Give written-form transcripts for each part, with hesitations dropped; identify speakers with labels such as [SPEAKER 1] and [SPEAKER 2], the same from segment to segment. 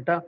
[SPEAKER 1] बेटा।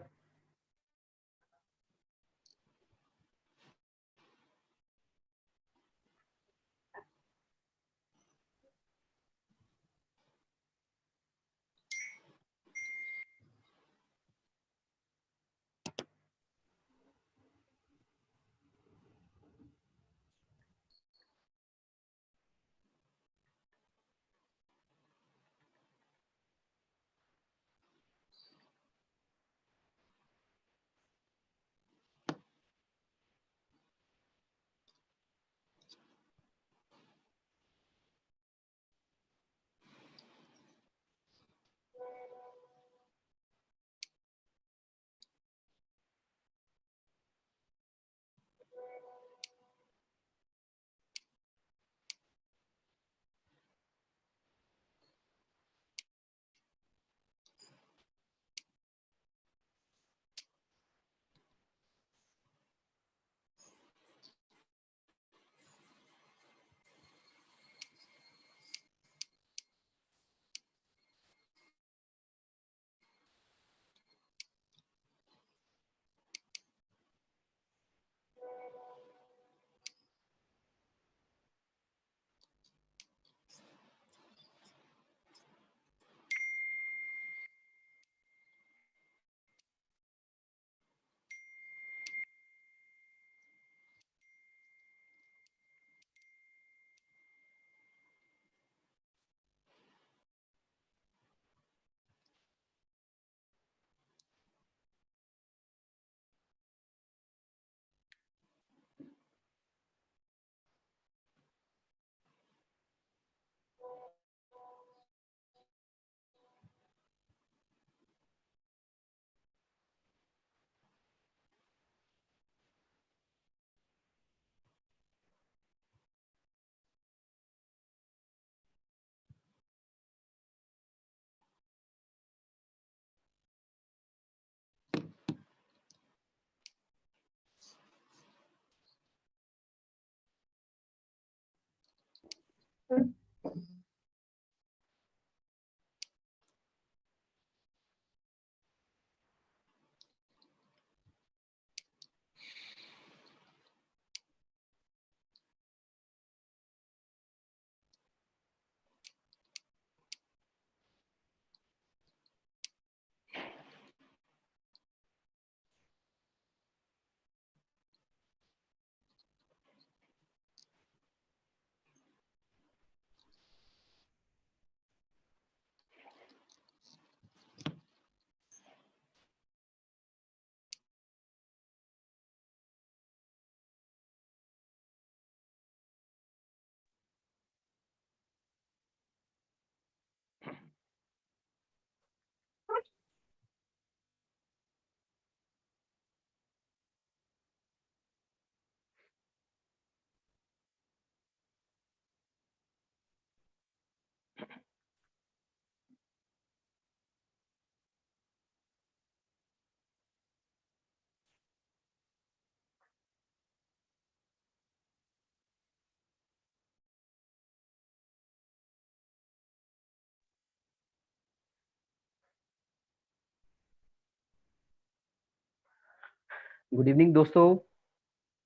[SPEAKER 1] Good evening दोस्तों।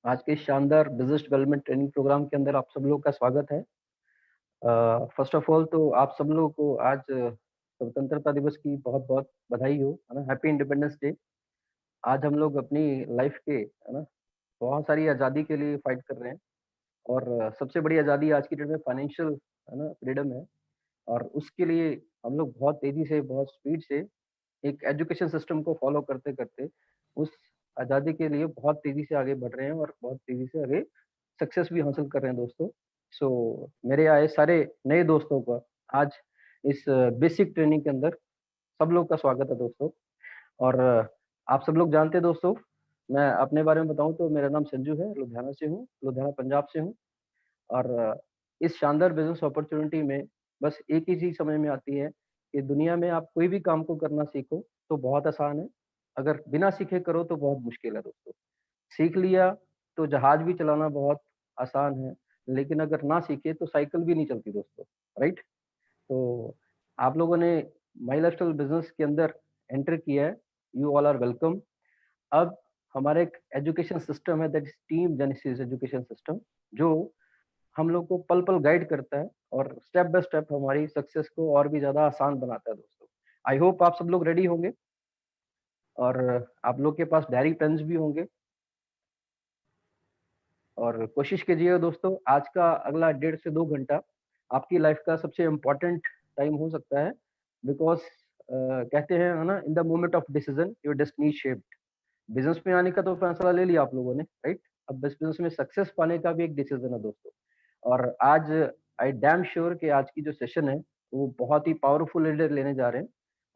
[SPEAKER 1] आज के शानदार बिजनेस डेवलपमेंट ट्रेनिंग प्रोग्राम के अंदर आप सब लोगों का स्वागत है। फर्स्ट ऑफ ऑल तो आप सब लोगों को आज स्वतंत्रता दिवस की बहुत बहुत बधाई हो, है ना। Happy independence day. आज हम लोग अपनी लाइफ के, है ना, बहुत सारी आज़ादी के लिए फाइट कर रहे हैं। और सबसे बड़ी आज़ादी आज की डेट में फाइनेंशियल, है ना, फ्रीडम है। और उसके लिए हम लोग बहुत तेजी से, बहुत स्पीड से एक एजुकेशन सिस्टम को फॉलो करते करते उस आज़ादी के लिए बहुत तेजी से आगे बढ़ रहे हैं और बहुत तेजी से आगे सक्सेस भी हासिल कर रहे हैं दोस्तों। सो मेरे आए सारे नए दोस्तों का आज इस बेसिक ट्रेनिंग के अंदर सब लोग का स्वागत है दोस्तों। और आप सब लोग जानते हैं दोस्तों, मैं अपने बारे में बताऊं तो मेरा नाम संजू है, लुधियाना से हूँ, लुधियाना पंजाब से हूँ। और इस शानदार बिजनेस अपॉर्चुनिटी में बस एक ही चीज समझ में आती है कि दुनिया में आप कोई भी काम को करना सीखो तो बहुत आसान है, अगर बिना सीखे करो तो बहुत मुश्किल है दोस्तों। सीख लिया तो जहाज भी चलाना बहुत आसान है, लेकिन अगर ना सीखे तो साइकिल भी नहीं चलती दोस्तों, राइट। तो आप लोगों ने माई लाइफस्टाइल बिजनेस के अंदर एंटर किया है, यू ऑल आर वेलकम। अब हमारा एक एजुकेशन सिस्टम है, that is team genesis education system, जो हम लोग को पल पल गाइड करता है और स्टेप बाय स्टेप हमारी सक्सेस को और भी ज्यादा आसान बनाता है दोस्तों। आई होप आप सब लोग रेडी होंगे और आप लोग के पास डायरी पेन्स भी होंगे, और कोशिश कीजिएगा दोस्तों, आज का अगला 1.5 से 2 घंटा आपकी लाइफ का सबसे इम्पोर्टेंट टाइम हो सकता है, बिकॉज कहते हैं है ना, in the moment of decision your destiny shaped. Business में आने का तो फैसला ले लिया आप लोगों ने, राइट? अब बस बिजनेस में सक्सेस पाने का भी एक डिसीजन है दोस्तों। और आज आई डैम श्योर कि आज की जो सेशन है वो बहुत ही पावरफुल लीडर लेने जा रहे हैं,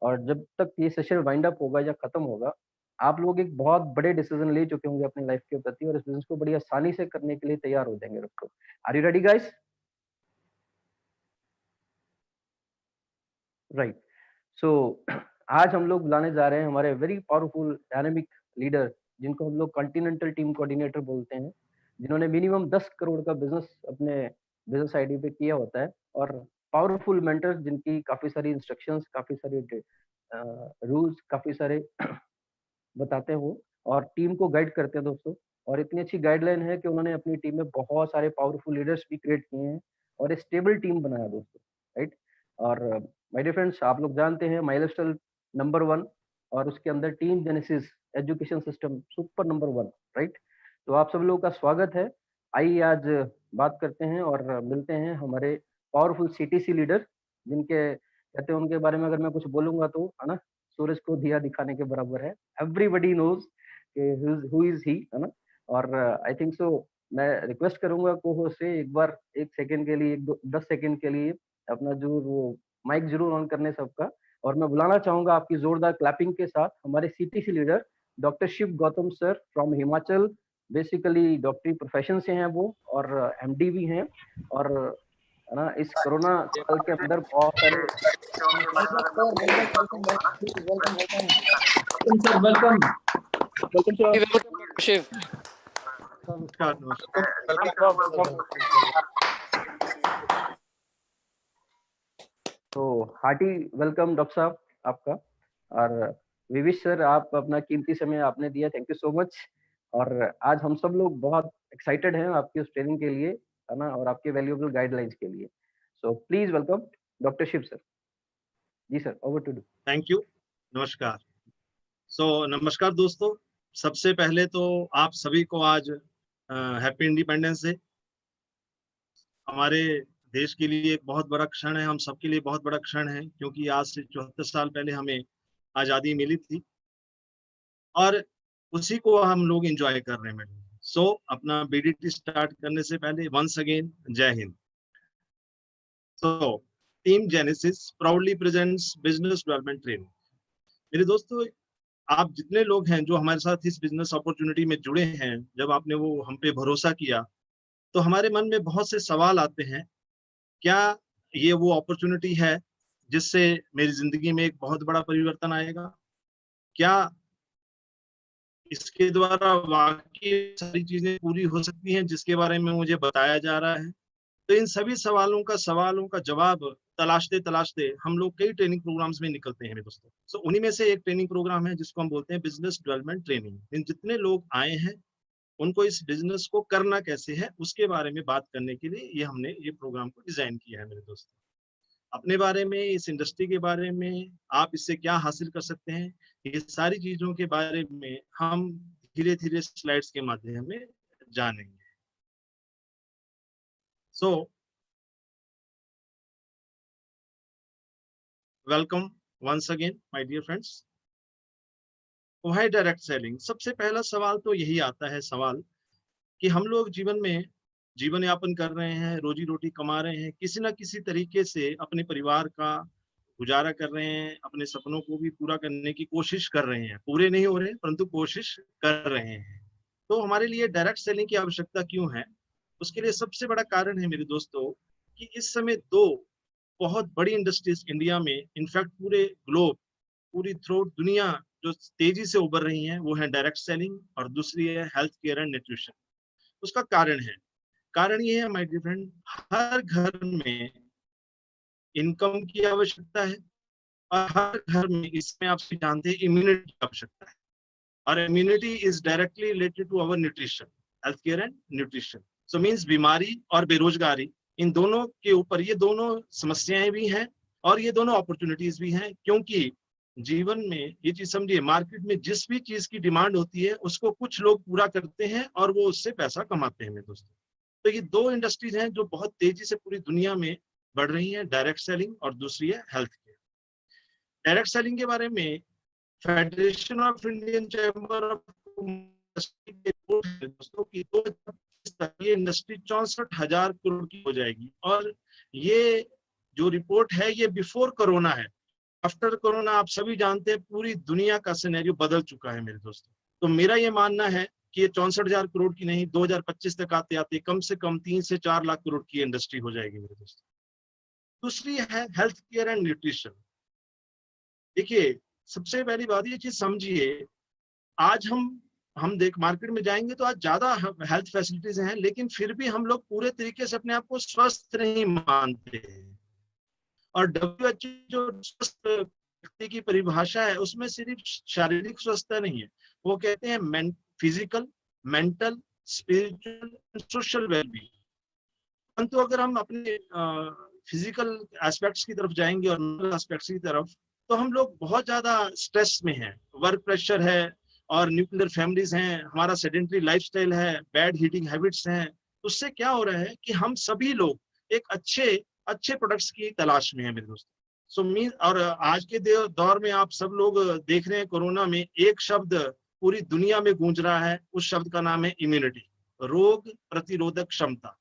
[SPEAKER 1] और जब तक ये सेशन वाइंड अप होगा या खत्म होगा, आप लोग एक बहुत बड़े डिसीजन ले चुके होंगे अपनी लाइफ के प्रति, और इस बिजनेस को बड़ी आसानी से करने के लिए तैयार हो जाएंगे दोस्तों। Are you ready guys? Right. So आज हम लोग बुलाने जा रहे हैं हमारे वेरी पावरफुल डायनेमिक लीडर, जिनको हम लोग कॉन्टिनेंटल टीम कोऑर्डिनेटर बोलते हैं, जिन्होंने मिनिमम 10 करोड़ का बिजनेस अपने बिजनेस आईडी पे किया होता है, और पावरफुल मेंटर्स जिनकी काफी सारी इंस्ट्रक्शंस, काफी सारे रूल्स, काफी सारे बताते हो और टीम को गाइड करते हैं दोस्तों। और इतनी अच्छी गाइडलाइन है कि उन्होंने अपनी टीम में बहुत सारे पावरफुल लीडर्स भी क्रिएट किए हैं और एक स्टेबल टीम बनाया दोस्तों, राइट? और माय डियर फ्रेंड्स, आप लोग जानते हैं माइलस्टोन नंबर 1, और उसके अंदर team genesis education system super number 1, right? तो आप सब लोगों का स्वागत है। आइए आज बात करते हैं और मिलते हैं हमारे पावरफुल सीटीसी लीडर, जिनके कहते हैं उनके बारे में अगर मैं कुछ बोलूंगा तो है ना, सूरज को दिया दिखाने के बराबर है। Everybody knows who is he, है ना? और आई थिंक सो मैं रिक्वेस्ट करूंगा को होस्ट से एक बार 1 सेकंड के लिए, 10 सेकंड के लिए अपना जो वो माइक जरूर ऑन करने सबका। और मैं बुलाना चाहूंगा आपकी जोरदार क्लैपिंग के साथ हमारे CTC leader doctor Shiv Gautam sir from Himachal. Basically डॉक्टरी प्रोफेशन से हैं वो, और एमडी भी हैं, और है ना, इस कोरोना काल के अंदर बहुत सारे
[SPEAKER 2] सर वेलकम सर।
[SPEAKER 3] शिव,
[SPEAKER 2] नमस्कार नमस्कार।
[SPEAKER 1] तो हार्टी वेलकम डॉक्टर साहब आपका। और विविश सर, आप अपना कीमती समय आपने दिया, थैंक यू सो मच। और आज हम सब लोग बहुत एक्साइटेड हैं आपकी उस ट्रेनिंग के लिए, है ना, और आपके वैल्यूएबल गाइडलाइंस के लिए। So please welcome doctor Shiv sir. जी sir, over to you.
[SPEAKER 2] Thank you, नमस्कार। नमस्कार दोस्तों, सबसे पहले तो आप सभी को आज हैप्पी इंडिपेंडेंस डे। हमारे देश के लिए एक बहुत बड़ा क्षण है, हम सबके लिए बहुत बड़ा क्षण है, क्योंकि आज से 74 साल पहले हमें आज़ादी मिली थी और उसी को हम लोग एंजॉय कर रहे हैं। अपना बीडीटी स्टार्ट करने से पहले वंस अगेन जय Hind. Team genesis proudly presents business development training. मेरे दोस्तों, आप जितने लोग हैं जो हमारे साथ इस बिजनेस अपॉर्चुनिटी में जुड़े हैं, जब आपने वो हम पे भरोसा किया, तो हमारे मन में बहुत से सवाल आते हैं। क्या ये वो अपॉर्चुनिटी है जिससे मेरी जिंदगी में एक बहुत बड़ा परिवर्तन आएगा? क्या इसके द्वारा वाकई सारी चीजें पूरी हो सकती हैं जिसके बारे में मुझे बताया जा रहा है? तो इन सभी सवालों का जवाब तलाशते तलाशते हम लोग कई ट्रेनिंग प्रोग्राम्स में निकलते हैं मेरे दोस्तों। उन्हीं में से एक ट्रेनिंग प्रोग्राम है जिसको हम बोलते हैं बिजनेस डेवलपमेंट ट्रेनिंग। इन जितने लोग आए हैं उनको इस बिजनेस को करना कैसे है उसके बारे में बात करने के लिए हमने ये प्रोग्राम को डिजाइन किया है मेरे दोस्तों। अपने बारे में, इस इंडस्ट्री के बारे में, आप इससे क्या हासिल कर सकते हैं, ये सारी चीजों के बारे में हम धीरे धीरे स्लाइड्स के माध्यम में जानेंगे। Welcome once again my dear friends. Why direct selling? सबसे पहला सवाल तो यही आता है सवाल कि हम लोग जीवन में जीवन यापन कर रहे हैं, रोजी रोटी कमा रहे हैं, किसी ना किसी तरीके से अपने परिवार का गुजारा कर रहे हैं, अपने सपनों को भी पूरा करने की कोशिश कर रहे हैं। पूरे नहीं हो रहे परंतु कोशिश कर रहे हैं। तो हमारे लिए डायरेक्ट सेलिंग की आवश्यकता क्यों है? उसके लिए सबसे बड़ा कारण है मेरे दोस्तों कि इस समय दो बहुत बड़ी इंडस्ट्रीज इंडिया में, इनफैक्ट पूरे ग्लोब, पूरी थ्रू दुनिया जो तेजी से उभर रही हैं, वो है डायरेक्ट सेलिंग और दूसरी है हेल्थ केयर एंड न्यूट्रिशन। उसका कारण ये है माय डियर फ्रेंड, हर घर में इनकम की आवश्यकता है और हर घर में, इसमें आप सभी जानते हैं, इम्यूनिटी की आवश्यकता है, और immunity is directly related to our nutrition, health care and nutrition. So means बीमारी और बेरोजगारी, इन दोनों के ऊपर ये दोनों समस्याएं भी हैं और ये दोनों अपॉर्चुनिटीज भी हैं, क्योंकि जीवन में ये चीज समझिए, मार्केट में जिस भी चीज की डिमांड होती है उसको कुछ लोग पूरा करते हैं और वो उससे पैसा कमाते हैं मेरे दोस्तों। तो ये दो इंडस्ट्रीज हैं जो बहुत तेजी से पूरी दुनिया में बढ़ रही हैं, डायरेक्ट सेलिंग और दूसरी है हेल्थ केयर। डायरेक्ट सेलिंग के बारे में federation of Indian chamber of industry की रिपोर्ट है दोस्तों कि 2025 तक ये इंडस्ट्री 64,000 करोड़ की हो जाएगी, और ये जो रिपोर्ट है ये बिफोर कोरोना है। आफ्टर कोरोना आप सभी जानते हैं पूरी दुनिया का सिनेरियो बदल चुका है मेरे दोस्तों। तो मेरा ये मानना है कि ये 64,000 करोड़ की नहीं, 2025 तक आते आते कम से कम 3 से 4 लाख करोड़ की इंडस्ट्री हो जाएगी मेरे दोस्तों। दूसरी है हेल्थ केयर एंड न्यूट्रिशन। देखिए, सबसे पहली बात ये चीज समझिए, आज हम देख मार्केट में जाएंगे तो आज ज्यादा हेल्थ फैसिलिटीज हैं, लेकिन फिर भी हम लोग पूरे तरीके से अपने आप को स्वस्थ नहीं मानते। और WHO जो स्वस्थ व्यक्ति की परिभाषा है उसमें सिर्फ शारीरिक स्वस्थता नहीं है, वो कहते हैं physical, mental, spiritual, social wellbeing. परंतु अगर हम अपने फिजिकल एस्पेक्ट्स की तरफ जाएंगे और मेंटल एस्पेक्ट्स की तरफ, तो हम लोग बहुत ज्यादा स्ट्रेस में हैं, वर्क प्रेशर है और न्यूक्लियर फैमिलीज हैं, हमारा सेडेंटरी लाइफस्टाइल है, बैड हीटिंग हैबिट्स हैं। उससे क्या हो रहा है कि हम सभी लोग एक अच्छे अच्छे प्रोडक्ट्स की तलाश में है मेरे दोस्तों। सो मीन, और आज के दौर में आप सब लोग देख रहे हैं, कोरोना में एक शब्द पूरी दुनिया में गूंज रहा है, उस शब्द का नाम है इम्यूनिटी, रोग प्रतिरोधक क्षमता।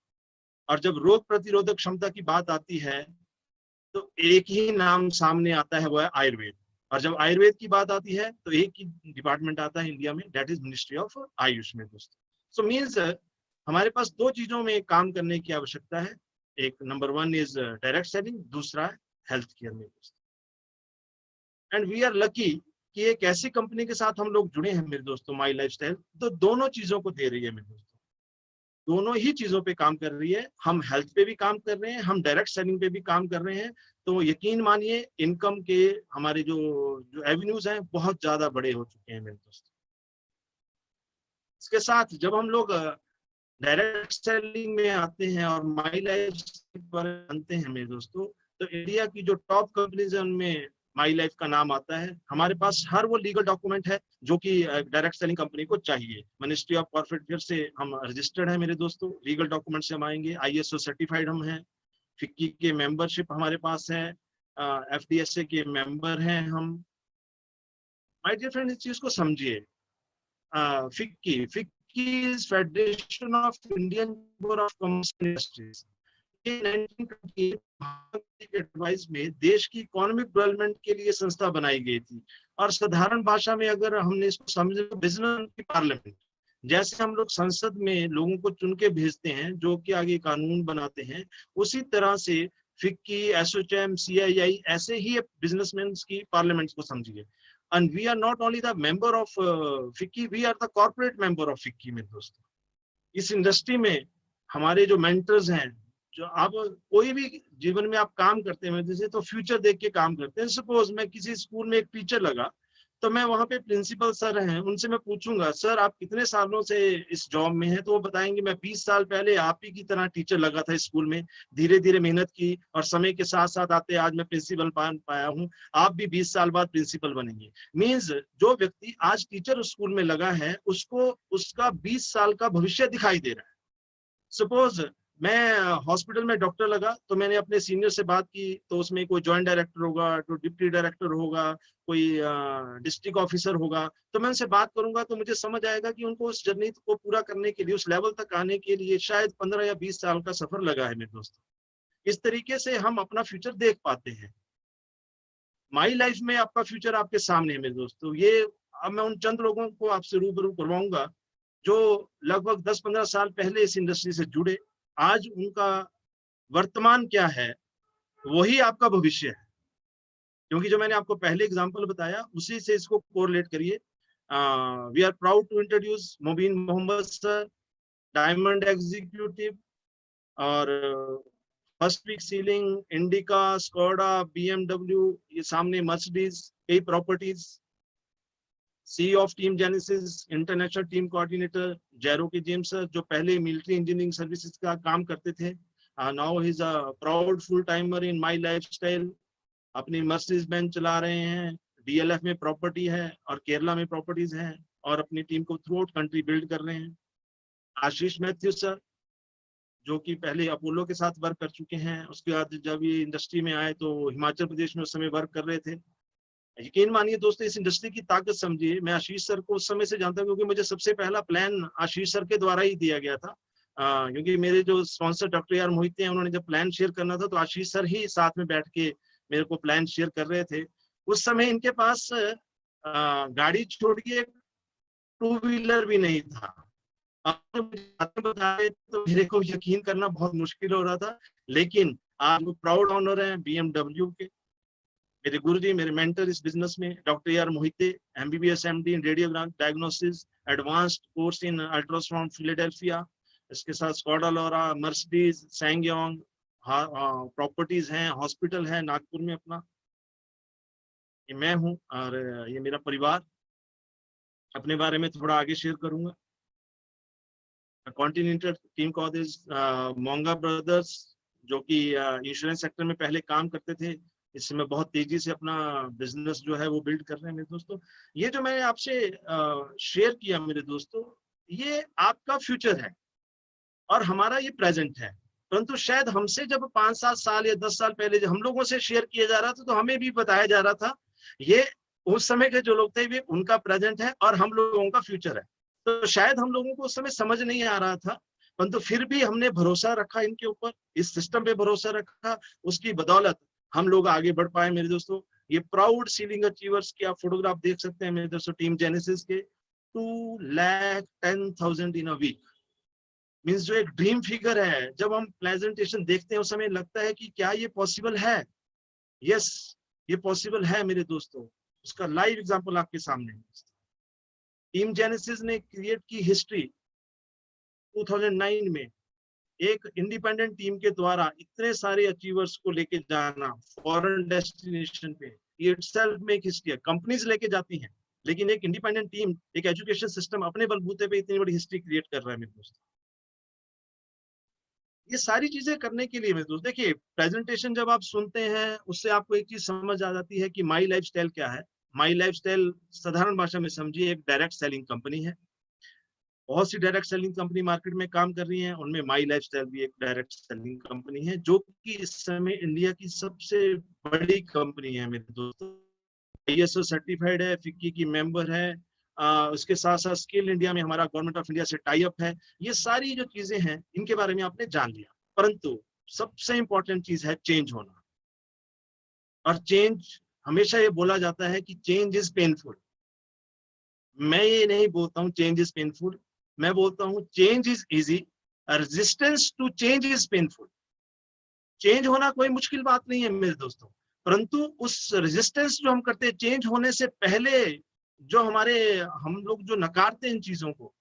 [SPEAKER 2] और जब रोग प्रतिरोधक क्षमता की बात आती है तो एक ही नाम सामने आता है, वो है आयुर्वेद। और जब आयुर्वेद की बात आती है तो एक ही डिपार्टमेंट आता है इंडिया में, that is ministry of Ayush में दोस्तों। सो मीन्स हमारे पास दो चीजों में काम करने की आवश्यकता है, एक नंबर 1 इज डायरेक्ट सेलिंग, दूसरा है हेल्थ केयर में दोस्तों। एंड वी आर लकी कि एक ऐसी कंपनी के साथ हम लोग जुड़े हैं मेरे दोस्तों, माई लाइफस्टाइल, तो दोनों चीजों को दे रही है मेरे दोस्तों, दोनों ही चीजों पे काम कर रही है। हम हेल्थ पे भी काम कर रहे हैं, हम डायरेक्ट सेलिंग पे भी काम कर रहे हैं। तो यकीन मानिए, इनकम के हमारे जो जो एवेन्यूज हैं बहुत ज्यादा बड़े हो चुके हैं मेरे दोस्तों। इसके साथ जब हम लोग डायरेक्ट सेलिंग में आते हैं और माई लाइफ जानते हैं मेरे दोस्तों, तो इंडिया की जो टॉप कंपनीज है उनमें माई लाइफ का नाम आता है। हमारे पास हर वो लीगल डॉक्यूमेंट है जो कि डायरेक्ट सेलिंग कंपनी को चाहिए। मिनिस्ट्री ऑफ कॉर्पोरेट अफेयर से हम रजिस्टर्ड है मेरे दोस्तों, लीगल डॉक्यूमेंट से हम आएंगे, ISO सर्टिफाइड हम हैं, फिक्की के मेंबरशिप हमारे पास है, FDSA के मेंबर हैं हम। माय डियर फ्रेंड, इस चीज को समझिए। FICCI is federation of Indian chamber of commerce and industries. 1928 के एडवाइस में देश की इकोनॉमिक डेवलपमेंट के लिए संस्था बनाई गई थी। और साधारण भाषा में अगर हमने इसको समझे तो बिजनेस की पार्लियामेंट, जैसे हम लोग संसद में लोगों को चुन के भेजते हैं जो कि आगे कानून बनाते हैं, उसी तरह से फिक्की, एसोचैम, CII ऐसे ही बिजनेसमैन की पार्लियामेंट को समझिए। And we are not only the member of FICCI, we are the corporate member of FICCI में दोस्तों। इस इंडस्ट्री में हमारे जो मेंटर्स हैं, जो आप कोई भी जीवन में आप काम करते हैं जैसे, तो फ्यूचर देख के काम करते हैं। सपोज मैं किसी स्कूल में एक टीचर लगा, तो मैं वहां पे प्रिंसिपल सर हैं, उनसे मैं पूछूंगा सर आप कितने सालों से इस जॉब में हैं, तो वो बताएंगे मैं 20 साल पहले आप ही की तरह टीचर लगा था स्कूल में, धीरे धीरे मेहनत की और समय के साथ साथ आते आज मैं प्रिंसिपल पाया हूँ, आप भी 20 साल बाद प्रिंसिपल बनेंगे। मीन्स जो व्यक्ति आज टीचर स्कूल में लगा है उसको उसका 20 साल का भविष्य दिखाई दे रहा है। सपोज मैं हॉस्पिटल में डॉक्टर लगा, तो मैंने अपने सीनियर से बात की, तो उसमें कोई जॉइंट डायरेक्टर होगा, तो डिप्टी डायरेक्टर होगा, कोई डिस्ट्रिक्ट ऑफिसर होगा, तो मैं उनसे बात करूंगा तो मुझे समझ आएगा कि उनको उस जर्नी को पूरा करने के लिए, उस लेवल तक आने के लिए शायद 15 या 20 साल का सफर लगा है मेरे दोस्तों। इस तरीके से हम अपना फ्यूचर देख पाते हैं। माई लाइफ में आपका फ्यूचर आपके सामने है मेरे दोस्तों। ये अब मैं उन चंद लोगों को आपसे रूबरू करवाऊंगा जो लगभग 10-15 साल पहले इस इंडस्ट्री से जुड़े। आज उनका वर्तमान क्या है, वही आपका भविष्य है। क्योंकि जो मैंने आपको पहले एग्जांपल बताया उसी से इसको कोरिलेट करिए। We are proud to introduce Mubeen Mohammed sir, diamond executive और first week ceiling, Indica, Skoda, BMW, ये सामने मर्सिडीज, कई properties, C of team Genesis, international team coordinator, Jairo K James sir, जो पहले मिलिट्री इंजीनियरिंग सर्विसेज का काम करते थे, now he is a proud full timer in my lifestyle, अपनी मर्सिडीज बेंच चला रहे हैं, डीएलएफ में प्रॉपर्टी है और केरला में प्रॉपर्टीज हैं, और अपनी टीम को थ्रू आउट कंट्री बिल्ड कर रहे हैं। आशीष मैथ्यू सर, जो कि पहले अपोलो के साथ वर्क कर चुके हैं, उसके बाद जब ये इंडस्ट्री में आए तो हिमाचल प्रदेश में उस समय वर्क कर रहे थे। यकीन मानिए दोस्तों, इस इंडस्ट्री की ताकत समझिए। मैं आशीष सर को उस समय से जानता हूँ क्योंकि मुझे सबसे पहला प्लान आशीष सर के द्वारा ही दिया गया था। क्योंकि मेरे जो स्पॉन्सर डॉक्टर यार मोहिते हैं, उन्होंने जब प्लान शेयर करना था तो आशीष सर ही साथ में बैठ के मेरे को प्लान शेयर कर रहे थे। उस समय इनके पास गाड़ी छोड़ के टू व्हीलर भी नहीं था। आपने मुझे बातें बताए तो मेरे को यकीन करना बहुत मुश्किल हो रहा था, लेकिन आज वो प्राउड ऑनर है बीएमडब्ल्यू के। मेरे गुरुजी, मेरे मेंटर इस बिजनेस में doctor R Mohite, MBBS MD in radio diagnosis, advanced course in ultrasound Philadelphia, इसके साथ स्कॉडा लोरा, मर्सिडीज, सैंगयोंग, प्रॉपर्टीज हैं, हॉस्पिटल है नागपुर में अपना। ये मैं हूँ और ये मेरा परिवार। अपने बारे में थोड़ा आगे शेयर करूंगा। Continental team cause is Monga brothers, जो कि इंश्योरेंस सेक्टर में पहले काम करते थे, इस समय बहुत तेजी से अपना बिजनेस जो है वो बिल्ड कर रहे हैं। मेरे दोस्तों, ये जो मैंने आपसे शेयर किया मेरे दोस्तों, ये आपका फ्यूचर है और हमारा ये प्रेजेंट है। परंतु शायद हमसे जब 5-7 साल या 10 साल पहले हम लोगों से शेयर किया जा रहा था तो हमें भी बताया जा रहा था ये उस समय के जो लोग थे वे उनका प्रेजेंट है और हम लोगों का फ्यूचर है। तो शायद हम लोगों को उस समय समझ नहीं आ रहा था, परंतु फिर भी हमने भरोसा रखा इनके ऊपर, इस सिस्टम पे भरोसा रखा, उसकी बदौलत हम लोग आगे बढ़ पाए मेरे दोस्तों। ये प्राउड सीलिंग अचीवर्स की आप फोटोग्राफ देख सकते हैं मेरे दोस्तों, टीम जेनेसिस के। 2,10,000 इन अ वीक मीन्स जो एक ड्रीम फिगर है। जब हम प्रेजेंटेशन देखते हैं उस समय लगता है कि क्या ये पॉसिबल है। यस, ये पॉसिबल है मेरे दोस्तों। उसका लाइव एग्जांपल आपके सामने है। टीम जेनेसिस ने क्रिएट की हिस्ट्री 2009 में, एक इंडिपेंडेंट टीम के द्वारा इतने सारे अचीवर्स को लेके जाना फॉरेन डेस्टिनेशन पे, ये इटसेल्फ में एक हिस्ट्री है। कंपनीज लेके जाती हैं, लेकिन एक इंडिपेंडेंट टीम, एक एजुकेशन सिस्टम अपने बलबूते पे इतनी बड़ी हिस्ट्री क्रिएट कर रहा है मेरे दोस्तों। ये सारी चीजें करने के लिए मेरे दोस्त, देखिए प्रेजेंटेशन जब आप सुनते हैं उससे आपको एक चीज समझ आ जाती है कि माई लाइफस्टाइल क्या है। माई लाइफस्टाइल साधारण भाषा में समझिए एक डायरेक्ट सेलिंग कंपनी है। बहुत सी डायरेक्ट सेलिंग कंपनी मार्केट में काम कर रही हैं, उनमें माई लाइफस्टाइल भी एक डायरेक्ट सेलिंग कंपनी है, जो कि इस समय इंडिया की सबसे बड़ी कंपनी है मेरे दोस्तों। आईएसओ सर्टिफाइड है, फिक्की की मेंबर है, उसके साथ साथ स्किल इंडिया में हमारा गवर्नमेंट ऑफ इंडिया से टाई अप है। ये सारी जो चीजें हैं इनके बारे में आपने जान लिया, परंतु सबसे इंपॉर्टेंट चीज है चेंज होना। और चेंज, हमेशा ये बोला जाता है कि चेंज इज पेनफुल। मैं ये नहीं बोलता हूँ चेंज इज पेनफुल, मैं बोलता हूँ change is easy, resistance to change is painful. Change होना कोई मुश्किल बात नहीं है मेरे दोस्तों, परंतु उस रेजिस्टेंस जो हम करते हैं चेंज होने से पहले, जो हमारे हम लोग जो नकारते हैं इन चीजों को,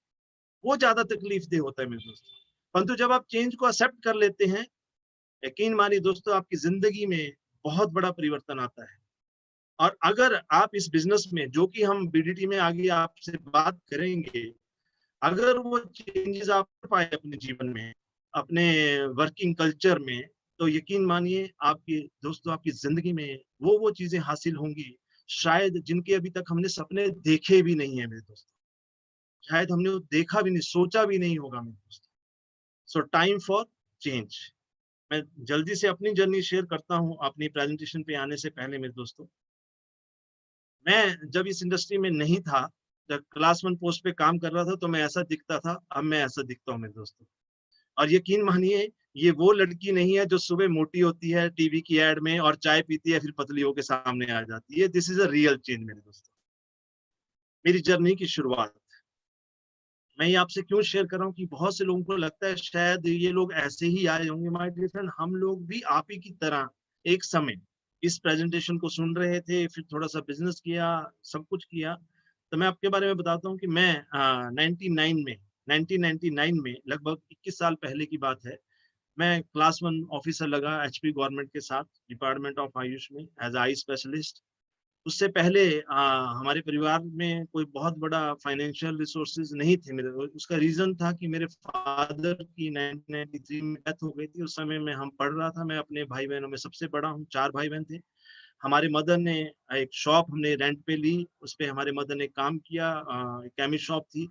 [SPEAKER 2] वो ज्यादा तकलीफ दे होता है मेरे दोस्तों। परंतु जब आप चेंज को एक्सेप्ट कर लेते हैं, यकीन मानिए दोस्तों, आपकी जिंदगी में बहुत बड़ा परिवर्तन आता है। और अगर आप इस बिजनेस में, जो कि हम बीडीटी में आगे आपसे बात करेंगे, अगर वो चेंजेस आप कर पाए अपने जीवन में, अपने वर्किंग कल्चर में, तो यकीन मानिए आपकी दोस्तों, आपकी जिंदगी में वो चीजें हासिल होंगी शायद जिनके अभी तक हमने सपने देखे भी नहीं है मेरे दोस्तों। शायद हमने वो देखा भी नहीं, सोचा भी नहीं होगा मेरे दोस्तों। सो टाइम फॉर चेंज। मैं जल्दी से अपनी जर्नी शेयर करता हूँ अपनी प्रेजेंटेशन पे आने से पहले मेरे दोस्तों। मैं जब इस इंडस्ट्री में नहीं था, जब क्लास 1 पोस्ट पे काम कर रहा था, तो मैं ऐसा दिखता था, अब मैं ऐसा दिखता हूँ मेरे दोस्तों। और यकीन मानिए, ये वो लड़की नहीं है जो सुबह मोटी होती है टीवी की एड में और चाय पीती है फिर पतली होकर सामने आ जाती है। This is a real change मेरे दोस्तों, मेरी जर्नी की शुरुआत। मैं ये आपसे क्यों शेयर कर रहा हूँ कि बहुत से लोगों को लगता है शायद ये लोग ऐसे ही आए होंगे। माय डियर फ्रेंड, हम लोग भी आप ही की तरह एक समय इस प्रेजेंटेशन को सुन रहे थे, फिर थोड़ा सा बिजनेस किया, सब कुछ किया। तो मैं आपके बारे में बताता हूँ कि मैं 99 में 1999 में, लगभग 21 साल पहले की बात है, मैं क्लास 1 ऑफिसर लगा एचपी गवर्नमेंट के साथ, डिपार्टमेंट ऑफ आयुष में एज आई स्पेशलिस्ट। उससे पहले हमारे परिवार में कोई बहुत बड़ा फाइनेंशियल रिसोर्सेज नहीं थे मेरे। उसका रीजन था कि मेरे फादर की 1993 में डेथ हो गई थी। उस समय में हम पढ़ रहा था, मैं अपने भाई बहनों में सबसे बड़ा हूँ, 4 भाई बहन थे। हमारे मदर ने एक शॉप हमने रेंट पे ली, उस पे हमारे मदर ने काम किया। केमिस्ट शॉप थी।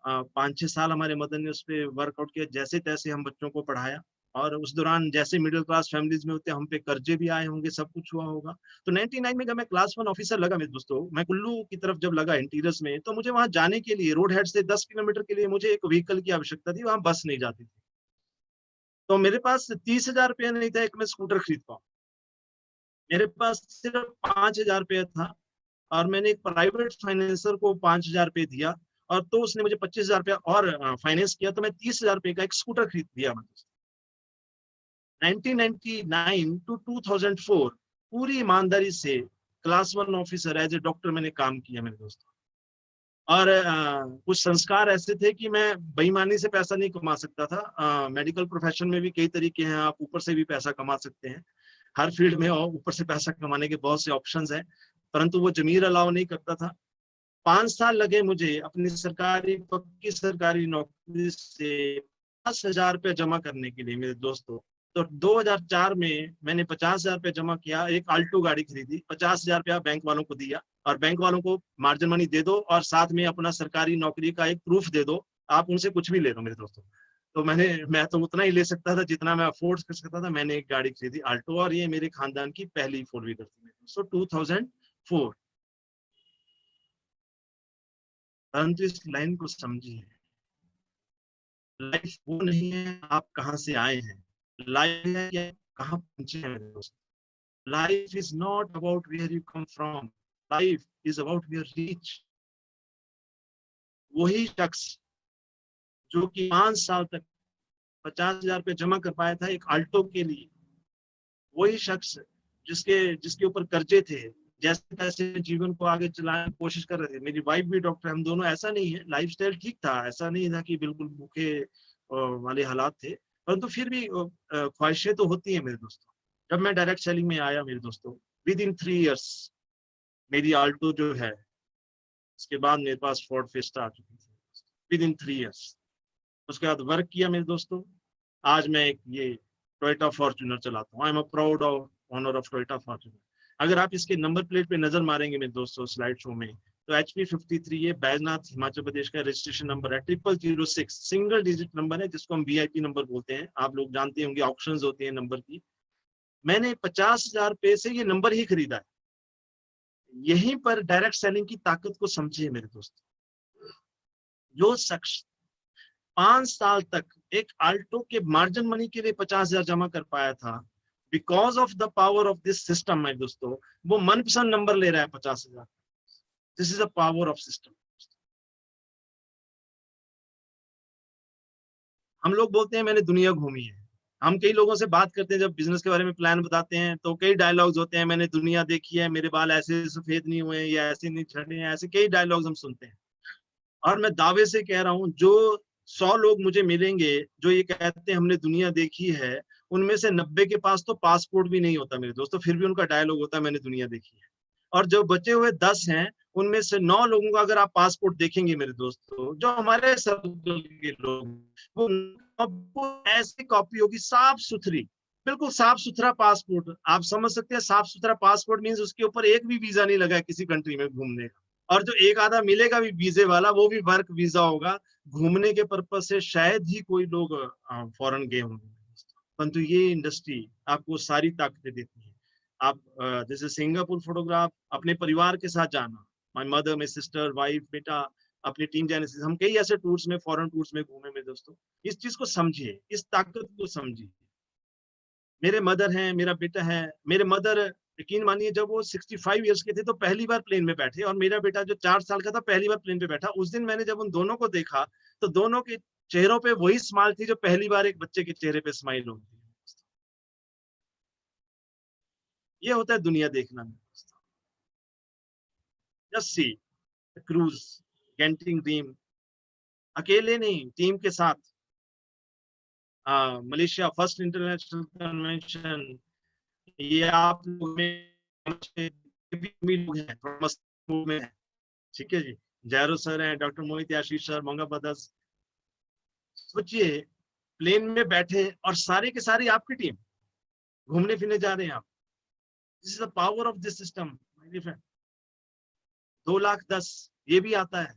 [SPEAKER 2] 5-6 साल हमारे मदर ने उस पे वर्कआउट किया, जैसे तैसे हम बच्चों को पढ़ाया। और उस दौरान जैसे मिडिल क्लास फैमिलीज में होते हैं, हम पे कर्जे भी आए होंगे, सब कुछ हुआ होगा। तो 99 में जब मैं क्लास 1 ऑफिसर लगा मेरे दोस्तों, मैं कुल्लू की तरफ जब लगा इंटीरियर्स में, तो मुझे वहां जाने के लिए रोड हेड से 10 किलोमीटर के लिए मुझे एक व्हीकल की आवश्यकता थी, वहां बस नहीं जाती थी। तो मेरे पास 30,000 रुपया नहीं था एक मैं स्कूटर खरीद पाऊँ। मेरे पास सिर्फ 5,000 रुपया था। और मैंने एक प्राइवेट फाइनेंसर को 5,000 रुपये दिया, और तो उसने मुझे 25,000 रुपया और फाइनेंस किया, तो मैं 30,000 रुपये का एक स्कूटर खरीद दिया। 1999 टू 2004 पूरी ईमानदारी से class 1 officer as a doctor मैंने काम किया मेरे दोस्तों। और कुछ संस्कार ऐसे थे कि मैं बेईमानी से पैसा नहीं कमा सकता था। मेडिकल प्रोफेशन में भी कई तरीके हैं, आप ऊपर से भी पैसा कमा सकते हैं। हर फील्ड में और ऊपर से पैसा कमाने के बहुत से ऑप्शंस हैं, परंतु वो जमीर अलाउ नहीं करता था। 5 साल लगे मुझे अपनी पक्की सरकारी नौकरी से 50,000 रुपये जमा करने के लिए मेरे दोस्तों। तो 2004 में मैंने 50,000 रुपये जमा किया, एक आल्टो गाड़ी खरीदी, 50,000 रुपया बैंक वालों को दिया, और बैंक वालों को मार्जिन मनी दे दो और साथ में अपना सरकारी नौकरी का एक प्रूफ दे दो, आप उनसे कुछ भी ले लो मेरे दोस्तों। तो मैं तो उतना ही ले सकता था जितना मैं अफोर्ड कर सकता था। मैंने एक गाड़ी खरीदी आल्टो, और ये मेरे खानदान की पहली 4 व्हीलर थी दोस्तों, 2004। परंतु इस लाइन को समझिए, लाइफ वो नहीं है आप कहाँ से आए हैं, लाइफ है कि आप कहाँ पहुंचे हैं मेरे दोस्त। Life is not about where you come from, life is about where reach. वही शख्स जो कि 5 साल तक 50,000 रुपये जमा कर पाया था एक आल्टो के लिए, वही शख्स जिसके जिसके ऊपर कर्जे थे, जैसे तैसे जीवन को आगे चलाने की कोशिश कर रहे थे। मेरी वाइफ भी डॉक्टर, हम दोनों, ऐसा नहीं है, लाइफस्टाइल ठीक था, ऐसा नहीं था कि बिल्कुल भूखे वाले हालात थे, परंतु फिर भी ख्वाहिशें तो होती है मेरे दोस्तों। जब मैं डायरेक्ट सेलिंग में आया मेरे दोस्तों, विद इन 3 इयर्स मेरी आल्टो जो है, उसके बाद मेरे पास फोर्ड फिस्टा आ चुकी थी विद इन 3 इयर्स। उसके बाद वर्क किया मेरे दोस्तों। आज मैं एक ये टोयोटा फॉर्च्यूनर चलाता हूँ। I am a proud of owner of Toyota Fortuner. अगर आप इसके नंबर प्लेट पे नजर मारेंगे मेरे दोस्तों स्लाइड शो में, तो HP53 ये बैजनाथ हिमाचल प्रदेश का रजिस्ट्रेशन नंबर है, 0006 सिंगल डिजिट नंबर है, जिसको हम VIP नंबर बोलते हैं। आप लोग जानते होंगे ऑप्शंस होती है नंबर की। मैंने 50,000 रुपये से ये नंबर ही खरीदा है। यहीं पर डायरेक्ट सेलिंग की ताकत को समझिए मेरे दोस्तों। जो शख्स 5 साल तक एक आल्टो के मार्जिन मनी के लिए 50,000 जमा कर पाया था, because of the power of this system मेरे दोस्तों, वो मनपसंद नंबर ले रहा है 50,000। This is the power of system. हम लोग बोलते हैं मैंने दुनिया घूमी है। हम कई लोगों से बात करते हैं, जब बिजनेस के बारे में प्लान बताते हैं, तो कई डायलॉग्स होते हैं, मैंने दुनिया देखी है, मेरे बाल ऐसे सफेद नहीं हुए या ऐसे नहीं झड़े हैं, ऐसे कई डायलॉग्स हम सुनते हैं। और मैं दावे से कह रहा हूँ, जो 100 लोग मुझे मिलेंगे जो ये कहते हैं हमने दुनिया देखी है, उनमें से 90 के पास तो पासपोर्ट भी नहीं होता मेरे दोस्तों, फिर भी उनका डायलॉग होता है मैंने दुनिया देखी है। और जो बचे हुए 10 हैं, उनमें से 9 लोगों का अगर आप पासपोर्ट देखेंगे मेरे दोस्तों, जो हमारे सर्कल के लोग, वो आपको ऐसी कॉपी होगी साफ सुथरी, बिल्कुल साफ सुथरा पासपोर्ट। आप समझ सकते हैं साफ सुथरा पासपोर्ट मीन्स उसके ऊपर एक भी वीजा नहीं लगा है किसी कंट्री में घूमने का। और जो एक आधा मिलेगा भी वीजे वाला, वो भी वर्क वीजा होगा, घूमने के पर्पज से शायद ही कोई लोग फॉरेन गए होंगे। परंतु ये इंडस्ट्री आपको सारी ताकतें देती है। आप जैसे सिंगापुर फोटोग्राफ अपने परिवार के साथ जाना, my mother, my sister, wife, बेटा, अपनी टीम जाने से, हम कई ऐसे टूर्स में, फॉरेन टूर्स में घूमे मेरे दोस्तों। इस चीज को समझिए, इस ताकत को समझिए। मेरे मदर हैं, मेरा बेटा है। मेरे मदर, यकीन मानिए, जब वो 65 ईयर्स के थे तो पहली बार प्लेन में बैठे, और मेरा बेटा जो 4 साल का था पहली बार प्लेन पे बैठा। उस दिन मैंने जब उन दोनों को देखा, तो दोनों के चेहरों पे वही स्माइल थी जो पहली बार एक बच्चे के चेहरे पे स्माइल होती है। ये होता है दुनिया देखना। जस्ट सी क्रूज, कैंटिंग ड्रीम, अकेले नहीं, टीम के साथ। मलेशिया फर्स्ट इंटरनेशनल कन्वेंशन, ये आप लोग में भी लोग हैं, थोड़ा मस्त मूड में है, ठीक है जी। जैरो सर हैं, डॉक्टर मोहित, आशीष सर, मोंगा ब्रदर्स। सोचिए प्लेन में बैठे और सारे के सारी आपकी टीम घूमने फिरने जा रहे हैं आप। This is the power of this system my dear friend. 2,10,000 ये भी आता है,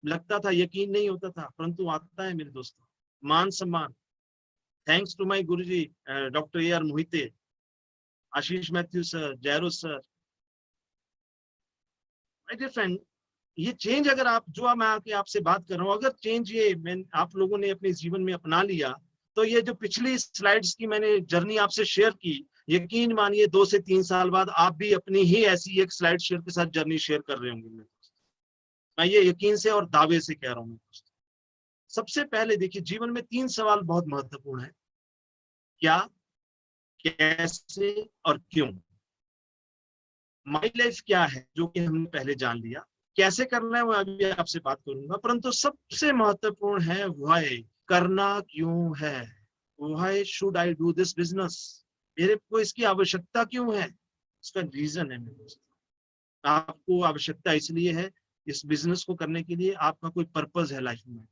[SPEAKER 2] लगता था यकीन नहीं होता था, परंतु आता है मेरे दोस्तों। मान सम्मान, thanks to my guruji doctor A R Mohite, Ashish Matthew sir, Jairo sir. My dear friend, ये चेंज अगर आप जो मैं आके आपसे बात कर रहा हूँ, अगर चेंज ये आप लोगों ने अपने जीवन में अपना लिया, तो ये जो पिछली स्लाइड्स की मैंने जर्नी आपसे शेयर की, यकीन मानिए 2 से 3 साल बाद आप भी अपनी ही ऐसी एक स्लाइड शेयर के साथ जर्नी शेयर कर रहे होंगे। मैं ये यकीन से और दावे से कह रहा हूँ। सबसे पहले देखिए, जीवन में 3 सवाल बहुत महत्वपूर्ण है। क्या, कैसे और क्यों। माई लाइफ क्या है, जो कि हमने पहले जान लिया। कैसे करना है वो अभी आपसे बात करूंगा, परंतु सबसे महत्वपूर्ण है व्हाई, करना क्यों है। Why should I do this business, मेरे को इसकी आवश्यकता क्यों है। इसका रीजन है मेरे दोस्त, आपको आवश्यकता इसलिए है इस बिजनेस को करने के लिए, आपका कोई पर्पस है लाइफ में,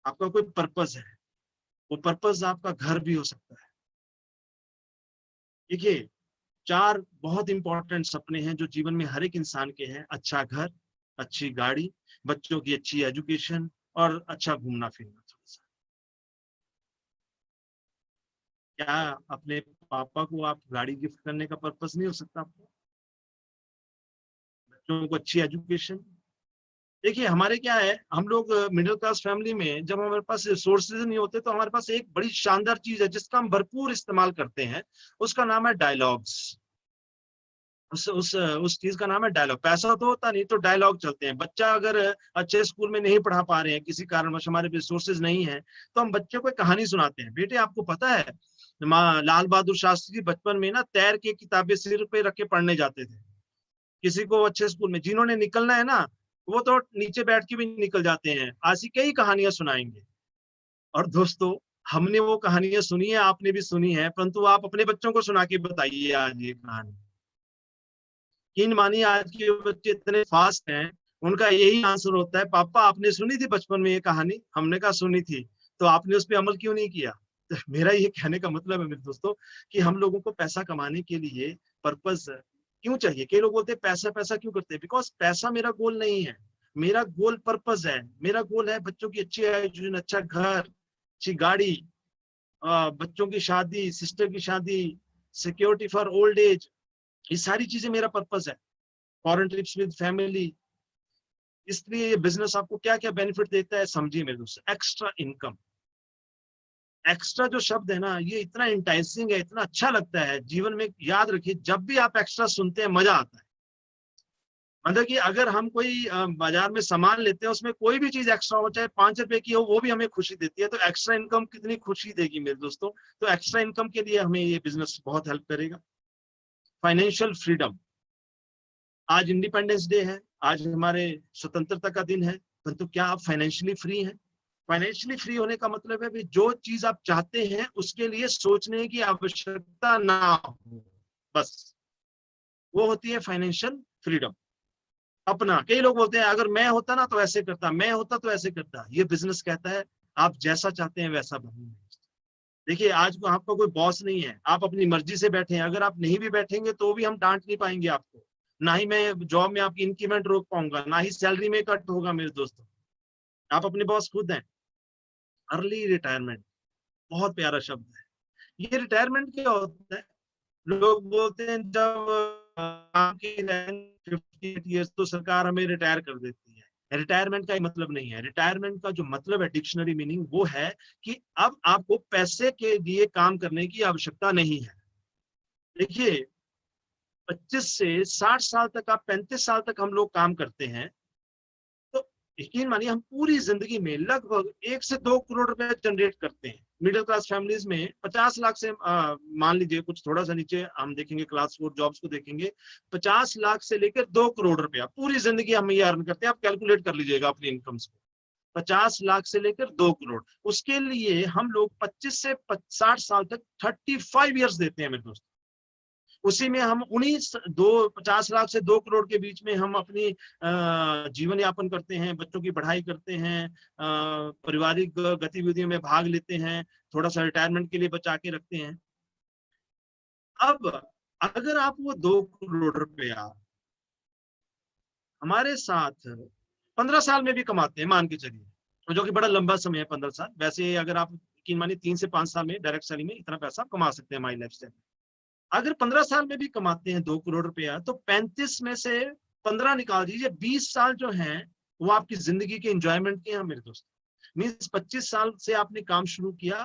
[SPEAKER 2] आपका कोई पर्पस है। वो पर्पस आपका घर भी हो सकता है। देखिए 4 बहुत इंपॉर्टेंट सपने हैं जो जीवन में हर एक इंसान के हैं। अच्छा घर, अच्छी गाड़ी, बच्चों की अच्छी एजुकेशन और अच्छा घूमना फिरना। थोड़ा सा, क्या अपने पापा को आप गाड़ी गिफ्ट करने का पर्पस नहीं हो सकता आपको? बच्चों को अच्छी एजुकेशन। देखिए हमारे क्या है, हम लोग मिडिल क्लास फैमिली में जब हमारे पास रिसोर्सेज नहीं होते, तो हमारे पास एक बड़ी शानदार चीज है जिसका हम भरपूर इस्तेमाल करते हैं, उसका नाम है डायलॉग्स। उस चीज का नाम है डायलॉग। पैसा तो होता नहीं, तो डायलॉग चलते हैं। बच्चा अगर अच्छे स्कूल में नहीं पढ़ा पा रहे हैं, किसी कारणवश हमारे रिसोर्सेज नहीं है, तो हम बच्चे को एक कहानी सुनाते हैं। बेटे आपको पता है लाल बहादुर शास्त्री बचपन में ना तैर के किताबें सिर पे रख के पढ़ने जाते थे। किसी को अच्छे स्कूल में जिन्होंने निकलना है ना, वो तो नीचे बैठ के भी निकल जाते हैं। ऐसी कई कहानियां सुनाएंगे। और दोस्तों, हमने वो कहानियां सुनी है, आपने भी सुनी है, परंतु आप अपने बच्चों को सुना के बताइए आज ये कहानी। यकीन मानिए आज के बच्चे इतने फास्ट हैं, उनका यही आंसर होता है, पापा आपने सुनी थी बचपन में ये कहानी। हमने कहा सुनी थी, तो आपने उस पर अमल क्यों नहीं किया। तो मेरा ये कहने का मतलब है मेरे दोस्तों, कि हम लोगों को पैसा कमाने के लिए पर्पस क्यों चाहिए। कई लोग बोलते हैं पैसा पैसा क्यों करते हैं, बिकॉज पैसा मेरा गोल नहीं है, मेरा गोल पर्पस है। मेरा गोल है बच्चों की अच्छी एजुकेशन, अच्छा घर, अच्छी गाड़ी, बच्चों की शादी, सिस्टर की शादी, सिक्योरिटी फॉर ओल्ड एज, ये सारी चीजें मेरा पर्पस है। Foreign trips with family. इसलिए ये बिजनेस आपको क्या क्या बेनिफिट देता है समझिए मेरे दोस्त। Extra income. एक्स्ट्रा जो शब्द है ना, ये इतना इंटाइसिंग है, इतना अच्छा लगता है जीवन में। याद रखिए, जब भी आप एक्स्ट्रा सुनते हैं मजा आता है। मतलब कि अगर हम कोई बाजार में सामान लेते हैं, उसमें कोई भी चीज एक्स्ट्रा हो, चाहे 5 रुपए की हो, वो भी हमें खुशी देती है। तो एक्स्ट्रा इनकम कितनी खुशी देगी मेरे दोस्तों। तो एक्स्ट्रा इनकम के लिए हमें ये बिजनेस बहुत हेल्प करेगा। Financial freedom. आज इंडिपेंडेंस डे है, आज हमारे स्वतंत्रता का दिन है, परंतु क्या आप फाइनेंशियली फ्री हैं? फाइनेंशियली फ्री होने का मतलब है भी जो चीज आप चाहते हैं उसके लिए सोचने की आवश्यकता ना हो, बस वो होती है फाइनेंशियल फ्रीडम। अपना, कई लोग बोलते हैं अगर मैं होता ना तो ऐसे करता, मैं होता तो ऐसे करता। ये बिजनेस कहता है आप जैसा चाहते हैं वैसा बनिए। देखिए आज को आपका कोई बॉस नहीं है, आप अपनी मर्जी से बैठे हैं। अगर आप नहीं भी बैठेंगे तो भी हम डांट नहीं पाएंगे आपको, ना ही मैं जॉब में आपकी इंक्रीमेंट रोक पाऊंगा, ना ही सैलरी में कट होगा मेरे दोस्तों। आप अपने बॉस खुद हैं। अर्ली रिटायरमेंट बहुत प्यारा शब्द है। ये रिटायरमेंट क्या होता है? लोग बोलते हैं जब काम की रैंक 58 ईयर्स तो सरकार हमें रिटायर कर देती है। रिटायरमेंट का मतलब नहीं है। रिटायरमेंट का जो मतलब है, डिक्शनरी मीनिंग वो है कि अब आपको पैसे के लिए काम करने की आवश्यकता नहीं है। देखिए 25 से 60 साल तक, आप 35 साल तक हम लोग काम करते हैं, तो यकीन मानिए हम पूरी जिंदगी में लगभग 1 से 2 करोड़ रुपए जनरेट करते हैं। मिडिल क्लास फैमिलीज में 50 लाख से मान लीजिए कुछ थोड़ा सा नीचे हम देखेंगे, क्लास 4 जॉब्स को देखेंगे, 50 लाख से लेकर 2 करोड़ रुपया पूरी जिंदगी हम ये अर्न करते हैं। आप कैलकुलेट कर लीजिएगा अपनी इनकम्स को। 50 लाख से लेकर 2 करोड़। उसके लिए हम लोग 25 से 60 साल तक 35 ईयर्स देते हैं मेरे दोस्त। उसी में हम 50 लाख से 2 करोड़ के बीच में हम अपनी जीवन यापन करते हैं, बच्चों की पढ़ाई करते हैं, पारिवारिक गतिविधियों में भाग लेते हैं, थोड़ा सा रिटायरमेंट के लिए बचा के रखते हैं। अब अगर आप वो 2 करोड़ रुपया हमारे साथ 15 साल में भी कमाते हैं, मान के चलिए, तो जो कि बड़ा लंबा समय है 15 साल। वैसे अगर आप यकीन मानिए 3 से 5 साल में डायरेक्ट सेलिंग में इतना पैसा कमा सकते हैं माई लाइफस्टाइल। अगर 15 साल में भी कमाते हैं 2 करोड़ रुपया, तो 35 में से 15 निकाल दीजिए, 20 साल जो हैं वो आपकी जिंदगी के एंजॉयमेंट के हैं मेरे दोस्त। मीन्स 25 साल से आपने काम शुरू किया,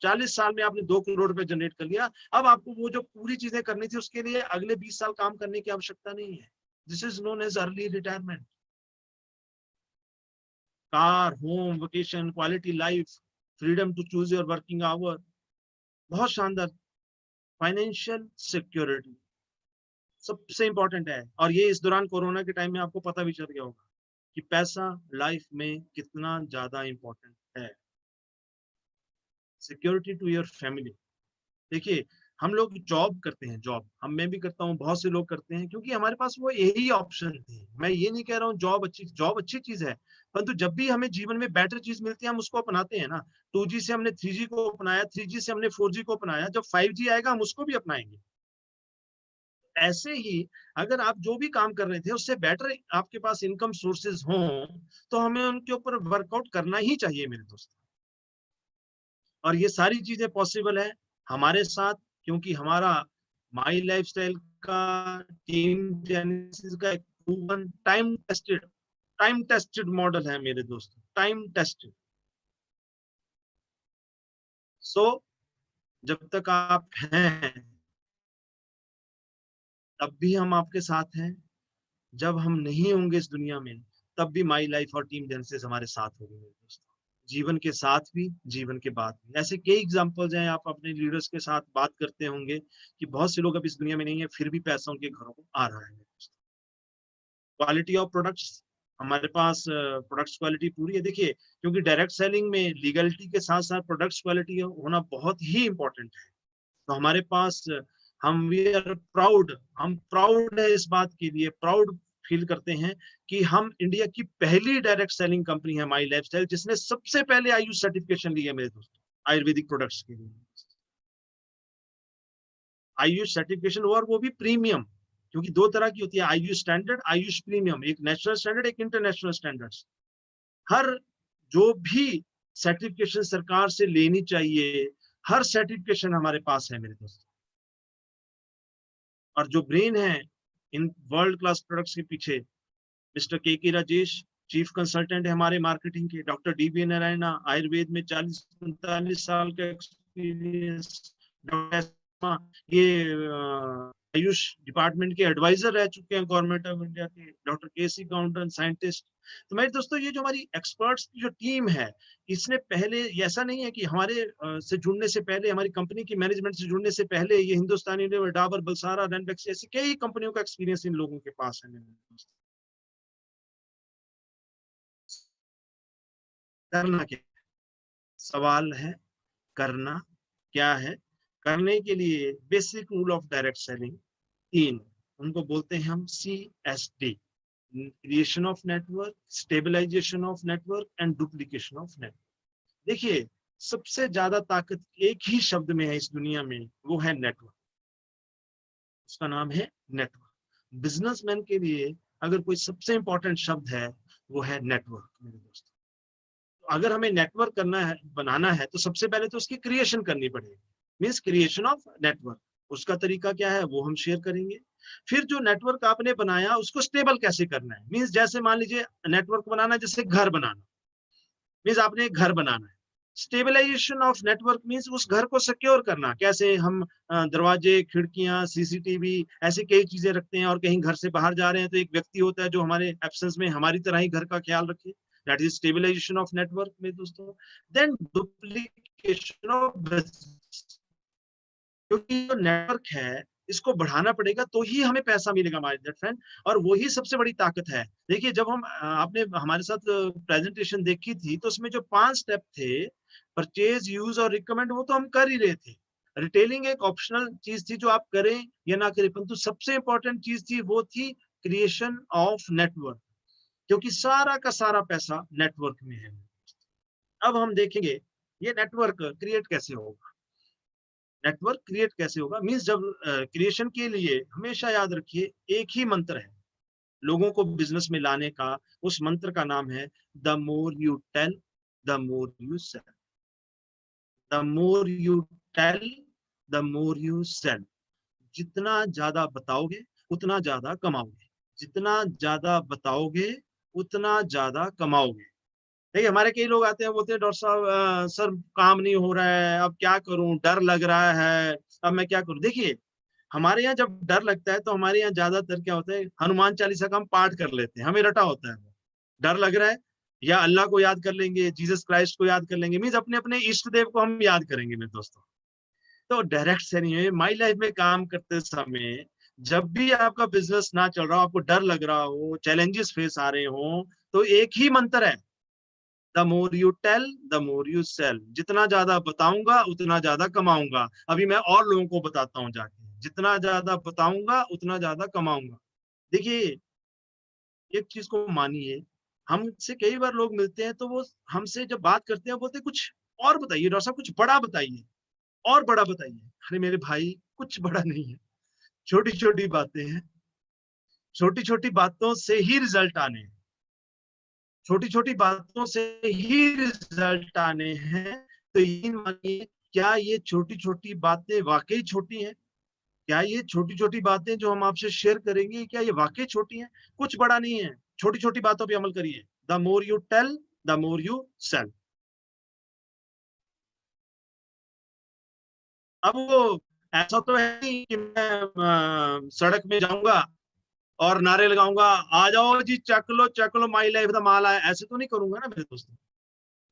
[SPEAKER 2] 40 साल में आपने 2 करोड़ रुपए जनरेट कर लिया। अब आपको वो जो पूरी चीजें करनी थी उसके लिए अगले 20 साल काम करने की आवश्यकता नहीं है। This is known as early retirement. Car, home, vacation, quality life, freedom to choose your working hour, बहुत शानदार। फाइनेंशियल सिक्योरिटी सबसे इंपॉर्टेंट है, और ये इस दौरान कोरोना के टाइम में आपको पता भी चल गया होगा कि पैसा लाइफ में कितना ज्यादा इंपॉर्टेंट है। Security to your family. देखिए, हम लोग जॉब करते हैं, जॉब मैं भी करता हूँ, बहुत से लोग करते हैं, क्योंकि हमारे पास वो यही ऑप्शन थे। मैं ये नहीं कह रहा हूँ जॉब अच्छी चीज है, परंतु जब भी हमें जीवन में बेटर चीज मिलती है हम उसको अपनाते हैं ना। 2G से हमने 3G को अपनाया, 3G से हमने 4G को अपनाया, जब 5G आएगा हम उसको भी अपनाएंगे। ऐसे ही अगर आप जो भी काम कर रहे थे उससे बेटर आपके पास इनकम सोर्सेज हों, तो हमें उनके ऊपर वर्कआउट करना ही चाहिए मेरे दोस्त। और ये सारी चीजें पॉसिबल है हमारे साथ, क्योंकि हमारा माई लाइफस्टाइल का टीम जेनेसिस का एक प्रूवन टाइम टेस्टेड मॉडल है मेरे दोस्तों, टाइम टेस्टेड। सो जब तक आप हैं तब भी हम आपके साथ हैं, जब हम नहीं होंगे इस दुनिया में तब भी माई लाइफ और टीम जेनेसिस हमारे साथ होगी मेरे दोस्तों। जीवन के साथ भी, जीवन के बाद भी। ऐसे कई एग्जांपल्स हैं, आप अपने लीडर्स के साथ बात करते होंगे कि बहुत से लोग अब इस दुनिया में नहीं है फिर भी पैसा उनके घरों को आ रहा है। क्वालिटी ऑफ प्रोडक्ट्स, हमारे पास प्रोडक्ट्स क्वालिटी पूरी है। देखिए, क्योंकि डायरेक्ट सेलिंग में लीगलिटी के साथ साथ प्रोडक्ट्स क्वालिटी होना बहुत ही इंपॉर्टेंट है। तो हमारे पास हम वी आर प्राउड, हम प्राउड है इस बात के लिए, प्राउड फील करते हैं कि हम इंडिया की पहली डायरेक्ट सेलिंग कंपनी है माई लाइफस्टाइल, जिसने सबसे पहले आयुष सर्टिफिकेशन लिया मेरे दोस्तों आयुर्वेदिक प्रोडक्ट्स के लिए। आयुष सर्टिफिकेशन, और वो भी प्रीमियम, क्योंकि 2 तरह की होती है, आयुष स्टैंडर्ड, आयुष प्रीमियम, एक नेशनल स्टैंडर्ड, एक इंटरनेशनल स्टैंडर्ड्स। हर जो भी सर्टिफिकेशन सरकार से लेनी चाहिए, हर सर्टिफिकेशन हमारे पास है मेरे दोस्तों। और जो ब्रेन है इन वर्ल्ड क्लास प्रोडक्ट्स के पीछे, मिस्टर के राजेश, चीफ कंसल्टेंट है हमारे मार्केटिंग के, डॉक्टर DB नारायणा, आयुर्वेद में 40-45 साल का एक्सपीरियंस, डॉक्टर ये आयुष डिपार्टमेंट के एडवाइजर रह चुके हैं गवर्नमेंट ऑफ इंडिया के, डॉक्टर KC काउंटन, साइंटिस्ट। तो मेरे दोस्तों, ये जो हमारी एक्सपर्ट्स की जो टीम है, इसने पहले, ऐसा नहीं है कि हमारे से जुड़ने से पहले, हमारी कंपनी की मैनेजमेंट से जुड़ने से पहले ये हिंदुस्तानी लेवर, डाबर, बलसारा, रैनबैक्स, ऐसी कई कंपनियों का एक्सपीरियंस इन लोगों के पास है मेरे दोस्तों। करना क्या सवाल है, करना क्या है? करने के लिए basic rule of direct selling 3, उनको बोलते हैं हम CSD: creation of network, stabilisation of network and duplication of network. देखिए, सबसे ज्यादा ताकत एक ही शब्द में है इस दुनिया में, वो है नेटवर्क। उसका नाम है नेटवर्क। बिजनेसमैन के लिए अगर कोई सबसे इंपॉर्टेंट शब्द है वो है नेटवर्क मेरे दोस्तों। अगर हमें नेटवर्क करना है, बनाना है, तो सबसे पहले तो उसकी क्रिएशन करनी पड़ेगी, मीन्स क्रिएशन ऑफ नेटवर्क। उसका तरीका क्या है वो हम शेयर करेंगे। फिर जो नेटवर्क आपने बनाया उसको स्टेबल कैसे करना है, मीन्स जैसे मान लीजिए नेटवर्क बनाना जैसे घर बनाना, मीन्स आपने एक घर बनाना है। स्टेबलाइजेशन ऑफ नेटवर्क मीन्स उस घर को सिक्योर करना, कैसे हम दरवाजे, खिड़कियां, CCTV, ऐसी कई चीजें रखते हैं, और कहीं घर से बाहर जा रहे हैं तो एक व्यक्ति होता है जो हमारे एब्सेंस में हमारी तरह ही घर का ख्याल रखे। That is stabilisation of network में दोस्तों। देन डुप्लीकेशन ऑफ, क्योंकि जो नेटवर्क है इसको बढ़ाना पड़ेगा तो ही हमें पैसा मिलेगा माय डियर फ्रेंड, और वही सबसे बड़ी ताकत है। देखिए जब हम आपने हमारे साथ प्रेजेंटेशन देखी थी तो उसमें जो 5 स्टेप थे, परचेज, यूज और रिकमेंड, वो तो हम कर ही रहे थे। रिटेलिंग एक ऑप्शनल चीज थी जो आप करें या ना करें, परंतु सबसे इंपॉर्टेंट चीज थी वो थी क्रिएशन ऑफ नेटवर्क, क्योंकि सारा का सारा पैसा नेटवर्क में है। अब हम देखेंगे ये नेटवर्क क्रिएट कैसे होगा। नेटवर्क क्रिएट कैसे होगा मीन्स जब क्रिएशन के लिए हमेशा याद रखिए एक ही मंत्र है लोगों को बिजनेस में लाने का। उस मंत्र का नाम है the more you tell the more you sell. The more you tell the more you sell. जितना ज्यादा बताओगे उतना ज्यादा कमाओगे, जितना ज्यादा बताओगे उतना ज्यादा कमाओगे। देखिए हमारे कई लोग आते हैं बोलते हैं डॉक्टर साहब सर काम नहीं हो रहा है, अब क्या करूं, डर लग रहा है, अब मैं क्या करूं। देखिए हमारे यहाँ जब डर लगता है तो हमारे यहाँ ज्यादातर क्या होता है, हनुमान चालीसा का हम पाठ कर लेते हैं, हमें रटा होता है वो। डर लग रहा है या अल्लाह को याद कर लेंगे, जीसस क्राइस्ट को याद कर लेंगे, मीन्स अपने अपने इष्ट देव को हम याद करेंगे मेरे दोस्तों। तो डायरेक्ट से नहीं है, माई लाइफ में काम करते समय जब भी आपका बिजनेस ना चल रहा हो, आपको डर लग रहा हो, चैलेंजेस फेस आ रहे हो, तो एक ही मंत्र है the more you tell the more you sell. जितना ज्यादा बताऊंगा उतना ज्यादा कमाऊंगा। अभी मैं और लोगों को बताता हूँ जाके, जितना ज्यादा बताऊंगा उतना ज्यादा कमाऊंगा। देखिए एक चीज को मानिए, हमसे कई बार लोग मिलते हैं तो वो हमसे जब बात करते हैं बोलते हैं कुछ और बताइए डॉक्टर साहब, कुछ बड़ा बताइए और बड़ा बताइए। अरे मेरे भाई कुछ बड़ा नहीं है, छोटी छोटी बातें हैं, छोटी छोटी बातों से ही रिजल्ट आने हैं, छोटी छोटी बातों से ही रिजल्ट आने हैं। तो यकीन मानिए, क्या ये छोटी छोटी बातें वाकई छोटी हैं? क्या ये छोटी छोटी बातें जो हम आपसे शेयर करेंगे क्या ये वाकई छोटी हैं? कुछ बड़ा नहीं है, छोटी छोटी बातों पे अमल करिए। The more you tell the more you sell. अब वो ऐसा तो है नहीं कि मैं सड़क में जाऊंगा और नारे लगाऊंगा, आ जाओ जी चक लो माई लाइफ द माल है, ऐसे तो नहीं करूंगा ना मेरे दोस्तों।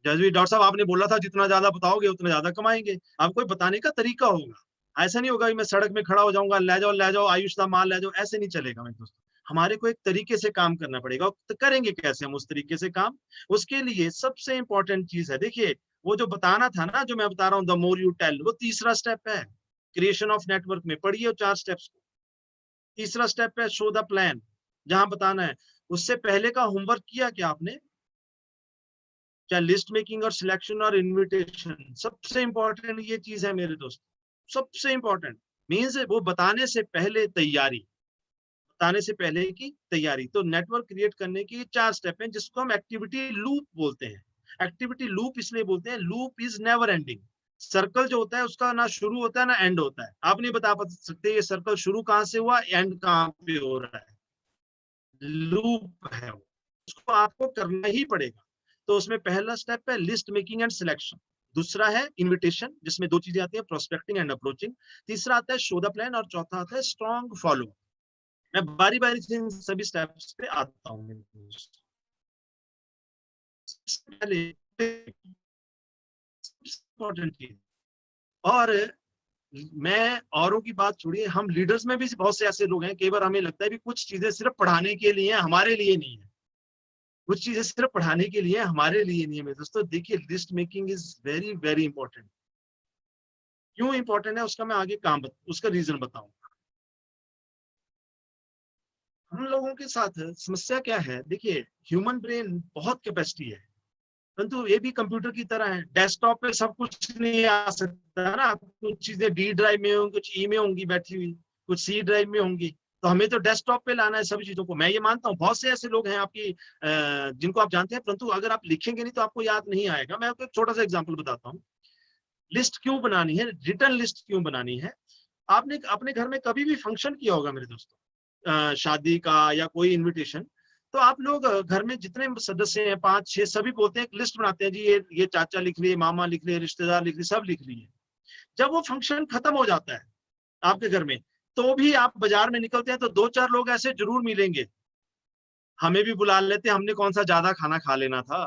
[SPEAKER 2] जैसे भी डॉक्टर साहब आपने बोला था जितना ज्यादा बताओगे उतना ज्यादा कमाएंगे, आपको बताने का तरीका होगा। ऐसा नहीं होगा कि मैं सड़क में खड़ा हो जाऊंगा, ले जाओ आयुष का माल ले जाओ, ऐसे नहीं चलेगा मेरे दोस्तों। हमारे को एक तरीके से काम करना पड़ेगा। तो करेंगे कैसे हम उस तरीके से काम? उसके लिए सबसे इंपॉर्टेंट चीज है, देखिए वो जो बताना था ना, जो मैं बता रहा हूँ द मोर यू टेल, वो तीसरा स्टेप है क्रिएशन ऑफ नेटवर्क में। पढ़िए 4 स्टेप्स को। तीसरा स्टेप है शो द प्लान, जहां बताना है। उससे पहले का होमवर्क किया क्या आपने? चाहे लिस्ट मेकिंग और सिलेक्शन और इनविटेशन, सबसे इंपॉर्टेंट ये चीज है मेरे दोस्त, सबसे इंपॉर्टेंट। मीन्स वो बताने से पहले तैयारी, बताने से पहले की तैयारी। तो नेटवर्क क्रिएट करने की 4 स्टेप हैं जिसको हम एक्टिविटी लूप बोलते हैं। एक्टिविटी लूप इसलिए बोलते हैं, loop is never ending. Circle जो होता है उसका ना शुरू होता है ना एंड होता है। आप नहीं बता सकते ये सर्कल शुरू कहाँ से हुआ, एंड कहाँ पे हो रहा है। लूप है वो, उसको आपको करना ही पड़ेगा। तो उसमें पहला स्टेप है लिस्ट मेकिंग एंड सिलेक्शन। दूसरा है इनविटेशन, जिसमें 2 चीजें आती है, प्रोस्पेक्टिंग एंड अप्रोचिंग। तीसरा आता है शो द प्लान, और चौथा आता है स्ट्रॉन्ग फॉलो। मैं बारी बारी से इन सभी स्टेप्स पे आता हूँ। पहले इम्पोर्टेंट चीज, और मैं औरों की बात छोड़िए, हम लीडर्स में भी बहुत से ऐसे लोग हैं, कई बार हमें लगता है कि कुछ चीजें सिर्फ पढ़ाने के लिए हैं, हमारे लिए नहीं है। कुछ चीजें सिर्फ पढ़ाने के लिए, हमारे लिए नहीं है मेरे दोस्तों। देखिए list making is very very important. क्यों इंपॉर्टेंट है उसका मैं आगे उसका रीजन बताऊंगा। हम लोगों के साथ समस्या क्या है, देखिए ह्यूमन ब्रेन बहुत कैपेसिटी है, परंतु ये भी कंप्यूटर की तरह है। डेस्कटॉप पे सब कुछ नहीं आ सकता ना, कुछ चीजें डी ड्राइव में होंगी, कुछ ई में होंगी बैठी हुई, कुछ सी ड्राइव में होंगी। तो हमें तो डेस्कटॉप पे लाना है सभी चीजों को। मैं ये मानता हूँ बहुत से ऐसे लोग हैं आपकी जिनको आप जानते हैं, परंतु अगर आप लिखेंगे नहीं तो आपको याद नहीं आएगा। मैं आपको एक छोटा सा एग्जाम्पल बताता हूँ। लिस्ट क्यों बनानी है, रिटर्न लिस्ट क्यों बनानी है? आपने अपने घर में कभी भी फंक्शन किया होगा मेरे दोस्तों, शादी का या कोई इनविटेशन, तो आप लोग घर में जितने सदस्य हैं 5-6, सभी बोलते हैं, एक लिस्ट बनाते हैं जी, ये चाचा लिख लिए, मामा लिख लिए, रिश्तेदार लिख लिए, सब लिख लिए। जब वो फंक्शन खत्म हो जाता है आपके घर में, तो भी आप बाजार में निकलते हैं तो 2-4 लोग ऐसे जरूर मिलेंगे, हमें भी बुला लेते हैं, हमने कौन सा ज्यादा खाना खा लेना था,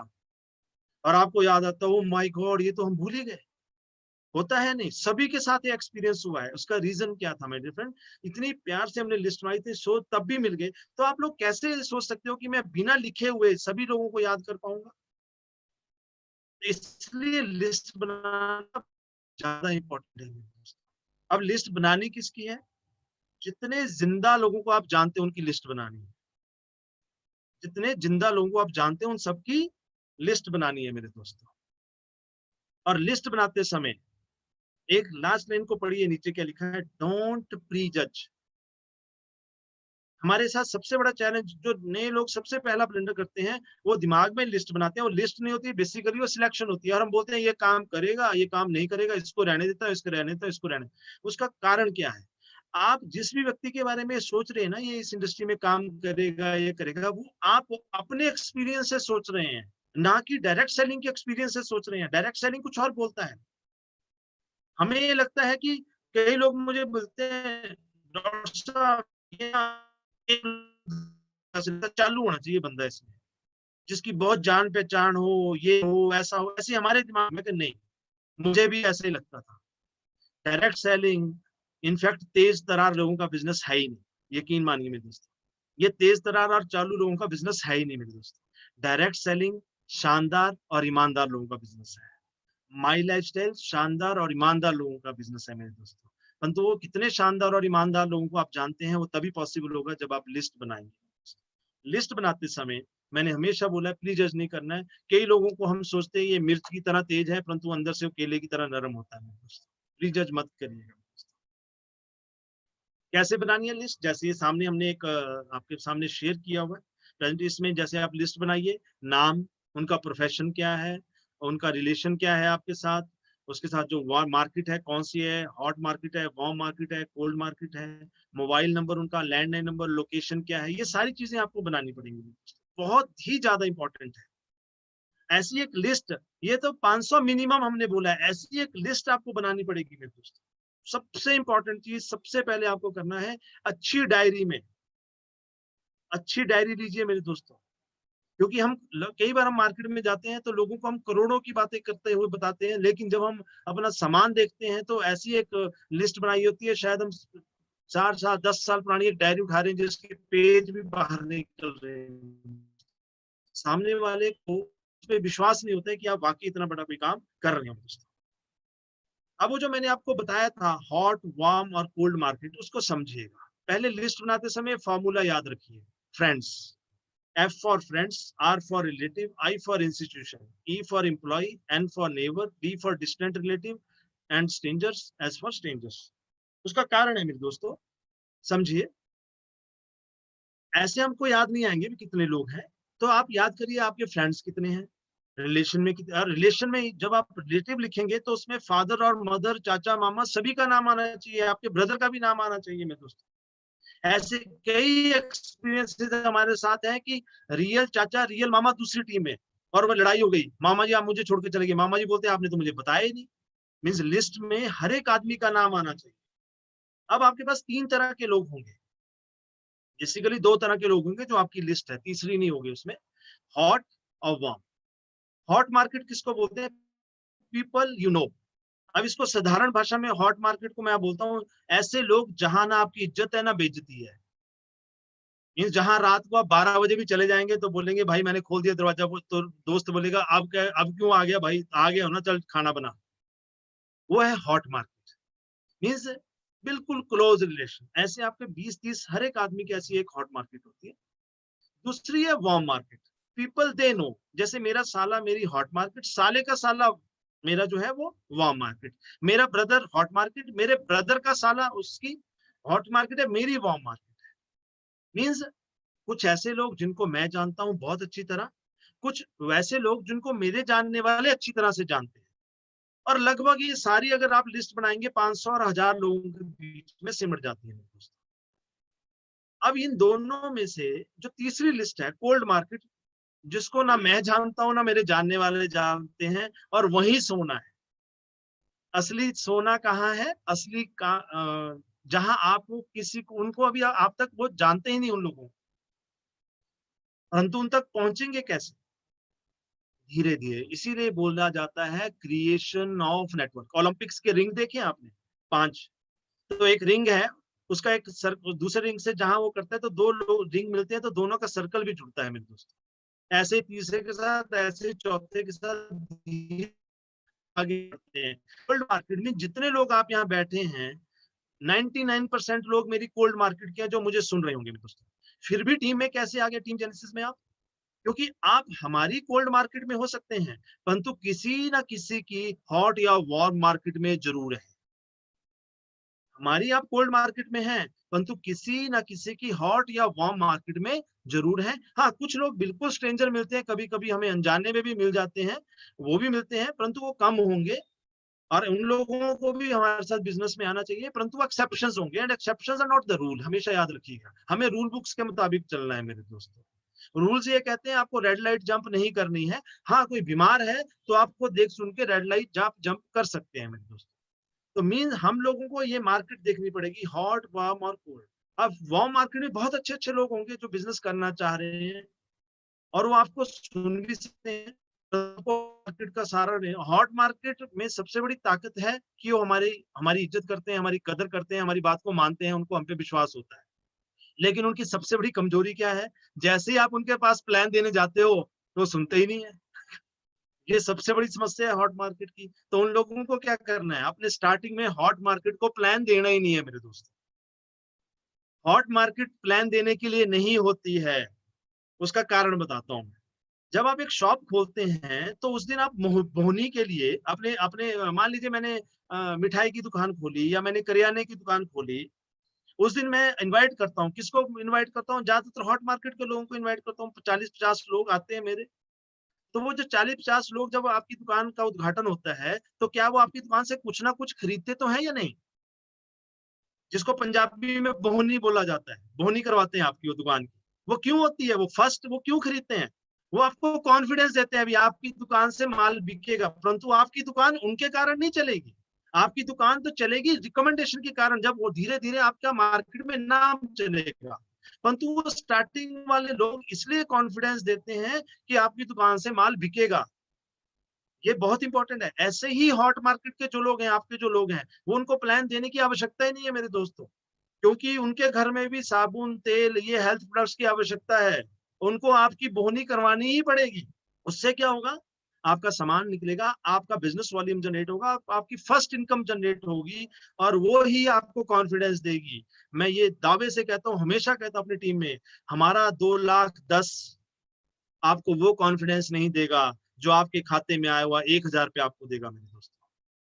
[SPEAKER 2] और आपको याद आता है ओ माय गॉड ये तो हम भूल ही गए। होता है नहीं, सभी के साथ ये एक्सपीरियंस हुआ है। उसका रीजन क्या था माय डियर फ्रेंड? इतनी प्यार से हमने लिस्ट बनाई थी, सो तब भी मिल गए। तो आप लोग कैसे सोच सकते हो कि मैं बिना लिखे हुए सभी लोगों को याद कर पाऊंगा? इसलिए लिस्ट बनाना ज्यादा इंपॉर्टेंट है मेरे दोस्त। अब लिस्ट बनानी किसकी है? जितने जिंदा लोगों को आप जानते हो उनकी लिस्ट बनानी है। जितने जिंदा लोगों को आप जानते हो उन सबकी लिस्ट बनानी है मेरे दोस्तों। और लिस्ट बनाते समय एक लास्ट लाइन को पढ़िए, नीचे क्या लिखा है? डोंट प्री जज। हमारे साथ सबसे बड़ा चैलेंज जो नए लोग सबसे पहला ब्लंडर करते हैं, वो दिमाग में लिस्ट बनाते हैं। वो लिस्ट नहीं होती, बेसिकली वो सिलेक्शन होती है। और हम बोलते हैं ये काम करेगा, ये काम नहीं करेगा, इसको रहने देता है, इसको रहने देता है, इसको रहने। उसका कारण क्या है? आप जिस भी व्यक्ति के बारे में सोच रहे हैं ना, ये इस इंडस्ट्री में काम करेगा, ये करेगा, वो आप अपने एक्सपीरियंस से सोच रहे हैं, ना कि डायरेक्ट सेलिंग के एक्सपीरियंस से सोच रहे हैं। डायरेक्ट सेलिंग कुछ और बोलता है। हमें ये लगता है कि कई लोग मुझे बोलते हैं, डॉक्टर साहब ये चालू होना चाहिए बंदा इसमें, जिसकी बहुत जान पहचान हो, ये हो, ऐसा हो। ऐसे हमारे दिमाग में कि नहीं, मुझे भी ऐसे ही लगता था। डायरेक्ट सेलिंग इनफैक्ट तेज तरार लोगों का बिजनेस है ही नहीं। यकीन मानिए मेरे दोस्तों, ये तेज तरार और चालू लोगों का बिजनेस है ही नहीं मेरे दोस्तों। डायरेक्ट सेलिंग शानदार और ईमानदार लोगों का बिजनेस है। माई लाइफस्टाइल शानदार और ईमानदार लोगों का बिजनेस है मेरे दोस्तों। परंतु वो कितने शानदार और ईमानदार लोगों को आप जानते हैं, वो तभी पॉसिबल होगा जब आप लिस्ट बनाएंगे। लिस्ट बनाते समय मैंने हमेशा बोला है, प्लीज जज नहीं करना है। कई लोगों को हम सोचते हैं ये मिर्च की तरह तेज है, परंतु अंदर से वो केले की तरह नरम होता है मेरे दोस्तों। प्लीज जज मत करिएगा। कैसे बनानी है लिस्ट? जैसे ये सामने हमने एक आपके सामने शेयर किया हुआ है। इसमें जैसे आप लिस्ट बनाइए, नाम, उनका प्रोफेशन क्या है, उनका रिलेशन क्या है आपके साथ, उसके साथ जो मार्केट है कौन सी है, हॉट मार्केट है, वार्म मार्केट है, कोल्ड मार्केट है, मोबाइल नंबर उनका, लैंडलाइन नंबर, लोकेशन क्या है, ये सारी चीजें आपको बनानी पड़ेंगी। बहुत ही ज्यादा इंपॉर्टेंट है। ऐसी एक लिस्ट, ये तो 500 मिनिमम हमने बोला है, ऐसी एक लिस्ट आपको बनानी पड़ेगी मेरे दोस्तों। सबसे इंपॉर्टेंट चीज सबसे पहले आपको करना है, अच्छी डायरी में, अच्छी डायरी लीजिए मेरे दोस्तों। क्योंकि हम कई बार हम मार्केट में जाते हैं तो लोगों को हम करोड़ों की बातें करते हुए बताते हैं, लेकिन जब हम अपना सामान देखते हैं तो ऐसी एक लिस्ट बनाई होती है, शायद हम 4 साल 10 साल पुरानी एक डायरी उठा रहे हैं जिसके पेज भी बाहर निकल रहे हैं। सामने वाले को उस पर विश्वास नहीं होता है कि आप वाकई इतना बड़ा कोई काम कर रहे हो दोस्तों। अब वो जो मैंने आपको बताया था हॉट, वार्म और कोल्ड मार्केट, उसको समझिएगा। पहले लिस्ट बनाते समय फॉर्मूला याद रखिए। Friends, F for friends, R for relative, I for institution, E for employee, N for neighbor, D for distant relative, and strangers, S for strangers. उसका कारण है मेरे दोस्तों, समझिए। ऐसे हमको याद नहीं आएंगे भी कितने लोग हैं, तो आप याद करिए आपके फ्रेंड्स कितने हैं, रिलेशन में कितने। रिलेशन में जब आप रिलेटिव लिखेंगे तो उसमें फादर और मदर, चाचा, मामा सभी का नाम आना चाहिए, आपके ब्रदर का भी नाम आना चाहिए मेरे दोस्तों। ऐसे कई एक्सपीरियंसेस हमारे साथ हैं कि रियल चाचा, रियल मामा दूसरी टीम में, और वो लड़ाई हो गई, मामा जी आप मुझे छोड़ के चले गए। मामा जी बोलते हैं आपने तो मुझे बताया ही नहीं। मीन्स लिस्ट में हर एक आदमी का नाम आना चाहिए। अब आपके पास 3 तरह के लोग होंगे, बेसिकली 2 तरह के लोग होंगे जो आपकी लिस्ट है, तीसरी नहीं होगी उसमें, हॉट और वार्म। हॉट मार्केट किसको बोलते हैं? People you know. अब इसको साधारण भाषा में हॉट मार्केट को मैं बोलता हूँ ऐसे लोग जहां ना आपकी इज्जत है ना बेइज्जती है। मीन्स जहां रात को आप 12 बजे भी चले जाएंगे तो बोलेंगे भाई मैंने खोल दिया दरवाजा, तो दोस्त बोलेगा अब क्या, अब क्यों आ गया भाई, आ गया हो ना, चल खाना बना। वो है हॉट मार्केट। मीन्स बिल्कुल क्लोज रिलेशन। ऐसे आपके 20-30 हर एक आदमी की ऐसी एक हॉट मार्केट होती है। दूसरी है warm market. People they know, जैसे मेरा साला मेरी हॉट मार्केट, साले का साला मेरा जो है वो वार्म मार्केट। मेरा ब्रदर हॉट मार्केट, मेरे ब्रदर का साला उसकी हॉट मार्केट है, मेरी वार्म मार्केट है। मीन्स कुछ ऐसे लोग जिनको मैं जानता हूं बहुत अच्छी तरह, कुछ वैसे लोग जिनको मेरे जानने वाले अच्छी तरह से जानते हैं, और लगभग ये सारी अगर आप लिस्ट बनाएंगे 500 और 1000 लोगों के बीच में सिमट जाती है दोस्तों। अब इन दोनों में से जो तीसरी लिस्ट है कोल्ड मार्केट, जिसको ना मैं जानता हूं ना मेरे जानने वाले जानते हैं, और वही सोना है। असली सोना कहाँ है? असली का जहां आप किसी को, उनको अभी आप तक वो जानते ही नहीं उन लोगों को, परंतु उन तक पहुंचेंगे कैसे? धीरे धीरे, इसीलिए बोला जाता है क्रिएशन ऑफ नेटवर्क। ओलंपिक्स के रिंग देखे आपने 5, तो एक रिंग है, उसका एक दूसरे रिंग से जहां वो करता है तो दो लोग रिंग मिलते हैं तो दोनों का सर्कल भी जुड़ता है मेरे दोस्त। ऐसे ही तीसरे के साथ, ऐसे ही चौथे के साथ धीरे आगे बढ़ते हैं। कोल्ड मार्केट में जितने लोग आप यहाँ बैठे हैं, 99% लोग मेरी कोल्ड मार्केट के हैं जो मुझे सुन रहे होंगे मेरे दोस्तों। फिर भी टीम में कैसे आ गए, टीम जेनेसिस में आप? क्योंकि आप हमारी कोल्ड मार्केट में हो सकते हैं, परंतु किसी ना किसी की हॉट या वार्म मार्केट में जरूर है। हमारी आप कोल्ड मार्केट में हैं, परंतु किसी ना किसी की हॉट या वार्म मार्केट में जरूर है। हाँ, कुछ लोग बिल्कुल स्ट्रेंजर मिलते हैं, कभी-कभी हमें अनजाने में भी मिल जाते हैं, वो भी मिलते हैं, परंतु वो कम होंगे और उन लोगों को भी हमारे साथ बिजनेस में आना चाहिए, परंतु वो एक्सेप्शंस होंगे and exceptions are not the rule, हमेशा याद रखिएगा। हमें रूल बुक्स के मुताबिक चलना है मेरे दोस्तों। रूल्स ये कहते हैं आपको रेड लाइट जंप नहीं करनी है। हाँ, कोई बीमार है तो आपको देख सुन के रेड लाइट जंप कर सकते हैं मेरे दोस्तों। तो मीन हम लोगों को ये मार्केट देखनी पड़ेगी, हॉट, वार्म और कोल्ड। अब वार्म मार्केट में बहुत अच्छे-अच्छे लोग होंगे जो बिज़नेस करना चाह रहे हैं और वो आपको सुन भी सकते हैं। मार्केट का सारा नहीं, हॉट मार्केट में सबसे बड़ी ताकत है कि वो हमारी हमारी इज़्ज़त करते हैं, हमारी कदर करते हैं, हमारी बात को मानते हैं, उनको हम पे विश्वास होता है। लेकिन उनकी सबसे बड़ी कमजोरी क्या है? जैसे ही आप उनके पास प्लान देने जाते हो, तो वो सुनते ही नहीं है। ये सबसे बड़ी समस्या है हॉट मार्केट की। तो उन लोगों को क्या करना है, अपने स्टार्टिंग में हॉट मार्केट को प्लान देना ही नहीं है मेरे दोस्तों। हॉट मार्केट प्लान देने के लिए नहीं होती है। उसका कारण बताता हूँ मैं। जब आप एक शॉप खोलते हैं तो उस दिन आप बोहनी के लिए अपने अपने मान लीजिए मैंने मिठाई की दुकान खोली या मैंने करियाने की दुकान खोली। उस दिन मैं इनवाइट करता हूँ, किसको इनवाइट करता हूँ? ज्यादातर हॉट मार्केट के लोगों को इनवाइट करता हूँ। 40-50 लोग आते हैं मेरे। तो वो जो 40-50 लोग जब आपकी दुकान का उद्घाटन होता है, तो क्या वो आपकी दुकान से कुछ ना कुछ खरीदते तो हैं या नहीं? जिसको पंजाबी में बोहनी बोला जाता है, बोहनी करवाते हैं आपकी वो दुकान की। वो क्यों होती है? वो फर्स्ट वो क्यों खरीदते हैं? वो आपको कॉन्फिडेंस देते हैं, अभी आपकी दुकान से माल बिकेगा, परंतु आपकी दुकान उनके कारण नहीं चलेगी। आपकी दुकान तो चलेगी रिकमेंडेशन के कारण, जब वो धीरे-धीरे आपका मार्केट में नाम चलेगा। परंतु वो स्टार्टिंग वाले लोग इसलिए कॉन्फिडेंस देते हैं कि आपकी दुकान से माल बिकेगा। ये बहुत इंपॉर्टेंट है। ऐसे ही हॉट मार्केट के जो लोग हैं, आपके जो लोग हैं, वो उनको प्लान देने की आवश्यकता ही नहीं है मेरे दोस्तों। क्योंकि उनके घर में भी साबुन, तेल, ये हेल्थ प्रोडक्ट्स की आवश्यकता है। उनको आपकी बोहनी करवानी ही पड़ेगी। उससे क्या होगा? आपका सामान निकलेगा, आपका बिज़नेस वॉल्यूम जनरेट होगा, आपकी फर्स्ट इनकम जनरेट होगी और वो ही आपको कॉन्फिडेंस देगी। मैं ये दावे से कहता हूँ, हमेशा कहता हूँ अपनी टीम में, हमारा 2 लाख 10 आपको वो कॉन्फिडेंस नहीं देगा, जो आपके खाते में आया हुआ 1000 रुपया आपको देगा मेरे दोस्तों।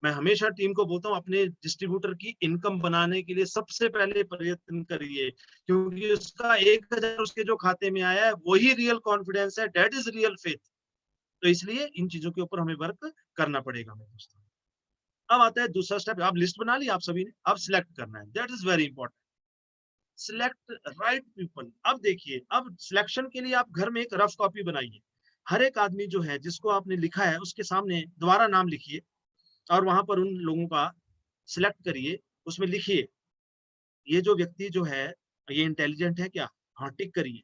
[SPEAKER 2] मैं हमेशा टीम को बोलता हूँ अपने डिस्ट्रीब्यूटर की इनकम बनाने के लिए सबसे पहले प्रयत्न करिए, क्योंकि उसका 1000 उसके जो खाते में आया है वही रियल कॉन्फिडेंस है, दैट इज रियल फेथ। तो इसलिए इन चीजों के ऊपर हमें वर्क करना पड़ेगा मेरे दोस्तों। अब आता है दूसरा स्टेप, आप लिस्ट बना ली आप सभी ने, अब सिलेक्ट करना है, that is very important. Select right people. अब देखिए, अब सिलेक्शन के लिए आप घर में एक रफ कॉपी बनाइए। हर एक आदमी जो है जिसको आपने लिखा है उसके सामने दोबारा नाम लिखिए और वहां पर उन लोगों का सिलेक्ट करिए। उसमें लिखिए ये जो व्यक्ति जो है ये इंटेलिजेंट है क्या? हाँ, टिक करिए।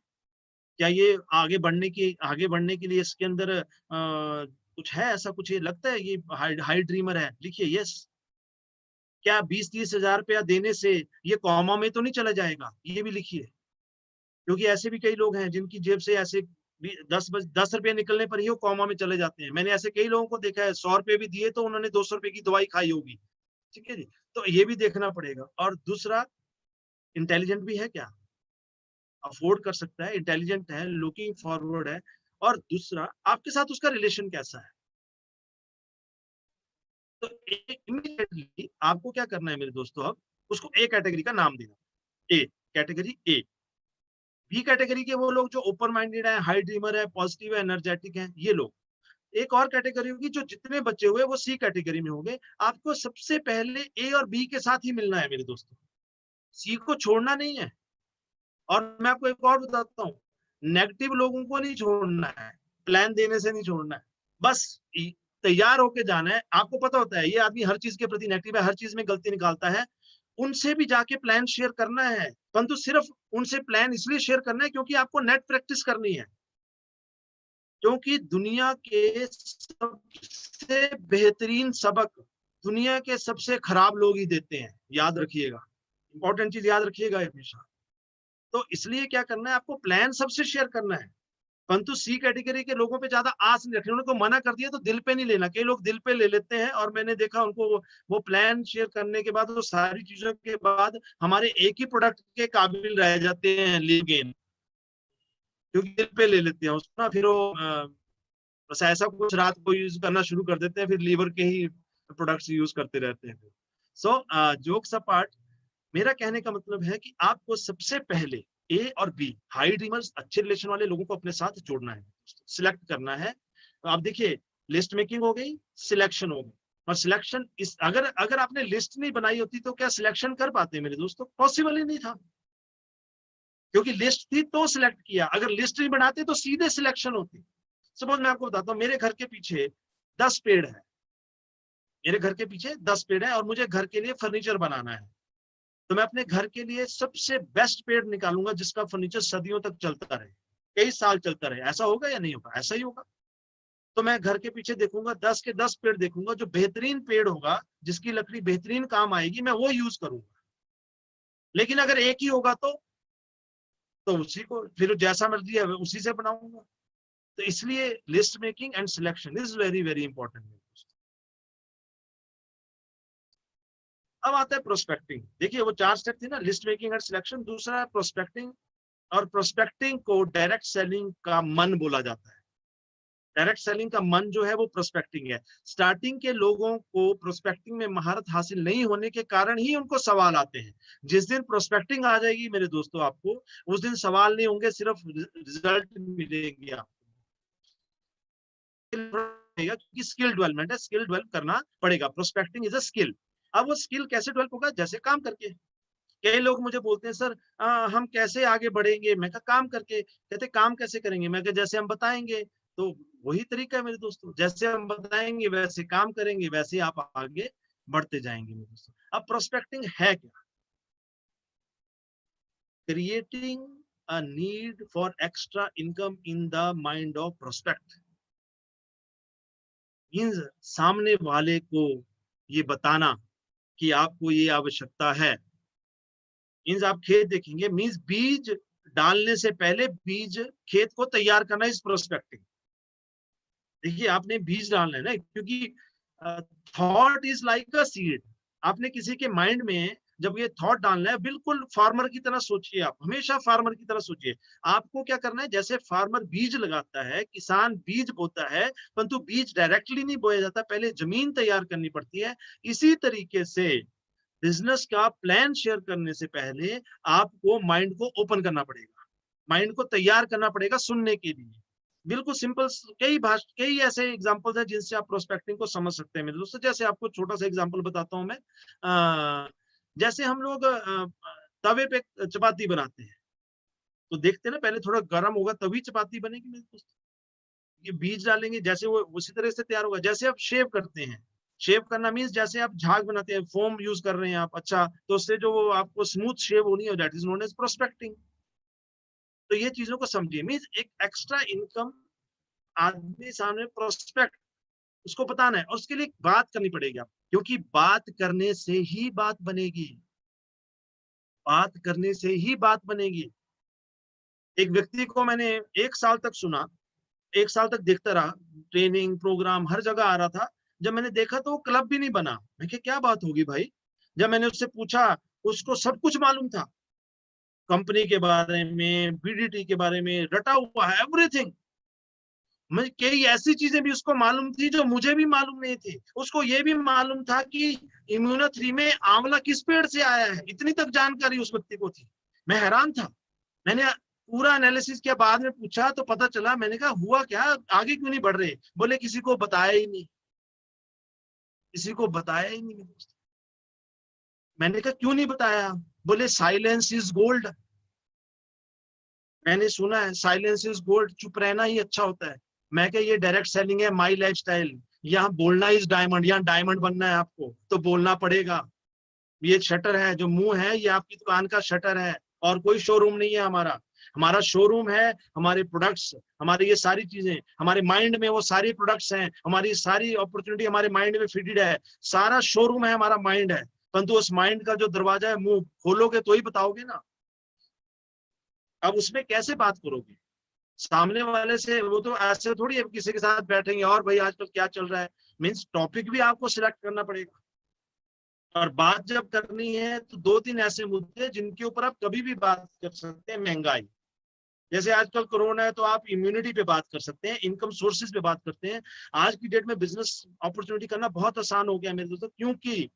[SPEAKER 2] क्या ये आगे बढ़ने के लिए इसके अंदर कुछ है, ऐसा कुछ ये लगता है ये हाई हाई ड्रीमर है? लिखिए यस। क्या 20-30 हजार रुपया देने से ये कॉमा में तो नहीं चला जाएगा? ये भी लिखिए। क्योंकि ऐसे भी कई लोग हैं जिनकी जेब से ऐसे 10 रुपये निकलने पर ही वो कॉमा में चले जाते हैं। मैंने ऐसे कई लोगों को देखा है, 100 रुपये भी दिए तो उन्होंने 200 रुपये की दवाई खाई होगी। ठीक है जी? तो ये भी देखना पड़ेगा। और दूसरा, इंटेलिजेंट भी है क्या? अफोर्ड कर सकता है, इंटेलिजेंट है, लुकिंग फॉरवर्ड है। और दूसरा, आपके साथ उसका रिलेशन कैसा है? तो इमीडिएटली आपको क्या करना है मेरे दोस्तों, अब उसको ए कैटेगरी का नाम देना। A category A. B category के वो लोग जो ओपन माइंडेड है, हाई ड्रीमर है, पॉजिटिव है, एनर्जेटिक है, ये लोग। एक और कैटेगरी होगी, जो जितने बच्चे हुए वो सी कैटेगरी में होंगे। आपको सबसे पहले ए और बी के साथ ही मिलना है मेरे दोस्तों, सी को छोड़ना नहीं है। और मैं आपको एक और बताता हूँ, नेगेटिव लोगों को नहीं छोड़ना है, प्लान देने से नहीं छोड़ना है। बस तैयार होके जाना है। आपको पता होता है ये आदमी हर चीज के प्रति नेगेटिव है, हर चीज में गलती निकालता है। उनसे भी जाके प्लान शेयर करना है, परंतु सिर्फ उनसे प्लान इसलिए शेयर करना है क्योंकि आपको नेट प्रैक्टिस करनी है। क्योंकि दुनिया के सबसे बेहतरीन सबक दुनिया के सबसे खराब लोग ही देते हैं, याद रखिएगा, इंपॉर्टेंट चीज याद रखिएगा हमेशा। तो इसलिए क्या करना है, आपको प्लान सबसे शेयर करना है, परंतु सी कैटेगरी के लोगों पे ज्यादा आस नहीं रखनी। उनको मना कर दिया तो दिल पे नहीं लेना। कई लोग दिल पे ले लेते हैं, और मैंने देखा उनको वो प्लान शेयर करने के बाद, वो सारी चीजों के बाद हमारे एक ही प्रोडक्ट के काबिल रह जाते हैं, लिव गेन, क्योंकि दिल पे ले लेते हैं उसको ना। फिर वो बस ऐसा कुछ रात को यूज करना शुरू कर देते हैं, फिर लीवर के ही प्रोडक्ट्स यूज करते रहते हैं। सो जोक्स अपार्ट, मेरा कहने का मतलब है कि आपको सबसे पहले ए और बी, हाई ड्रीमर्स, अच्छे रिलेशन वाले लोगों को अपने साथ जोड़ना है, सिलेक्ट करना है। तो आप देखिए, लिस्ट मेकिंग हो गई, सिलेक्शन हो गई। और सिलेक्शन इस अगर अगर आपने लिस्ट नहीं बनाई होती तो क्या सिलेक्शन कर पाते मेरे दोस्तों? पॉसिबल ही नहीं था, क्योंकि लिस्ट थी तो सिलेक्ट किया। अगर लिस्ट नहीं बनाते तो सीधे सिलेक्शन होती। सपोज मैं आपको बताता हूँ, मेरे घर के पीछे 10 पेड़ है, मेरे घर के पीछे 10 पेड़ है, और मुझे घर के लिए फर्नीचर बनाना है। तो मैं अपने घर के लिए सबसे बेस्ट पेड़ निकालूंगा जिसका फर्नीचर सदियों तक चलता रहे, कई साल चलता रहे। ऐसा होगा या नहीं होगा? ऐसा ही होगा। तो मैं घर के पीछे देखूंगा, 10 के 10 पेड़ देखूंगा, जो बेहतरीन पेड़ होगा, जिसकी लकड़ी बेहतरीन काम आएगी, मैं वो यूज करूंगा। लेकिन अगर एक ही होगा तो उसी को फिर जैसा मर्जी है उसी से बनाऊंगा। तो इसलिए list making and selection is very very important. अब आता है प्रोस्पेक्टिंग। देखिए, वो 4 स्टेप थी ना, लिस्ट मेकिंग एंड सिलेक्शन। दूसरा है प्रोस्पेक्टिंग, और प्रोस्पेक्टिंग को डायरेक्ट सेलिंग का मन बोला जाता है। डायरेक्ट सेलिंग का मन जो है वो प्रोस्पेक्टिंग है। स्टार्टिंग के लोगों को प्रोस्पेक्टिंग में महारत हासिल नहीं होने के कारण ही उनको सवाल आते हैं। जिस दिन प्रोस्पेक्टिंग आ जाएगी मेरे दोस्तों आपको, उस दिन सवाल नहीं होंगे, सिर्फ रिजल्ट मिलेंगे आपको। क्योंकि स्किल डेवलपमेंट है, स्किल डेवलप करना पड़ेगा। Prospecting is a skill. अब वो स्किल कैसे डेवलप होगा? जैसे काम करके। कई लोग मुझे बोलते हैं, सर हम कैसे आगे बढ़ेंगे? मैं कहा काम करके। कहते काम कैसे करेंगे? मैं कहा जैसे हम बताएंगे। तो वही तरीका है मेरे दोस्तों, जैसे हम बताएंगे वैसे काम करेंगे, वैसे आप आगे बढ़ते जाएंगे मेरे दोस्तों। अब प्रोस्पेक्टिंग है क्या? Creating a need for extra income in the mind of prospect means सामने वाले को ये बताना कि आपको ये आवश्यकता है। मीन्स आप खेत देखेंगे, मीन्स बीज डालने से पहले बीज खेत को तैयार करना इज प्रोस्पेक्टिंग। देखिए, आपने बीज डालना है ना, क्योंकि thought is like a seed. आपने किसी के माइंड में जब ये थॉट डालना है, बिल्कुल फार्मर की तरह सोचिए। आप हमेशा फार्मर की तरह सोचिए। आपको क्या करना है, जैसे फार्मर बीज लगाता है, किसान बीज बोता है, परंतु बीज डायरेक्टली नहीं बोया जाता, पहले जमीन तैयार करनी पड़ती है। इसी तरीके से बिजनेस का प्लान शेयर करने से पहले आपको माइंड को ओपन करना पड़ेगा, माइंड को तैयार करना पड़ेगा सुनने के लिए। बिल्कुल सिंपल। कई ऐसे एग्जांपल्स हैं जिनसे आप प्रोस्पेक्टिंग को समझ सकते हैं मेरे दोस्तों। जैसे आपको छोटा सा एग्जांपल बताता हूं मैं। जैसे हम लोग तवे पे चपाती बनाते हैं, तो देखते हैं ना, पहले थोड़ा गर्म होगा तभी चपाती बनेगी मेरे दोस्तों। ये बीज डालेंगे, जैसे वो उसी तरह से तैयार होगा। जैसे आप शेव करते हैं, शेव करना मीन्स जैसे आप झाग बनाते हैं, फोम यूज कर रहे हैं आप, अच्छा, तो उससे जो वो आपको स्मूथ शेव होनी है, that is known as prospecting. तो ये चीजों को समझिए। मीन्स एक एक्स्ट्रा इनकम आदमी सामने प्रोस्पेक्ट, उसको बताना है, और उसके लिए बात करनी पड़ेगी आप, क्योंकि बात करने से ही बात बनेगी। बात करने से ही बात बनेगी। एक व्यक्ति को मैंने 1 साल तक सुना, 1 साल तक देखता रहा, ट्रेनिंग प्रोग्राम हर जगह आ रहा था। जब मैंने देखा तो वो क्लब भी नहीं बना। मैं क्या बात होगी भाई? जब मैंने उससे पूछा, उसको सब कुछ मालूम था, कंपनी के बारे में, बीडीटी के बारे में रटा हुआ है, एवरीथिंग। मुझे कई ऐसी चीजें भी उसको मालूम थी जो मुझे भी मालूम नहीं थी। उसको ये भी मालूम था कि इम्यूनो 3 में आंवला किस पेड़ से आया है, इतनी तक जानकारी उस व्यक्ति को थी। मैं हैरान था। मैंने पूरा एनालिसिस किया, बाद में पूछा तो पता चला। मैंने कहा हुआ क्या, आगे क्यों नहीं बढ़ रहे? बोले किसी को बताया ही नहीं, किसी को बताया ही नहीं। मैंने कहा क्यों नहीं बताया? बोले साइलेंस इज गोल्ड। मैंने सुना है साइलेंस इज गोल्ड, चुप रहना ही अच्छा होता है। मैं क्या, ये डायरेक्ट सेलिंग है, माई लाइफ स्टाइल। यहाँ बोलना इज डायमंड, यहाँ डायमंड बनना है आपको तो बोलना पड़ेगा। ये शटर है, जो मुंह है, ये आपकी दुकान का शटर है। और कोई शोरूम नहीं है हमारा। हमारा शोरूम है हमारे प्रोडक्ट्स, हमारी ये सारी चीजें, हमारे माइंड में वो सारी प्रोडक्ट्स हैं, हमारी सारी अपॉर्चुनिटी हमारे माइंड में फिटेड है। सारा शोरूम है हमारा माइंड है, परंतु उस माइंड का जो दरवाजा है, मुंह खोलोगे तो ही बताओगे ना। अब उसमें कैसे बात करोगे सामने वाले से? वो तो ऐसे थोड़ी है किसी के साथ बैठेंगे और भाई आजकल क्या चल रहा है। मीन्स टॉपिक भी आपको सिलेक्ट करना पड़ेगा, और बात जब करनी है तो 2-3 ऐसे मुद्दे जिनके ऊपर आप कभी भी बात कर सकते हैं। महंगाई, जैसे आजकल कोरोना है तो आप इम्यूनिटी पे बात कर सकते हैं, इनकम सोर्सेज पे बात करते हैं। आज की डेट में बिजनेस अपॉर्चुनिटी करना बहुत आसान हो गया मेरे दोस्तों, क्योंकि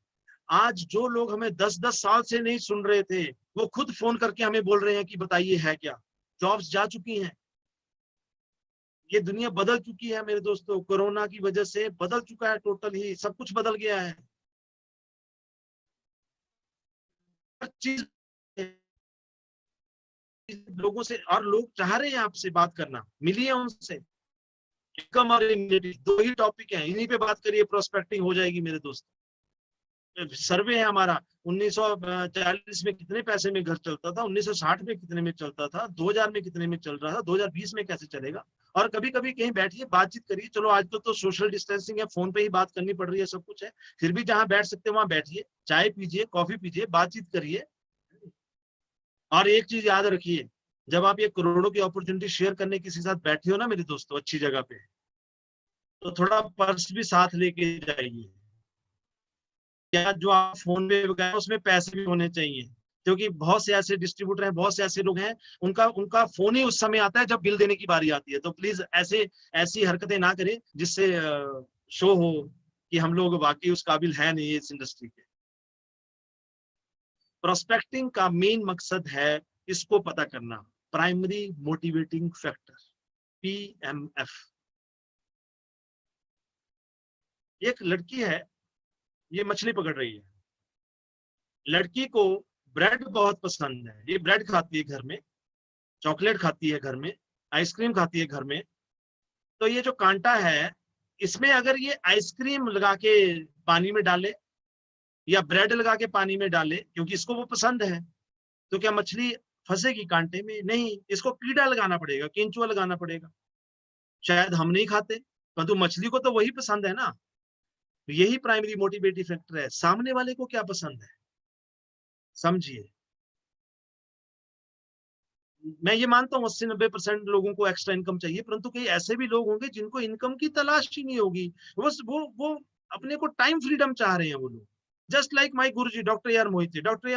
[SPEAKER 2] आज जो लोग हमें 10-10 साल से नहीं सुन रहे थे, वो खुद फोन करके हमें बोल रहे हैं कि बताइए है क्या। जॉब्स जा चुकी हैं, ये दुनिया बदल चुकी है मेरे दोस्तों। कोरोना की वजह से बदल चुका है, टोटल ही सब कुछ बदल गया है। हर चीज लोगों से, और लोग चाह रहे हैं आपसे बात करना, मिलिए उनसे। इनकम और इम्यूनिटी 2 ही टॉपिक हैं, इन्हीं पे बात करिए, प्रोस्पेक्टिंग हो जाएगी मेरे दोस्त। सर्वे है हमारा, 1940 में कितने पैसे में घर चलता था, 1960 में कितने में चलता था, 2000 में कितने में चल रहा था, 2020 में कैसे चलेगा। और कभी कभी कहीं बैठिए, बातचीत करिए। चलो आज तो सोशल डिस्टेंसिंग है, फोन पे ही बात करनी पड़ रही है, सब कुछ है, फिर भी जहां बैठ सकते हैं वहां बैठिए, चाय पीजिए, कॉफी पीजिए, बातचीत करिए। और एक चीज याद रखिए, जब आप ये करोड़ों की अपॉर्चुनिटी शेयर करने किसी के साथ बैठे हो ना मेरे दोस्तों, अच्छी जगह पे, तो थोड़ा पर्स भी साथ लेके जाइए। क्या जो आप फोन पे गए उसमें पैसे भी होने चाहिए, क्योंकि बहुत से ऐसे डिस्ट्रीब्यूटर हैं, बहुत से ऐसे लोग हैं, उनका उनका फोन ही उस समय आता है जब बिल देने की बारी आती है। तो प्लीज ऐसे ऐसी हरकतें ना करें जिससे शो हो कि हम लोग वाकई उस काबिल है नहीं इस इंडस्ट्री के। प्रोस्पेक्टिंग का मेन मकसद है इसको पता करना, प्राइमरी मोटिवेटिंग फैक्टर, PMF। एक लड़की है, ये मछली पकड़ रही है। लड़की को ब्रेड बहुत पसंद है, ये ब्रेड खाती है घर में, चॉकलेट खाती है घर में, आइसक्रीम खाती है घर में। तो ये जो कांटा है, इसमें अगर ये आइसक्रीम लगा के पानी में डाले या ब्रेड लगा के पानी में डाले, क्योंकि इसको वो पसंद है, तो क्या मछली फंसेगी कांटे में? नहीं, इसको कीड़ा लगाना पड़ेगा, केंचुआ लगाना पड़ेगा। शायद हम नहीं खाते, परंतु मछली को तो वही पसंद है ना। तो यही प्राइमरी मोटिवेटिव फैक्टर है, सामने वाले को क्या पसंद है, समझिए। मैं ये मानता हूँ 80-90% लोगों को एक्स्ट्रा इनकम चाहिए, परंतु कई ऐसे भी लोग होंगे जिनको इनकम की तलाश ही नहीं होगी। बस वो अपने को टाइम फ्रीडम चाह रहे हैं वो लोग। Just like my Guru ji doctor AR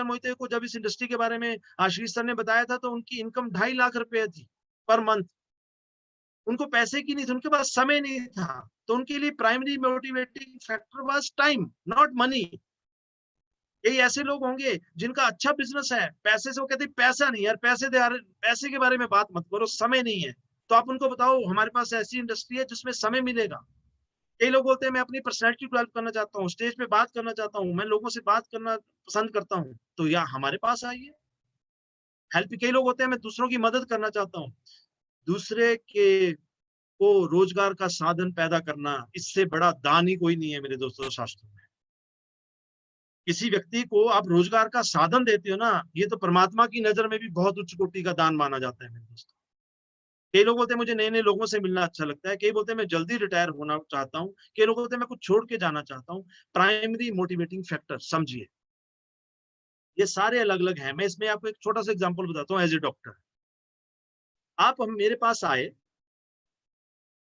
[SPEAKER 2] Mohite को जब इस इंडस्ट्री के बारे में आशीष सर ने बताया था, तो उनकी इनकम 2.5 लाख रुपए थी पर मंथ। उनको पैसे की नहीं थी, उनके पास समय नहीं था, तो उनके लिए primary motivating factor was time, not money. यही ऐसे लोग होंगे जिनका अच्छा बिजनेस है, पैसे से वो कहते हैं पैसा नहीं यार, पैसे दे यार, पैसे के बारे में बात मत करो, समय नहीं है। तो आप उनको बताओ हमारे पास ऐसी इंडस्ट्री है जिसमें समय मिलेगा। कई लोग बोलते हैं मैं अपनी पर्सनैलिटी डेवलप करना चाहता हूँ, स्टेज पे बात करना चाहता हूँ, मैं लोगों से बात करना पसंद करता हूँ, तो या हमारे पास आइए, हेल्प। कई लोग होते हैं मैं दूसरों की मदद करना चाहता हूँ, दूसरे के को रोजगार का साधन पैदा करना, इससे बड़ा दान ही कोई नहीं है मेरे दोस्तों शास्त्रों में। किसी व्यक्ति को आप रोजगार का साधन देते हो ना, ये तो परमात्मा की नजर में भी बहुत उच्च कोटि का दान माना जाता है मेरे दोस्तों। कई लोग बोलते हैं मुझे नए नए लोगों से मिलना अच्छा लगता है, कई बोलते हैं मैं जल्दी रिटायर होना चाहता हूँ, कई लोग बोलते हैं मैं कुछ छोड़ के जाना चाहता हूँ। प्राइमरी मोटिवेटिंग फैक्टर समझिए, ये सारे अलग अलग हैं। मैं इसमें आपको एक छोटा सा एग्जाम्पल बताता हूँ। एज ए डॉक्टर, आप हम मेरे पास आए,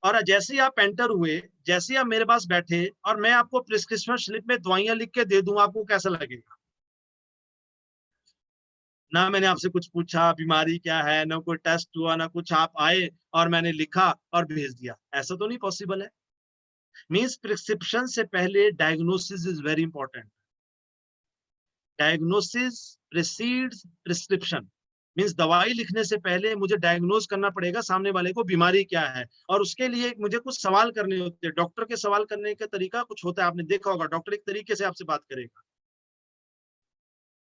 [SPEAKER 2] और जैसे ही आप एंटर हुए, जैसे ही आप मेरे पास बैठे, और मैं आपको प्रिस्क्रिप्शन स्लिप में दवाइयां लिख के दे दूं, आपको कैसा लगेगा? ना मैंने आपसे कुछ पूछा बीमारी क्या है, ना कोई टेस्ट हुआ, ना कुछ, आप आए और मैंने लिखा और भेज दिया, ऐसा तो नहीं पॉसिबल है। मींस प्रिस्क्रिप्शन से पहले diagnosis is very important. Diagnosis precedes prescription. Means दवाई लिखने से पहले मुझे डायग्नोज करना पड़ेगा सामने वाले को बीमारी क्या है, और उसके लिए मुझे कुछ सवाल करने होते हैं। डॉक्टर के सवाल करने का तरीका कुछ होता है, आपने देखा होगा, डॉक्टर एक तरीके से आपसे बात करेगा।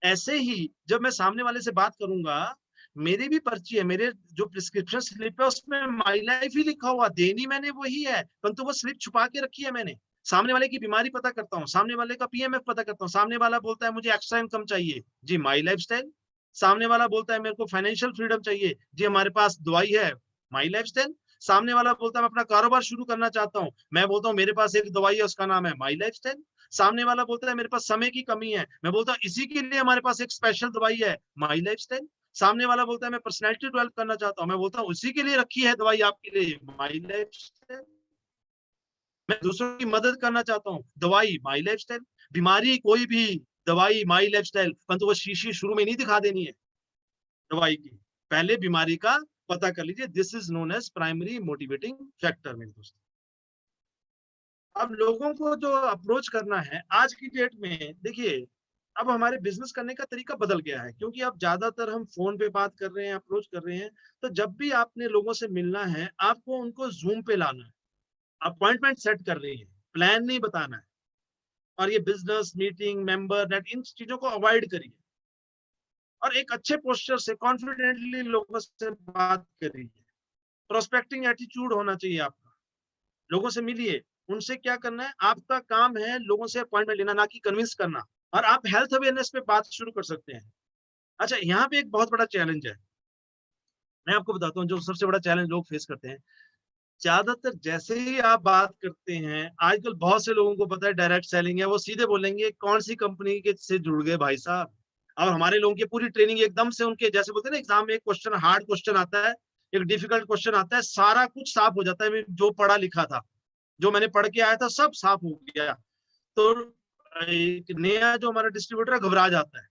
[SPEAKER 2] ऐसे ही जब मैं सामने वाले से बात करूंगा, मेरी भी पर्ची है, मेरे जो प्रिस्क्रिप्शन स्लिप है उसमें माई लाइफ ही लिखा हुआ, देनी मैंने वही है, परंतु वो स्लिप छुपा के रखी है मैंने। सामने वाले की बीमारी पता करता हूँ, सामने वाले का PMF पता करता हूँ, सामने वाला बोलता है मुझे एक्स्ट्रा इनकम चाहिए, जी माई लाइफ स्टाइल। सामने वाला बोलता है मेरे को फाइनेंशियल फ्रीडम चाहिए, जी हमारे पास दवाई है, माई लाइफस्टाइल। सामने वाला बोलता है मैं अपना कारोबार शुरू करना चाहता हूँ, मैं बोलता हूँ मेरे पास एक दवाई है उसका नाम है माई लाइफस्टाइल। सामने वाला बोलता है मेरे पास समय की कमी है, मैं बोलता हूँ इसी के लिए हमारे पास एक स्पेशल दवाई है, माई लाइफस्टाइल। सामने वाला बोलता है मैं पर्सनैलिटी डेवलप करना चाहता हूँ, मैं बोलता हूँ उसी के लिए रखी है दवाई आपके लिए, माई लाइफस्टाइल। मैं दूसरों की मदद करना चाहता हूँ, दवाई माई लाइफस्टाइल। बीमारी कोई भी, दवाई माई लाइफस्टाइल, परंतु वो शीशी शुरू में नहीं दिखा देनी है दवाई की, पहले बीमारी का पता कर लीजिए। This is known as primary motivating factor मेरे दोस्त। अब लोगों को जो अप्रोच करना है आज की डेट में, देखिए अब हमारे बिजनेस करने का तरीका बदल गया है, क्योंकि अब ज्यादातर हम फोन पे बात कर रहे हैं, अप्रोच कर रहे हैं। तो जब भी आपने लोगों से मिलना है, आपको उनको जूम पे लाना है, अपॉइंटमेंट सेट कर रही है, प्लान नहीं बताना है। और ये बिजनेस मीटिंग, मेंबर नेट, इन चीजों को अवॉइड करिए और एक अच्छे पोस्चर से कॉन्फिडेंटली लोगों से बात करिए। प्रोस्पेक्टिंग एटीट्यूड होना चाहिए आपका। लोगों से मिलिए, उनसे क्या करना है, आपका काम है लोगों से अपॉइंटमेंट लेना, ना कि कन्विंस करना। और आप हेल्थ अवेयरनेस पे बात शुरू कर सकते हैं। अच्छा, यहाँ पे एक बहुत बड़ा चैलेंज है, मैं आपको बताता हूँ जो सबसे बड़ा चैलेंज लोग फेस करते हैं। ज्यादातर जैसे ही आप बात करते हैं, आजकल बहुत से लोगों को पता है डायरेक्ट सेलिंग है, वो सीधे बोलेंगे कौन सी कंपनी के से जुड़ गए भाई साहब। और हमारे लोगों की पूरी ट्रेनिंग एकदम से उनके, जैसे बोलते हैं ना एग्जाम में एक क्वेश्चन, हार्ड क्वेश्चन आता है, एक डिफिकल्ट क्वेश्चन आता है, सारा कुछ साफ हो जाता है, जो पढ़ा लिखा था, जो मैंने पढ़ के आया था सब साफ हो गया। तो एक नया जो हमारा डिस्ट्रीब्यूटर है घबरा जाता है,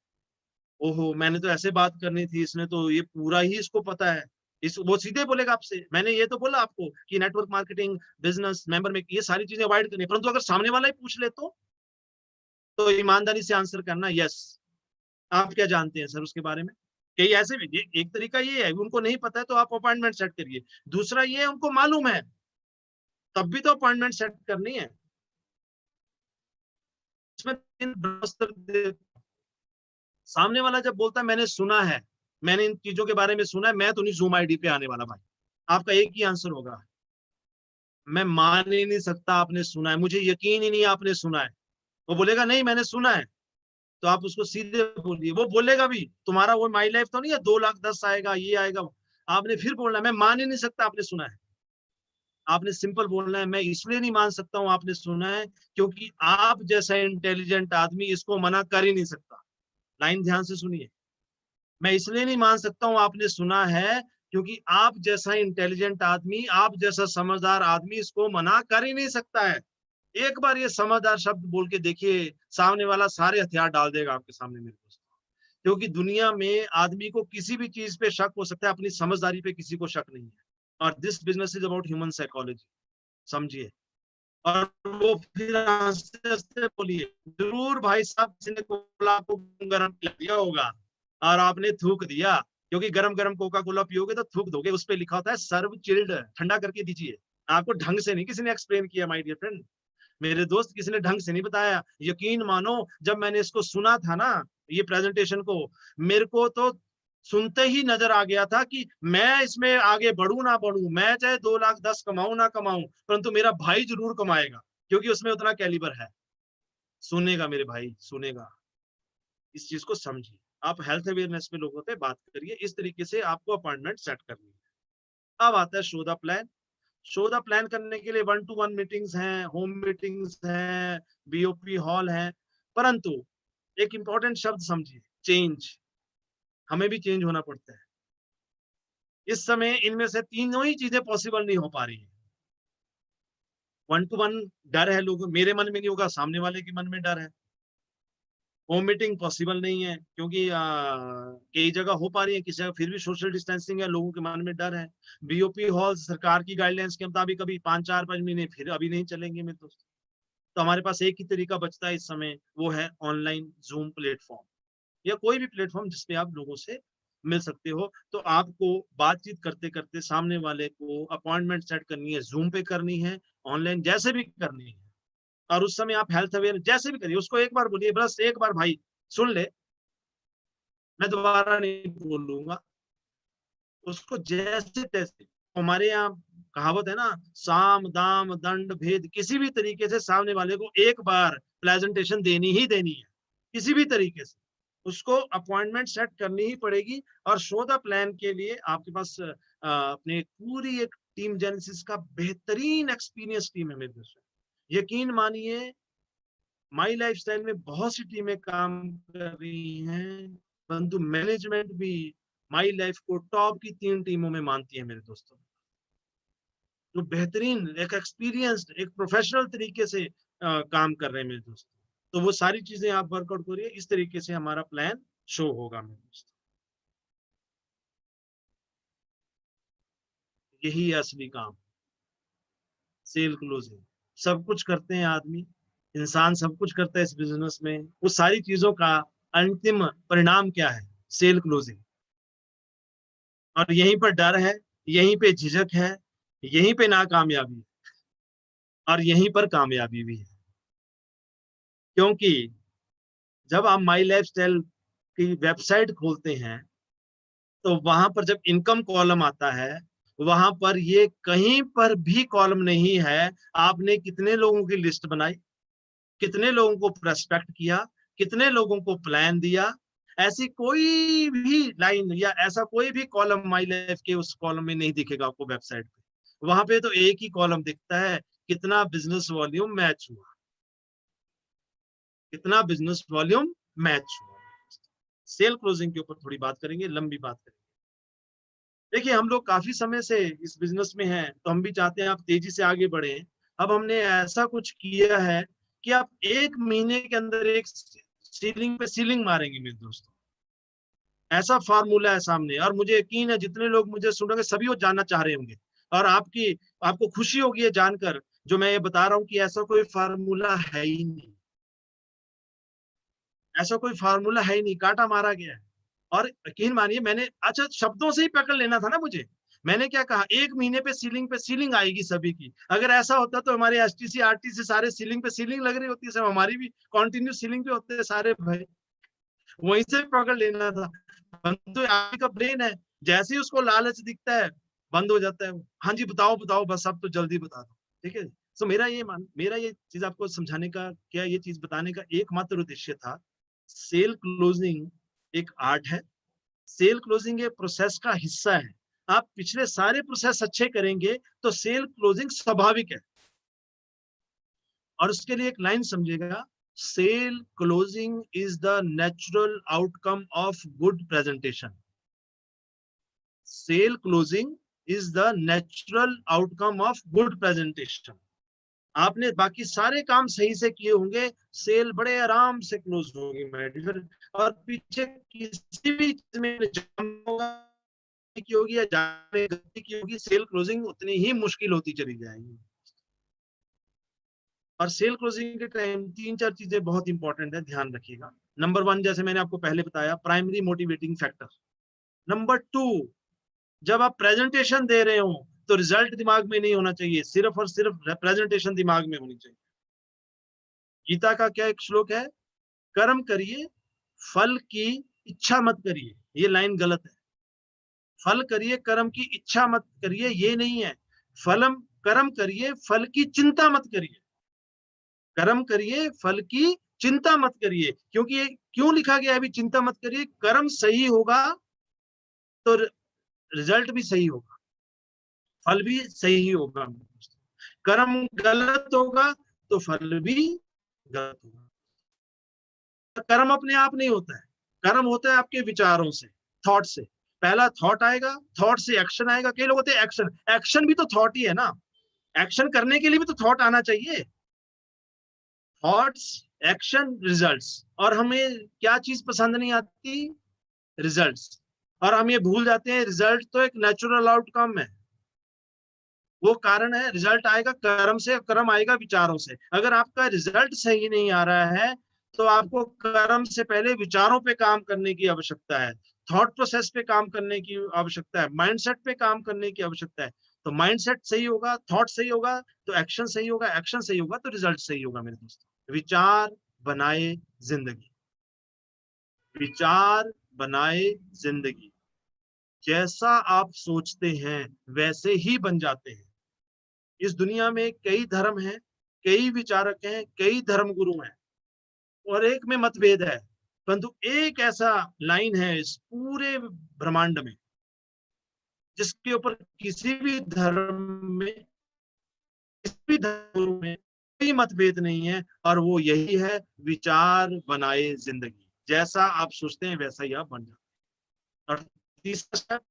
[SPEAKER 2] ओहो मैंने तो ऐसे बात करनी थी, इसने तो ये पूरा ही इसको पता है। इस वो सीधे बोलेगा आपसे, मैंने ये तो बोला आपको कि नेटवर्क मार्केटिंग, बिजनेस, मेंबर में ये सारी चीजें अवॉइड करनी है, परंतु अगर सामने वाला ही पूछ ले तो ईमानदारी से आंसर करना, यस आप क्या जानते हैं सर उसके बारे में। कई ऐसे भी, एक तरीका ये है उनको नहीं पता है तो आप अपॉइंटमेंट सेट करिए। दूसरा ये है उनको मालूम है, तब भी तो अपॉइंटमेंट सेट करनी है। इसमें सामने वाला जब बोलता है मैंने सुना है, मैंने इन चीजों के बारे में सुना है, मैं तो नहीं जूम आईडी पे आने वाला भाई। आपका एक ही आंसर होगा, मैं मान ही नहीं सकता आपने सुना है, मुझे यकीन ही नहीं आपने सुना है। वो बोलेगा नहीं मैंने सुना है, तो आप उसको सीधे बोलिए। वो बोलेगा भी तुम्हारा वो माई लाइफ तो नहीं है, 2,10,000 आएगा, ये आएगा। आपने फिर बोलना मैं मान ही नहीं सकता आपने सुना है। आपने सिंपल बोलना है मैं इसलिए नहीं मान सकता हूं आपने सुना है, क्योंकि आप जैसा इंटेलिजेंट आदमी इसको मना कर ही नहीं सकता। लाइन ध्यान से सुनिए, मैं इसलिए नहीं मान सकता हूँ आपने सुना है, क्योंकि आप जैसा इंटेलिजेंट आदमी, आप जैसा समझदार आदमी इसको मना कर ही नहीं सकता है। एक बार ये समझदार शब्द बोल के देखिए, सामने वाला सारे हथियार डाल देगा आपके सामने मेरे दोस्त। क्योंकि दुनिया में आदमी को किसी भी चीज पे शक हो सकता है, अपनी समझदारी पे किसी को शक नहीं है। और this business is about human psychology, समझिए। और वो फिर हंसते हंसते बोलिए, जरूर भाई साहब किसी ने कोला आपको गर्म दिया होगा और आपने थूक दिया, क्योंकि गरम गरम कोका कोला पियोगे तो थूक दोगे। उस पर लिखा होता है सर्व चिल्ड, ठंडा करके दीजिए। आपको ढंग से नहीं किसी ने एक्सप्लेन किया माय डियर फ्रेंड, मेरे दोस्त, किसी ने ढंग से नहीं बताया। यकीन मानो, जब मैंने इसको सुना था ना, ये प्रेजेंटेशन को, मेरे को तो सुनते ही नजर आ गया था कि मैं इसमें आगे बढ़ू ना बढ़ू, मैं चाहे 2,10,000 कमाऊं ना कमाऊं, परंतु मेरा भाई जरूर कमाएगा, क्योंकि उसमें उतना कैलिबर है। सुनेगा मेरे भाई, सुनेगा। इस चीज को समझिए। आप हेल्थ अवेयरनेस में लोगों से बात करिए, इस तरीके से आपको अपॉइंटमेंट सेट करनी है। अब आता है show the plan. Show the plan करने के लिए 1-to-1 मीटिंग्स हैं, होम मीटिंग्स हैं, बीओपी हॉल है। परंतु एक इंपॉर्टेंट शब्द समझिए, चेंज। हमें भी चेंज होना पड़ता है। इस समय इनमें से तीनों ही चीजें पॉसिबल नहीं हो पा रही है। 1-to-1 डर है, लोगों, मेरे मन में नहीं होगा, सामने वाले के मन में डर है। होम मीटिंग पॉसिबल नहीं है, क्योंकि कई जगह हो पा रही है, किसी जगह फिर भी सोशल डिस्टेंसिंग है, लोगों के मन में डर है। बीओपी हॉल सरकार की गाइडलाइंस के मुताबिक अभी 5-4-5 महीने फिर अभी नहीं चलेंगे मेरे दोस्त। तो हमारे पास एक ही तरीका बचता है इस समय, वो है ऑनलाइन जूम प्लेटफॉर्म, या कोई भी प्लेटफॉर्म जिसपे आप लोगों से मिल सकते हो। तो आपको बातचीत करते करते सामने वाले को अपॉइंटमेंट सेट करनी है, जूम पे करनी है, ऑनलाइन जैसे भी करनी है। और उस समय आप हेल्थ अवेयर जैसे भी करिए, उसको एक बार बोलिए, बस एक बार भाई सुन ले, मैं दोबारा नहीं बोलूंगा। उसको जैसे तैसे, हमारे यहाँ कहावत है ना, साम दाम दंड भेद, किसी भी तरीके से सामने वाले को एक बार प्रेजेंटेशन देनी ही देनी है, किसी भी तरीके से। उसको अपॉइंटमेंट सेट करनी ही पड़ेगी और शो द प्लान के लिए आपके पास अपने पूरी एक टीम जेनेसिस का बेहतरीन एक्सपीरियंस टीम है मेरे दोस्तों। यकीन मानिए माई लाइफस्टाइल में बहुत सी टीमें काम कर रही हैं, परंतु मैनेजमेंट भी माई लाइफ को टॉप की 3 टीमों में मानती है मेरे दोस्तों। जो बेहतरीन एक एक्सपीरियंस्ड एक प्रोफेशनल तरीके से काम कर रहे हैं मेरे दोस्तों। तो वो सारी चीजें आप वर्कआउट करिए, इस तरीके से हमारा प्लान शो होगा मेरे दोस्तों। यही है असली काम, सेल क्लोजिंग। सब कुछ करते हैं आदमी, इंसान सब कुछ करता है इस बिजनेस में, वो सारी चीजों का अंतिम परिणाम क्या है? Sale closing. और यहीं पर डर है, यहीं पे झिझक है, यहीं पे नाकामयाबी है और यहीं पर कामयाबी भी है। क्योंकि जब आप माई लाइफस्टाइल की वेबसाइट खोलते हैं तो वहां पर जब इनकम कॉलम आता है, वहां पर ये कहीं पर भी कॉलम नहीं है आपने कितने लोगों की लिस्ट बनाई, कितने लोगों को प्रोस्पेक्ट किया, कितने लोगों को प्लान दिया। ऐसी कोई भी लाइन या ऐसा कोई भी कॉलम माई लाइफ के उस कॉलम में नहीं दिखेगा आपको वेबसाइट पे। वहां पे तो एक ही कॉलम दिखता है, कितना बिजनेस वॉल्यूम मैच हुआ, कितना बिजनेस वॉल्यूम मैच हुआ। सेल क्लोजिंग के ऊपर थोड़ी बात करेंगे, लंबी बात करेंगे। देखिए हम लोग काफी समय से इस बिजनेस में हैं, तो हम भी चाहते हैं आप तेजी से आगे बढ़े। अब हमने ऐसा कुछ किया है कि आप 1 महीने के अंदर एक सीलिंग पे सीलिंग मारेंगे मेरे दोस्तों। ऐसा फार्मूला है सामने, और मुझे यकीन है जितने लोग मुझे सुनेंगे सभी वो जानना चाह रहे होंगे। और आपको खुशी होगी ये जानकर, जो मैं ये बता रहा हूँ, कि ऐसा कोई फार्मूला है ही नहीं। ऐसा कोई फार्मूला है ही नहीं, काटा मारा गया है। और यकीन मानिए, मैंने अच्छा शब्दों से ही पकड़ लेना था ना मुझे। मैंने क्या कहा, 1 महीने पे सीलिंग आएगी सभी की। अगर ऐसा होता तो हमारे एसटीसी आरटीसी सारे सीलिंग पे सीलिंग लग रही होती, सब हमारी भी कंटिन्यू सीलिंग पे होते सारे भाई। वहीं से पकड़ लेना था। तो आदमी का ब्रेन है, जैसे ही उसको लालच दिखता है बंद हो जाता है वो। हाँ जी बताओ बताओ, बस अब तो जल्दी बता दो। ठीक है। तो मेरा ये चीज आपको समझाने का, क्या ये चीज बताने का एकमात्र उद्देश्य था। सेल क्लोजिंग एक आर्ट है, सेल क्लोजिंग एक प्रोसेस का हिस्सा है। आप पिछले सारे प्रोसेस अच्छे करेंगे तो सेल क्लोजिंग स्वाभाविक है। और उसके लिए एक लाइन समझिएगा, sale closing is the natural outcome of good presentation. Sale closing is the natural outcome of good presentation. आपने बाकी सारे काम सही से किए होंगे, सेल बड़े आराम से क्लोज होगी मैटर। और पीछे किसी भी चीज में की होगी या जाने गलती की होगी, सेल क्लोजिंग उतनी ही मुश्किल होती चली जाएगी। और सेल क्लोजिंग के टाइम 3-4 चीजें बहुत इंपॉर्टेंट है, ध्यान रखिएगा। नंबर 1, जैसे मैंने आपको पहले बताया, प्राइमरी मोटिवेटिंग फैक्टर। नंबर 2, जब आप प्रेजेंटेशन दे रहे हो तो रिजल्ट दिमाग में नहीं होना चाहिए, सिर्फ और सिर्फ प्रेजेंटेशन दिमाग में होनी चाहिए। गीता का क्या एक श्लोक है, कर्म करिए फल की इच्छा मत करिए। ये लाइन गलत है। फल करिए कर्म की इच्छा मत करिए, ये नहीं है। फलम कर्म करिए फल की चिंता मत करिए। कर्म करिए फल की चिंता मत करिए। क्योंकि ये क्यों लिखा गया है अभी, चिंता मत करिए? कर्म सही होगा तो रिजल्ट भी सही होगा, फल भी सही ही होगा। कर्म गलत होगा तो फल भी गलत होगा। कर्म अपने आप नहीं होता है, कर्म होता है आपके विचारों से, थॉट से। पहला थॉट आएगा, थॉट से एक्शन आएगा। कई लोग होते हैं एक्शन, एक्शन भी तो थॉट ही है ना। एक्शन करने के लिए भी तो थॉट आना चाहिए। Thoughts, action, results. और हमें क्या चीज पसंद नहीं आती? रिजल्ट्स। और हम ये भूल जाते हैं रिजल्ट तो एक नेचुरल आउटकम है, वो कारण है। रिजल्ट आएगा कर्म से, कर्म आएगा विचारों से। अगर आपका रिजल्ट सही नहीं आ रहा है तो आपको कर्म से पहले विचारों पे काम करने की आवश्यकता है, थॉट प्रोसेस पे काम करने की आवश्यकता है, माइंडसेट पे काम करने की आवश्यकता है। तो माइंडसेट सही होगा, थॉट सही होगा तो एक्शन सही होगा, एक्शन सही होगा तो रिजल्ट सही होगा मेरे दोस्तों। विचार बनाए जिंदगी, विचार बनाए जिंदगी। जैसा आप सोचते हैं वैसे ही बन जाते हैं। इस दुनिया में कई धर्म हैं, कई विचारक हैं, कई धर्म गुरु हैं, और एक में मतभेद है, परंतु एक ऐसा लाइन है इस पूरे ब्रह्मांड में जिसके ऊपर किसी भी धर्म में, किसी भी धर्म में कोई मतभेद नहीं है, और वो यही है, विचार बनाए जिंदगी। जैसा आप सोचते हैं वैसा ही आप बन जाते हैं। और तीसरा स्टेप,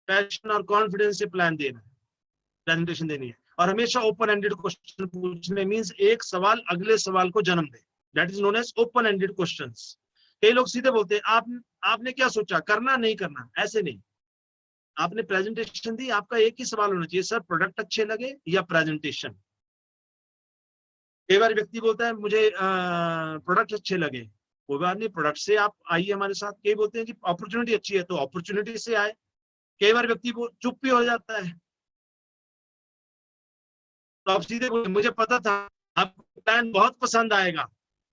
[SPEAKER 2] पैशन और कॉन्फिडेंस से प्लान देना है, प्रेजेंटेशन देनी है, और हमेशा ओपन एंडेड क्वेश्चन पूछने, मींस एक सवाल अगले सवाल को जन्म दे, that is known as open ended questions. कई लोग सीधे बोलते हैं आपने क्या सोचा, करना नहीं करना, ऐसे नहीं। आपने प्रेजेंटेशन दी, आपका एक ही सवाल होना चाहिए, सर प्रोडक्ट अच्छे लगे या प्रेजेंटेशन। कई बार व्यक्ति बोलता है मुझे प्रोडक्ट अच्छे लगे, कोई बात नहीं, प्रोडक्ट से आप आइए हमारे साथ। कई बोलते हैं कि अपॉर्चुनिटी अच्छी है, तो अपॉर्चुनिटी से आए। कई बार व्यक्ति चुप भी हो जाता है, तो आप सीधे बोले मुझे पता था आपको प्लान बहुत पसंद आएगा।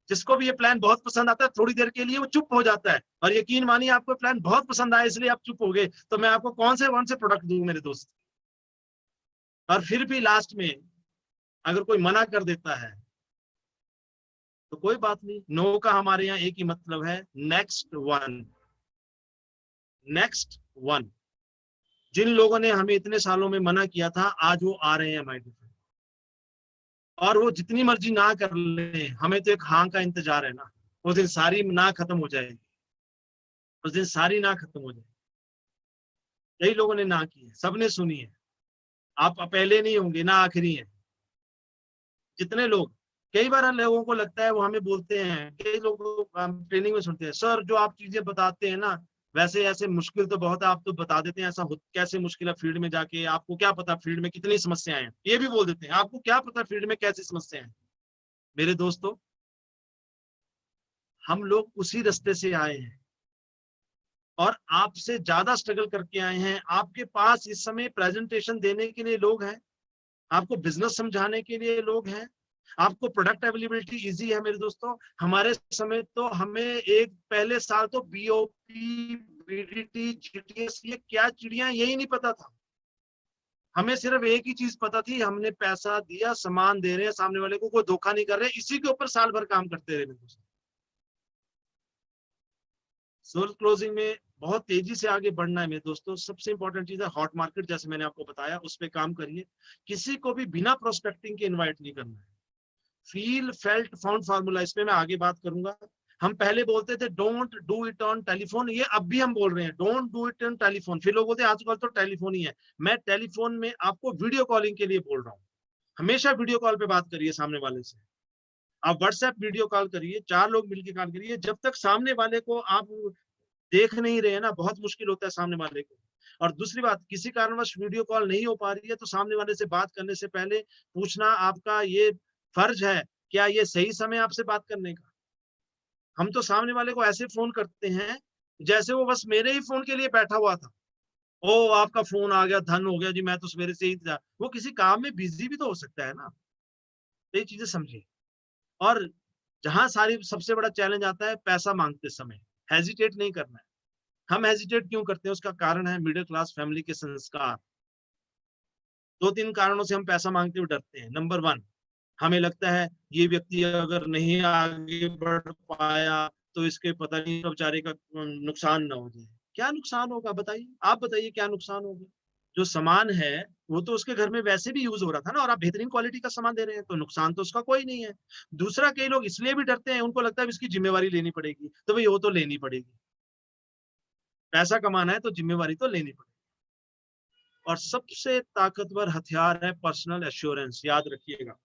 [SPEAKER 2] जिसको भी ये प्लान बहुत पसंद आता है, थोड़ी देर के लिए वो चुप हो जाता है, और यकीन मानिए आपको प्लान बहुत पसंद आया इसलिए आप चुप हो गए, तो मैं आपको कौन से प्रोडक्ट दूं मेरे दोस्त। और फिर भी लास्ट में अगर कोई मना कर देता है तो कोई बात नहीं, नो का हमारे यहाँ एक ही मतलब है, नेक्स्ट वन, नेक्स्ट वन। जिन लोगों ने हमें इतने सालों में मना किया था, आज वो आ रहे हैं हमारे पास, और वो जितनी मर्जी ना कर ले, हमें तो एक हाँ का इंतजार है ना। उस दिन सारी ना खत्म हो जाएगी, उस दिन सारी ना खत्म हो जाएगी। कई लोगों ने ना की है, सबने सुनी है। आप पहले नहीं होंगे ना आखिरी है। जितने लोग, कई बार लोगों को लगता है, वो हमें बोलते हैं, कई लोग हम ट्रेनिंग में सुनते हैं, सर जो आप चीजें बताते हैं ना, वैसे ऐसे मुश्किल तो बहुत है, आप तो बता देते हैं, ऐसा कैसे मुश्किल है फील्ड में जाके, आपको क्या पता फील्ड में कितनी समस्याएं हैं। ये भी बोल देते हैं, आपको क्या पता फील्ड में कैसी समस्याएं हैं। मेरे दोस्तों, हम लोग उसी रास्ते से आए हैं, और आपसे ज्यादा स्ट्रगल करके आए हैं। आपके पास इस समय प्रेजेंटेशन देने के लिए लोग हैं, आपको बिजनेस समझाने के लिए लोग हैं, आपको प्रोडक्ट अवेलेबिलिटी इजी है। मेरे दोस्तों, हमारे समय तो हमें एक पहले साल तो बीओपी, बीडीटी, जीटीएस, ये क्या चिड़िया, यही नहीं पता था। हमें सिर्फ एक ही चीज पता थी, हमने पैसा दिया, सामान दे रहे हैं सामने वाले को, कोई धोखा नहीं कर रहे, इसी के ऊपर साल भर काम करते रहे। मेरे दोस्तों, सोल क्लोजिंग में बहुत तेजी से आगे बढ़ना है मेरे दोस्तों। सबसे इंपॉर्टेंट चीज है हॉट मार्केट, जैसे मैंने आपको बताया, उस पर काम करिए। किसी को भी बिना प्रोस्पेक्टिंग के इनवाइट नहीं करना है। फील फेल्ट फाउंड फार्मूला, इस पे मैं आगे बात करूंगा। हम पहले बोलते थे don't do it on telephone, ये अब भी हम बोल रहे हैं don't do it on telephone. फिर लोग बोलते हैं आजकल तो टेलीफोन ही है। मैं टेलीफोन में आपको वीडियो कॉलिंग के लिए बोल रहा हूँ। हमेशा वीडियो कॉल पे बात करिए सामने वाले से। आप व्हाट्सएप वीडियो कॉल करिए, 4 लोग मिलकर कॉल करिए, जब तक सामने वाले को आप देख नहीं रहे ना, बहुत मुश्किल होता है सामने वाले को। और दूसरी बात, किसी कारणवश वीडियो कॉल नहीं हो पा रही है, तो सामने वाले से बात करने से पहले पूछना आपका ये फर्ज है, क्या ये सही समय आपसे बात करने का। हम तो सामने वाले को ऐसे फोन करते हैं जैसे वो बस मेरे ही फोन के लिए बैठा हुआ था। ओ आपका फोन आ गया, धन हो गया जी, मैं तो सवेरे से ही था। वो किसी काम में बिजी भी तो हो सकता है ना। तो ये चीजें समझिए। और जहां सारी सबसे बड़ा चैलेंज आता है, पैसा मांगते समय हेजिटेट नहीं करना है। हम हेजिटेट क्यों करते हैं, उसका कारण है मिडिल क्लास फैमिली के संस्कार। 2-3 कारणों से हम पैसा मांगते हुए डरते हैं। नंबर 1, हमें लगता है ये व्यक्ति अगर नहीं आगे बढ़ पाया तो इसके पता नहीं बेचारे का नुकसान ना हो जाए। क्या नुकसान होगा बताइए, आप बताइए क्या नुकसान होगा। जो सामान है वो तो उसके घर में वैसे भी यूज हो रहा था ना, और आप बेहतरीन क्वालिटी का सामान दे रहे हैं, तो नुकसान तो उसका कोई नहीं है। दूसरा, कई लोग इसलिए भी डरते हैं, उनको लगता है इसकी जिम्मेवारी लेनी पड़ेगी, तो भाई वो तो लेनी पड़ेगी, पैसा कमाना है तो जिम्मेवारी तो लेनी पड़ेगी। और सबसे ताकतवर हथियार है पर्सनल एश्योरेंस, याद रखिएगा।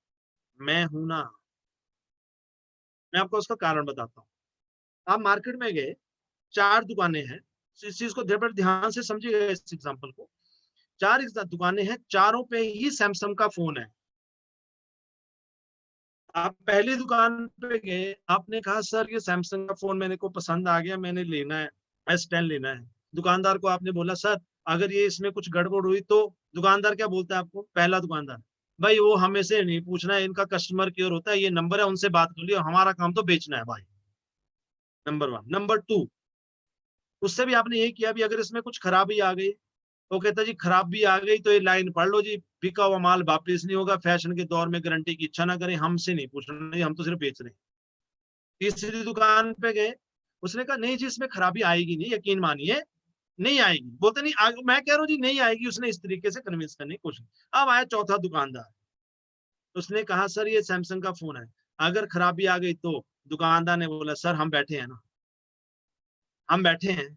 [SPEAKER 2] मैं हूं ना। मैं आपको उसका कारण बताता हूँ। आप मार्केट में गए, 4 दुकानें हैं, इस चीज को ध्यान से समझिएगा इस एग्जांपल को। 4 दुकानें हैं, चारों पे ही सैमसंग का फोन है। आप पहली दुकान पे गए, आपने कहा सर ये सैमसंग का फोन मेरे को पसंद आ गया, मैंने लेना है, S10 लेना है। दुकानदार को आपने बोला सर अगर ये इसमें कुछ गड़बड़ हुई तो। दुकानदार क्या बोलता है आपको, पहला दुकानदार, भाई वो हमें से नहीं पूछना है, इनका कस्टमर केयर होता है, ये नंबर है, उनसे बात कर लियो, हमारा काम तो बेचना है भाई। नंबर 1। नंबर 2, उससे भी आपने यही किया भी अगर इसमें कुछ खराबी आ गई, वो कहता जी खराब भी आ गई तो ये लाइन पढ़ लो जी, बिका हुआ माल वापिस नहीं होगा, फैशन के दौर में गारंटी की इच्छा ना करें, हमसे नहीं पूछना, हम तो सिर्फ बेच रहे हैं। तीसरी दुकान पे गए, उसने कहा नहीं जी इसमें खराबी आएगी नहीं, यकीन मानिए नहीं आएगी। बोलते नहीं मैं कह रहा हूँ जी नहीं आएगी। उसने इस तरीके से कन्विंस करने की कोशिश। अब आया चौथा दुकानदार, उसने कहा सर ये सैमसंग का फोन है, अगर खराबी आ गई तो। दुकानदार ने बोला सर हम बैठे हैं ना, हम बैठे हैं,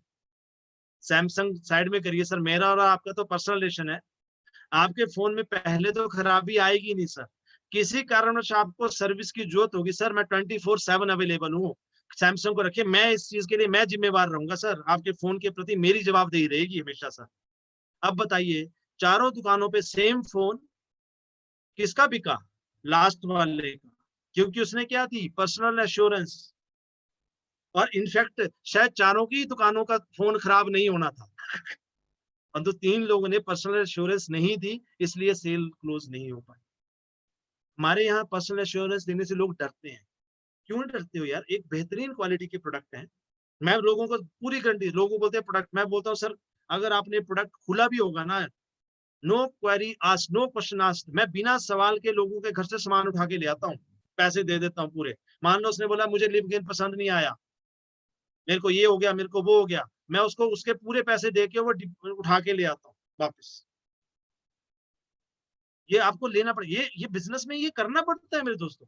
[SPEAKER 2] सैमसंग साइड में करिए सर, मेरा और आपका तो पर्सनल रिलेशन है। आपके फोन में पहले तो खराबी आएगी नहीं सर, किसी कारणवश आपको सर्विस की जरूरत होगी सर, मैं 24/7 अवेलेबल हूँ। सैमसंग को रखिए, मैं इस चीज के लिए मैं जिम्मेवार रहूंगा सर, आपके फोन के प्रति मेरी जवाबदेही रहेगी हमेशा सर। अब बताइए, चारों दुकानों पे सेम फोन, किसका बिका? लास्ट वाले का, क्योंकि उसने क्या दी? Personal assurance. और इनफैक्ट शायद चारों की दुकानों का फोन खराब नहीं होना था, परंतु 3 लोगों ने पर्सनल एश्योरेंस नहीं दी, इसलिए सेल क्लोज नहीं हो पाई। हमारे यहाँ पर्सनल एश्योरेंस देने से लोग डरते हैं। क्यों डरते हो यार? एक बेहतरीन क्वालिटी के प्रोडक्ट है, मैं लोगों को पूरी गारंटी, लोगों बोलते हैं प्रोडक्ट, मैं बोलता हूँ सर अगर आपने प्रोडक्ट खुला भी होगा ना, no query asked, no question asked, मैं बिना सवाल के लोगों के घर से सामान उठा के ले आता हूँ, पैसे दे देता हूँ पूरे। मान लो उसने बोला मुझे लिपगेन पसंद नहीं आया, मेरे को ये हो गया, मेरे को वो हो गया, मैं उसको उसके पूरे पैसे दे के वो उठा के ले आता हूँ वापस। ये आपको लेना पड़े, ये बिजनेस में ये करना पड़ता है मेरे दोस्तों।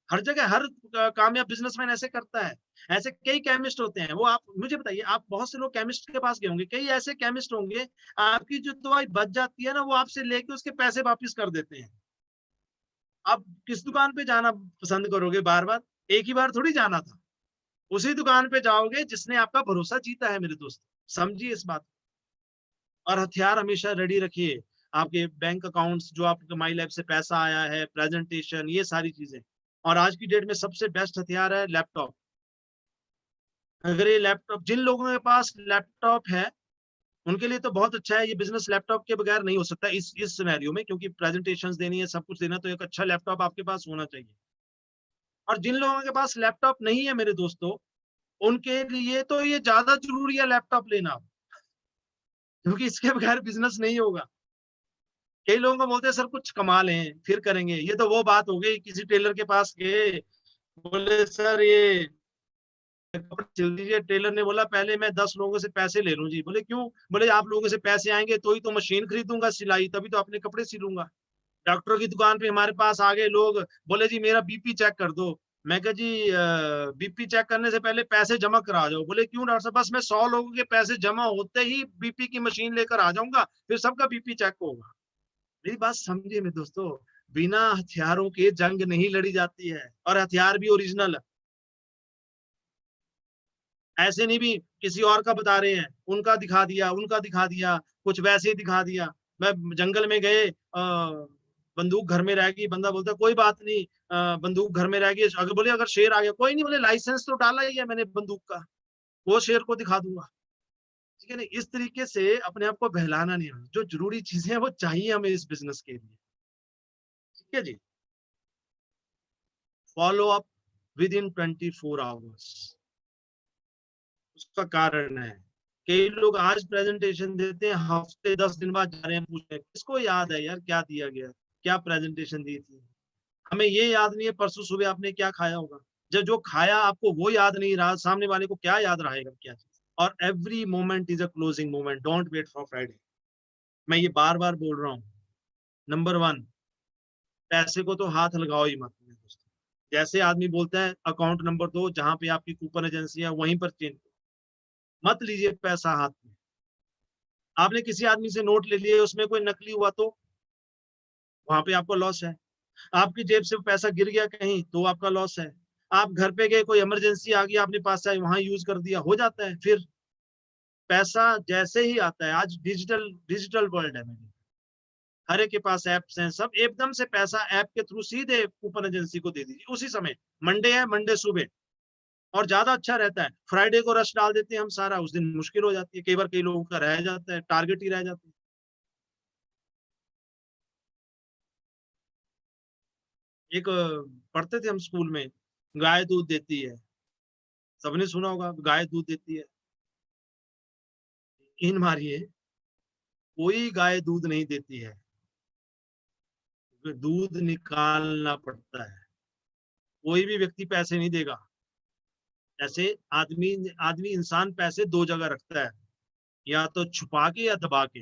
[SPEAKER 2] हर जगह हर कामयाब बिजनेसमैन ऐसे करता है। ऐसे कई केमिस्ट होते हैं, वो आप मुझे बताइए, आप बहुत से लोग केमिस्ट के पास गए होंगे, कई ऐसे केमिस्ट होंगे आपकी जो दवाई बच जाती है ना, वो आपसे लेके उसके पैसे वापस कर देते हैं। आप किस दुकान पे जाना पसंद करोगे बार बार? एक ही बार थोड़ी जाना था, उसी दुकान पे जाओगे जिसने आपका भरोसा जीता है मेरे दोस्त। समझिए इस बात। और हथियार हमेशा रेडी रखिए, आपके बैंक अकाउंट्स, जो आपके माई लाइफ से पैसा आया है, प्रेजेंटेशन, ये सारी चीजें। और आज की डेट में सबसे बेस्ट हथियार है लैपटॉप। अगर ये लैपटॉप, जिन लोगों के पास लैपटॉप है उनके लिए तो बहुत अच्छा है, ये बिजनेस लैपटॉप के बगैर नहीं हो सकता इस सिनेरियो में, क्योंकि प्रेजेंटेशंस देनी है, सब कुछ देना, तो एक अच्छा लैपटॉप आपके पास होना चाहिए। और जिन लोगों के पास लैपटॉप नहीं है मेरे दोस्तों, उनके लिए तो ये ज्यादा जरूरी है लैपटॉप लेना, क्योंकि इसके बगैर बिजनेस नहीं होगा। कई लोगों को बोलते हैं सर कुछ कमा लें फिर करेंगे, ये तो वो बात हो गई, किसी टेलर के पास गए, बोले सर ये कपड़े सिल दीजिए। टेलर ने बोला पहले मैं 10 लोगों से पैसे ले लूं जी। बोले क्यों? बोले आप लोगों से पैसे आएंगे तो ही तो मशीन खरीदूंगा सिलाई, तभी तो अपने कपड़े सिलूंगा। डॉक्टर की दुकान पे हमारे पास आ गए लोग, बोले जी मेरा बीपी चेक कर दो। मैं कहा जी बीपी चेक करने से पहले पैसे जमा करा जाओ। बोले क्यों डॉक्टर साहब? बस मैं 100 लोगों के पैसे जमा होते ही बीपी की मशीन लेकर आ जाऊंगा, फिर सबका बीपी चेक होगा। मेरी बात समझिए मेरे दोस्तों, बिना हथियारों के जंग नहीं लड़ी जाती है, और हथियार भी ओरिजिनल। ऐसे नहीं भी किसी और का बता रहे हैं, उनका दिखा दिया, उनका दिखा दिया, कुछ वैसे ही दिखा दिया। मैं जंगल में गए, बंदूक घर में रह गई, बंदा बोलता कोई बात नहीं, बंदूक घर में रह गई। अगर बोले अगर शेर आ गया, कोई नहीं, बोले लाइसेंस तो डाला ही है मैंने बंदूक का, वो शेर को दिखा दूंगा। ठीक है ना? इस तरीके से अपने आप को बहलाना नहीं है, जो जरूरी चीजें हैं वो चाहिए हमें इस बिजनेस के लिए। ठीक है जी। Follow up within 24 hours, उसका कारण है कई लोग आज प्रेजेंटेशन देते हैं, हफ्ते 10 दिन बाद जा रहे हैं पूछने किसको याद है यार क्या दिया गया, क्या प्रेजेंटेशन दी थी। हमें ये याद नहीं है परसों सुबह आपने क्या खाया होगा। जब जो खाया आपको वो याद नहीं रहा, सामने वाले को क्या याद रहेगा क्या चीज। और every moment is a closing moment, don't wait for Friday. मैं ये बार बार बोल रहा हूँ। नंबर 1, पैसे को तो हाथ लगाओ ही मत मेरे दोस्तों। जैसे आदमी बोलता है अकाउंट नंबर दो, जहां पे आपकी कूपन एजेंसी है वहीं पर चेंज, मत लीजिए पैसा हाथ में। आपने किसी आदमी से नोट ले लिए, उसमें कोई नकली हुआ तो वहां पे आपको लॉस है। आपकी जेब से पैसा गिर गया कहीं तो आपका लॉस है। आप घर पे गए, कोई इमरजेंसी आ गई, आपने पास से वहां यूज कर दिया, हो जाता है। फिर पैसा जैसे ही आता है, आज डिजिटल डिजिटल वर्ल्ड है मेरी, हर एक के पास एप्स हैं, सब एकदम से पैसा ऐप के थ्रू सीधे कूपन एजेंसी को दे दीजिए उसी समय। मंडे है, मंडे सुबह, और ज्यादा अच्छा रहता है। फ्राइडे को रश डाल देते हैं हम सारा, उस दिन मुश्किल हो जाती है, कई बार कई लोगों का रह जाता है, टारगेट ही रह जाता है। एक पढ़ते थे हम स्कूल में, गाय दूध देती है, सबने सुना होगा गाय दूध देती है। यकीन मारिए, कोई गाय दूध नहीं देती है, दूध निकालना पड़ता है। कोई भी व्यक्ति पैसे नहीं देगा, ऐसे आदमी आदमी इंसान पैसे दो जगह रखता है, या तो छुपा के या दबा के।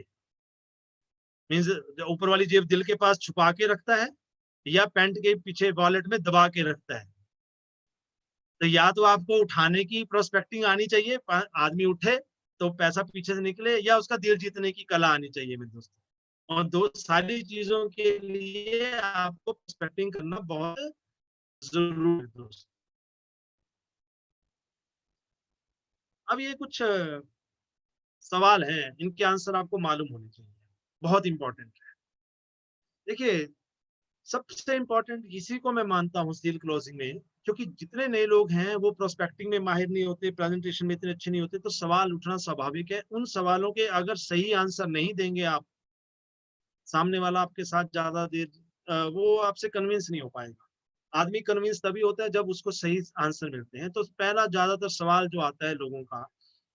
[SPEAKER 2] मीन्स ऊपर वाली जेब दिल के पास छुपा के रखता है, या पैंट के पीछे वॉलेट में दबा के रखता है। तो या तो आपको उठाने की प्रोस्पेक्टिंग आनी चाहिए, आदमी उठे तो पैसा पीछे से निकले, या उसका दिल जीतने की कला आनी चाहिए मेरे दोस्तों। और दो सारी चीजों के लिए आपको प्रोस्पेक्टिंग करना बहुत जरूरी है दोस्तों। अब ये कुछ सवाल हैं, इनके आंसर आपको मालूम होने चाहिए, बहुत इंपॉर्टेंट है। देखिए, सबसे इंपॉर्टेंट इसी को मैं मानता हूँ डील क्लोजिंग में, क्योंकि जितने नए लोग हैं वो प्रोस्पेक्टिंग में माहिर नहीं होते, प्रेजेंटेशन में इतने अच्छे नहीं होते, तो सवाल उठना स्वाभाविक है। उन सवालों के अगर सही आंसर नहीं देंगे आप, सामने वाला आपके साथ ज्यादा देर वो आपसे कन्विंस नहीं हो पाएगा। आदमी कन्विंस तभी होता है जब उसको सही आंसर मिलते हैं। तो पहला ज्यादातर सवाल जो आता है लोगों का,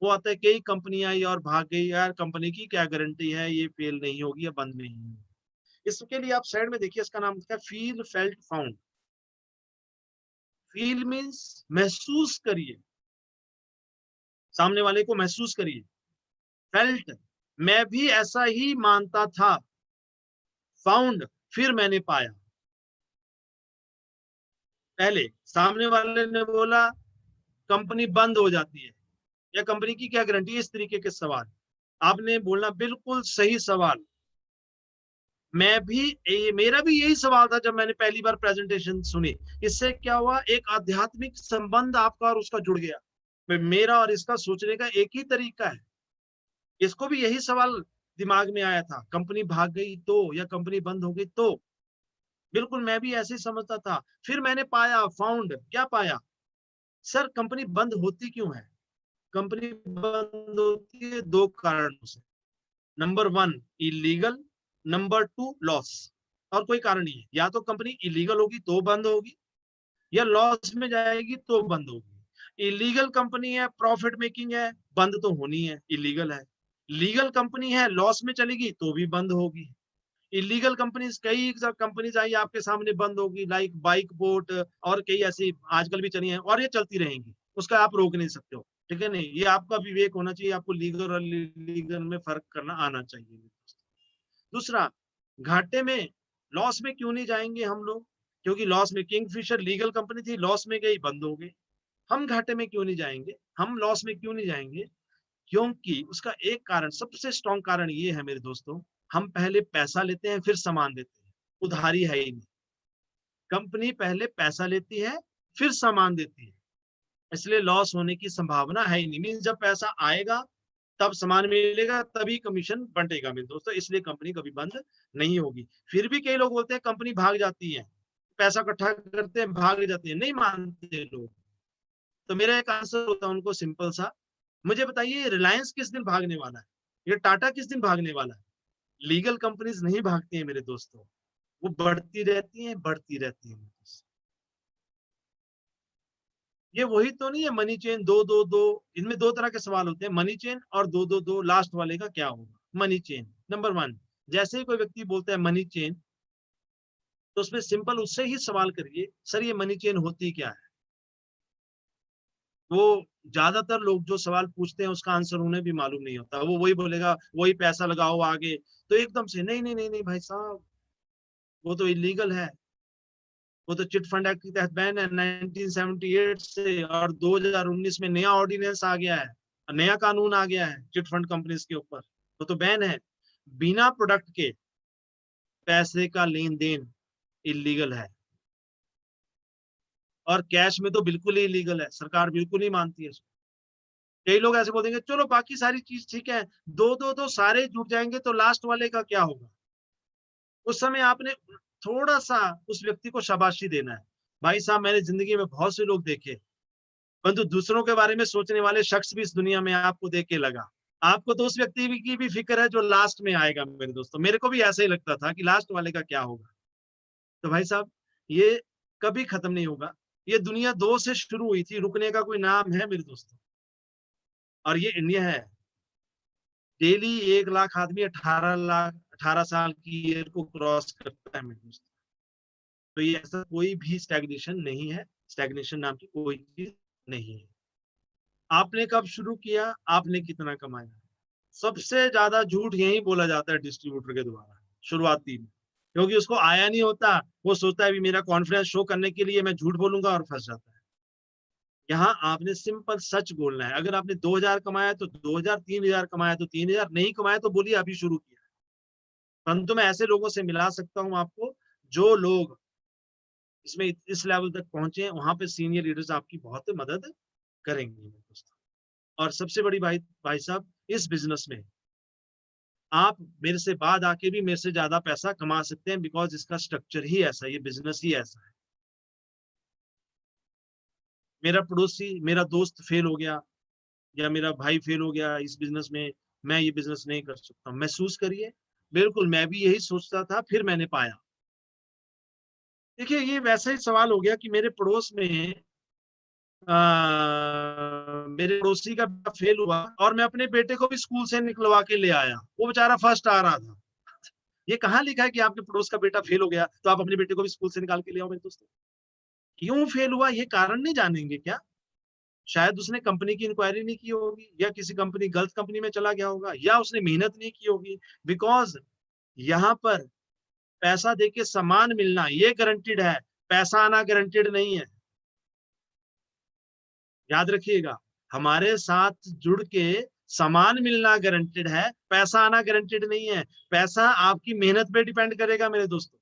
[SPEAKER 2] वो आता है कई कंपनियां आई और भाग गई, यार कंपनी की क्या गारंटी है ये फेल नहीं होगी या बंद नहीं होगी। इसके लिए आप साइड में देखिए, इसका नाम है feel felt found. Feel means महसूस करिए, सामने वाले को महसूस करिए। फेल्ट, मैं भी ऐसा ही मानता था। फाउंड, फिर मैंने पाया। पहले सामने वाले ने बोला कंपनी बंद हो जाती है, या कंपनी की क्या गारंटी है, इस तरीके के सवाल आपने बोलना बिल्कुल सही सवाल। मेरा भी यही सवाल था जब मैंने पहली बार प्रेजेंटेशन सुनी। इससे क्या हुआ, एक आध्यात्मिक संबंध आपका और उसका जुड़ गया। मेरा और इसका सोचने का एक ही तरीका है। इसको भी यही सवाल दिमाग में आया था, कंपनी भाग गई तो, या कंपनी बंद हो गई तो। बिल्कुल मैं भी ऐसे ही समझता था। फिर मैंने पाया, फाउंड, क्या पाया, सर कंपनी बंद होती क्यों है? कंपनी बंद होती है दो कारणों से। Number one, illegal. Number two, loss. और कोई कारण नहीं है। या तो कंपनी इलीगल होगी तो बंद होगी, या लॉस में जाएगी तो बंद होगी। इलीगल कंपनी है, प्रॉफिट मेकिंग है, बंद तो होनी है, इलीगल है। लीगल कंपनी है, लॉस में चलेगी तो भी बंद होगी। इलीगल कंपनीज, कई कंपनीज आई आपके सामने बंद होगी, लाइक बाइक बोट, और कई ऐसी आजकल भी चली हैं, और ये चलती रहेंगी, उसका आप रोक नहीं सकते हो। ठीक है, नहीं, ये आपका विवेक होना चाहिए, आपको लीगल और इलीगल में फर्क करना आना चाहिए। दूसरा, घाटे में, लॉस में क्यों नहीं जाएंगे हम लोग? क्योंकि लॉस में, किंगफिशर लीगल कंपनी थी, लॉस में गई, बंद हो गई। हम घाटे में क्यों नहीं जाएंगे, हम लॉस में क्यों नहीं जाएंगे? क्योंकि उसका एक कारण, सबसे स्ट्रॉन्ग कारण ये है मेरे दोस्तों, हम पहले पैसा लेते हैं फिर सामान देते हैं। उधारी है ही नहीं। कंपनी पहले पैसा लेती है फिर सामान देती है, इसलिए लॉस होने की संभावना है ही नहीं। मीन जब पैसा आएगा तब सामान मिलेगा, तभी कमीशन बंटेगा मेरे दोस्तों, इसलिए कंपनी कभी बंद नहीं होगी। फिर भी कई लोग बोलते हैं कंपनी भाग जाती है, पैसा इकट्ठा करते हैं भाग जाती है, नहीं मानते लोग। तो मेरा एक आंसर होता है उनको सिंपल सा, मुझे बताइए रिलायंस किस दिन भागने वाला है, ये टाटा किस दिन भागने वाला है? लीगल कंपनीज नहीं भागती हैं मेरे दोस्तों, वो बढ़ती रहती हैं, बढ़ती रहती हैं। ये वही तो नहीं है मनी चेन, दो दो दो। इनमें दो तरह के सवाल होते हैं, मनी चेन और दो दो दो, लास्ट वाले का क्या होगा? मनी चेन नंबर वन, जैसे ही कोई व्यक्ति बोलता है मनी चेन, तो उसमें सिंपल उससे ही सवाल करिए, सर ये मनी चेन होती क्या है? वो ज्यादातर लोग जो सवाल पूछते हैं उसका आंसर उन्हें भी मालूम नहीं होता, वो वही बोलेगा वही पैसा लगाओ आगे। तो एकदम से नहीं नहीं नहीं नहीं भाई साहब, वो तो इलीगल है, वो तो चिट फंड एक्ट के तहत बैन है 1978 से, और 2019 में नया ऑर्डिनेंस आ गया है, नया कानून आ गया है चिट फंड कंपनीज के ऊपर, तो बैन है। बिना प्रोडक्ट के पैसे का लेन देन इलीगल है, और कैश में तो बिल्कुल ही इलीगल है, सरकार बिल्कुल नहीं मानती है। कई लोग ऐसे बोल देंगे चलो बाकी सारी चीज ठीक है, दो दो दो सारे जुट जाएंगे तो लास्ट वाले का क्या होगा? उस समय आपने थोड़ा सा उस व्यक्ति को शाबाशी देना है। भाई साहब, मैंने जिंदगी में बहुत से लोग देखे, परंतु दूसरों के बारे में सोचने वाले शख्स भी इस दुनिया में आपको देख के लगा। आपको तो उस व्यक्ति की भी फिक्र है जो लास्ट में आएगा मेरे दोस्तों। मेरे को भी ऐसा ही लगता था कि लास्ट वाले का क्या होगा। तो भाई साहब, ये कभी खत्म नहीं होगा। ये दुनिया दो से शुरू हुई थी, रुकने का कोई नाम है मेरे दोस्तों? और ये इंडिया है। डेली 1 लाख आदमी 18 साल की ईयर को क्रॉस करता है मेरे दोस्तों। तो ये ऐसा कोई भी स्टैग्नेशन नहीं है, स्टैग्नेशन नाम की कोई चीज नहीं है। आपने कब शुरू किया, आपने कितना कमाया। सबसे ज्यादा झूठ यही बोला जाता है डिस्ट्रीब्यूटर के द्वारा शुरुआती में, क्योंकि उसको आया नहीं होता, वो सोचता है भी मेरा कॉन्फिडेंस शो करने के लिए मैं झूठ बोलूंगा और फंस जाता है। यहाँ आपने सिंपल सच बोलना है। अगर आपने 2000 कमाया तो 2000, 3000 कमाया तो 3000, नहीं कमाया तो बोलिए अभी शुरू किया। परंतु मैं ऐसे लोगों से मिला सकता हूँ आपको जो लोग इसमें इस लेवल तक पहुंचे हैं, वहां पे सीनियर लीडर्स आपकी बहुत मदद करेंगे मेरे दोस्तों। और सबसे बड़ी भाई भाई साहब, इस बिजनेस में आप मेरे से बाद आके भी मेरे से ज्यादा पैसा कमा सकते हैं, बिकॉज इसका स्ट्रक्चर ही ऐसा है, ये बिजनेस ही ऐसा है। मेरा पड़ोसी, मेरा दोस्त फेल हो गया या मेरा भाई फेल हो गया इस बिजनेस में, मैं ये बिजनेस नहीं कर सकता। महसूस करिए, बिल्कुल मैं भी यही सोचता था, फिर मैंने पाया। देखिए ये वैसा ही सवाल हो गया कि मेरे पड़ोस में मेरे पड़ोसी का बेटा फेल हुआ और मैं अपने बेटे को भी स्कूल से निकलवा के ले आया, वो बेचारा फर्स्ट आ रहा था। ये कहाँ लिखा है कि आपके पड़ोस का बेटा फेल हो गया तो आप अपने बेटे को भी स्कूल से निकाल के ले आओ मेरे दोस्तों। क्यों फेल हुआ ये कारण नहीं जानेंगे क्या? शायद उसने कंपनी की इंक्वायरी नहीं की होगी, या किसी कंपनी गलत कंपनी में चला गया होगा, या उसने मेहनत नहीं की होगी। बिकॉज यहाँ पर पैसा देके सामान मिलना ये गारंटीड है, पैसा आना गारंटीड नहीं है। याद रखिएगा, हमारे साथ जुड़ के सामान मिलना गारंटेड है, पैसा आना गारंटेड नहीं है। पैसा आपकी मेहनत पे डिपेंड करेगा मेरे दोस्तों।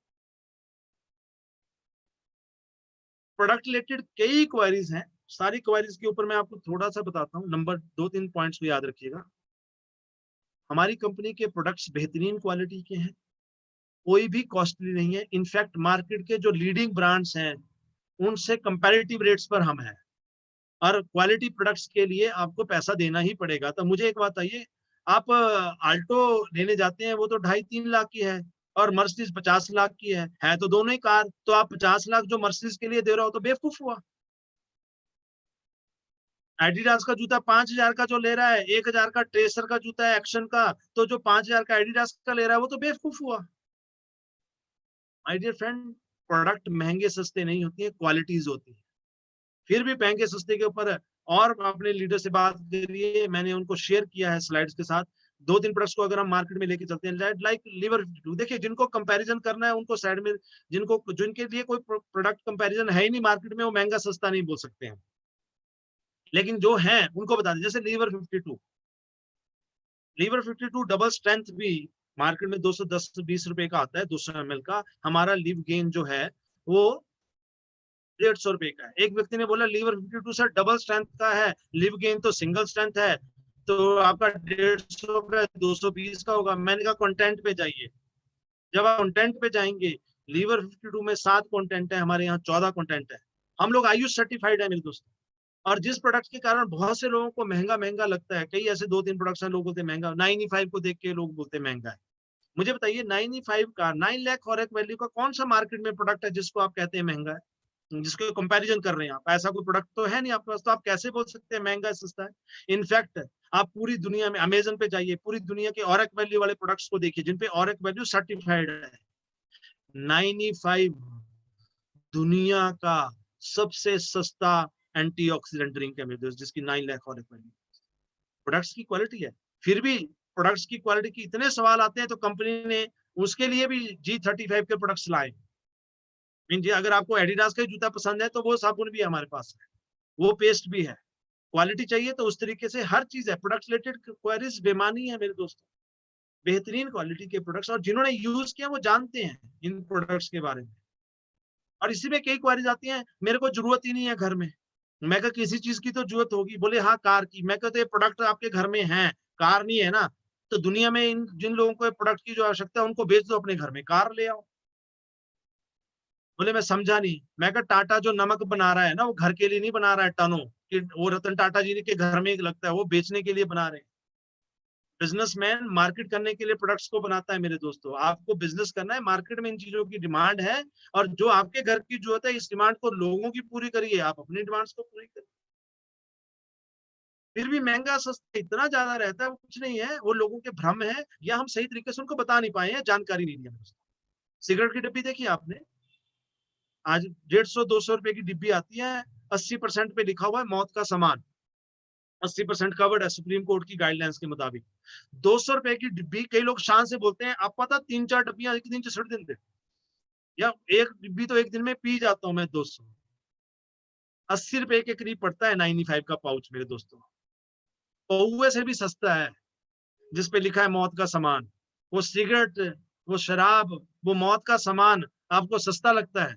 [SPEAKER 2] प्रोडक्ट रिलेटेड कई क्वेरीज हैं, सारी क्वेरीज के ऊपर मैं आपको थोड़ा सा बताता हूँ। नंबर 2-3 पॉइंट्स को याद रखिएगा। हमारी कंपनी के प्रोडक्ट्स बेहतरीन क्वालिटी के हैं, कोई भी कॉस्टली नहीं है। इनफैक्ट मार्केट के जो लीडिंग ब्रांड्स हैं उनसे कंपैरेटिव रेट्स पर हम हैं, और क्वालिटी प्रोडक्ट्स के लिए आपको पैसा देना ही पड़ेगा। तो मुझे एक बात आइए, आप आल्टो लेने जाते हैं वो तो 2.5-3 लाख की है, और मर्सिडीज 50 लाख की है तो दोनों ही कार। तो आप 50 लाख जो मर्सिडीज के लिए दे रहे हो तो बेवकूफ हुआ। एडिडास का जूता 5,000 का जो ले रहा है, 1,000 का ट्रेसर का जूता है एक्शन का, तो जो 5,000 का एडिडास का ले रहा है वो तो बेवकूफ हुआ। माय डियर फ्रेंड, प्रोडक्ट महंगे सस्ते नहीं होती है, क्वालिटीज होती है। फिर भी महंगे सस्ते के ऊपर, और अपने लीडर से बात करिए, मैंने उनको शेयर किया है स्लाइड्स के साथ। 2-3 प्रोडक्ट्स को अगर हम मार्केट में लेके चलते हैं, लाइक लीवर 52, देखिए जिनको कंपैरिजन करना है उनको साइड में, जिनके लिए कोई प्रोडक्ट कंपैरिजन है ही नहीं मार्केट में, वो महंगा सस्ता नहीं बोल सकते हैं। लेकिन जो है उनको बता दें, जैसे लीवर 52, लीवर 52 डबल स्ट्रेंथ भी मार्केट में 210-20 रुपए का आता है, 200 ml का। हमारा लिव गेन जो है वो 150 रुपए का है। एक व्यक्ति ने बोला लीवर 52 सर डबल स्ट्रेंथ का है, लिव गेन तो सिंगल स्ट्रेंथ है, तो आपका 150 का 220 का होगा। मैंने कहा कंटेंट पे जाइए। जब आप कंटेंट पे जाएंगे, लीवर 52 में 7 कंटेंट है, हमारे यहाँ 14 कंटेंट है। हम लोग आयुष सर्टिफाइड है मेरे दोस्तों। और जिस प्रोडक्ट के कारण बहुत से लोगों को महंगा महंगा लगता है, कई ऐसे 2-3 प्रोडक्ट्स हैं लोग बोलते हैं महंगा, 9E5 को देख के लोग बोलते हैं महंगा है। मुझे बताइए 9E5 का 9 लाख और एक वैल्यू का कौन सा मार्केट में प्रोडक्ट है जिसको आप कहते हैं महंगा है, जिसको कंपैरिजन कर रहे हैं आप? ऐसा कोई प्रोडक्ट तो है नहीं आपके पास, तो आप कैसे बोल सकते हैं महंगा है सस्ता है? इनफैक्ट आप पूरी दुनिया में अमेजन पे जाइए, पूरी दुनिया के और एक वैल्यू वाले प्रोडक्ट्स को देखिए जिनपे और एक वैल्यू सर्टिफाइड है। 9E5 दुनिया का सबसे सस्ता एंटीऑक्सीडेंट ड्रिंक है मेरे दोस्त, जिसकी 9 लाख और एक वैल्यू। प्रोडक्ट्स की क्वालिटी है। फिर भी प्रोडक्ट्स की क्वालिटी की इतने सवाल आते हैं, तो कंपनी ने उसके लिए भी G35 के प्रोडक्ट्स लाए। मीन जी, अगर आपको एडिडास का जूता पसंद है तो वो साबुन भी हमारे पास है, वो पेस्ट भी है। क्वालिटी चाहिए तो उस तरीके से हर चीज है। प्रोडक्ट रिलेटेड क्वेरीज बेमानी है मेरे दोस्तों, बेहतरीन क्वालिटी के प्रोडक्ट्स, और जिन्होंने यूज किया वो जानते हैं इन प्रोडक्ट्स के बारे में। और इसी में कई क्वेरीज आती हैं, मेरे को जरूरत ही नहीं है घर में। मैं कहा किसी चीज की तो जरूरत होगी, बोले हाँ कार की। मैं कहते प्रोडक्ट आपके घर में है, कार नहीं है ना, तो दुनिया में इन जिन लोगों को प्रोडक्ट की जो आवश्यकता है उनको बेच दो, अपने घर में कार ले आओ। बोले मैं समझा नहीं। मैं कहा टाटा जो नमक बना रहा है ना, वो घर के लिए नहीं बना रहा है टनों कि वो रतन टाटा जी के घर में लगता है, वो बेचने के लिए बना रहे हैं। बिजनेसमैन मार्केट करने के लिए प्रोडक्ट्स को बनाता है मेरे दोस्तों। आपको बिजनेस करना है, मार्केट में इन चीजों की डिमांड है, और जो आपके घर की जरूरत है इस डिमांड को लोगों की पूरी करिए, आप अपनी डिमांड्स को पूरी करिए। फिर भी महंगा सस्ता इतना ज्यादा रहता है, वो कुछ नहीं है, वो लोगों के भ्रम है, या हम सही तरीके से उनको बता नहीं पाए हैं, जानकारी नहीं दी है। सिगरेट की डिब्बी देखी आपने, आज 150-200 रुपए की डिब्बी आती है, 80% पे लिखा हुआ है मौत का सामान। 80% कवर्ड है सुप्रीम कोर्ट की गाइडलाइंस के मुताबिक। 200 रुपए की डिब्बी, कई लोग शान से बोलते हैं, आप पता 3-4 डब्बियां एक दिन से छड़ देते, या एक डिब्बी तो एक दिन में पी जाता हूं मैं 200। 80 रुपए के करीब पड़ता है 95 का पाउच मेरे दोस्तों। पौवे से भी सस्ता है, जिसपे लिखा है मौत का सामान। वो सिगरेट, वो शराब, वो मौत का सामान आपको सस्ता लगता है,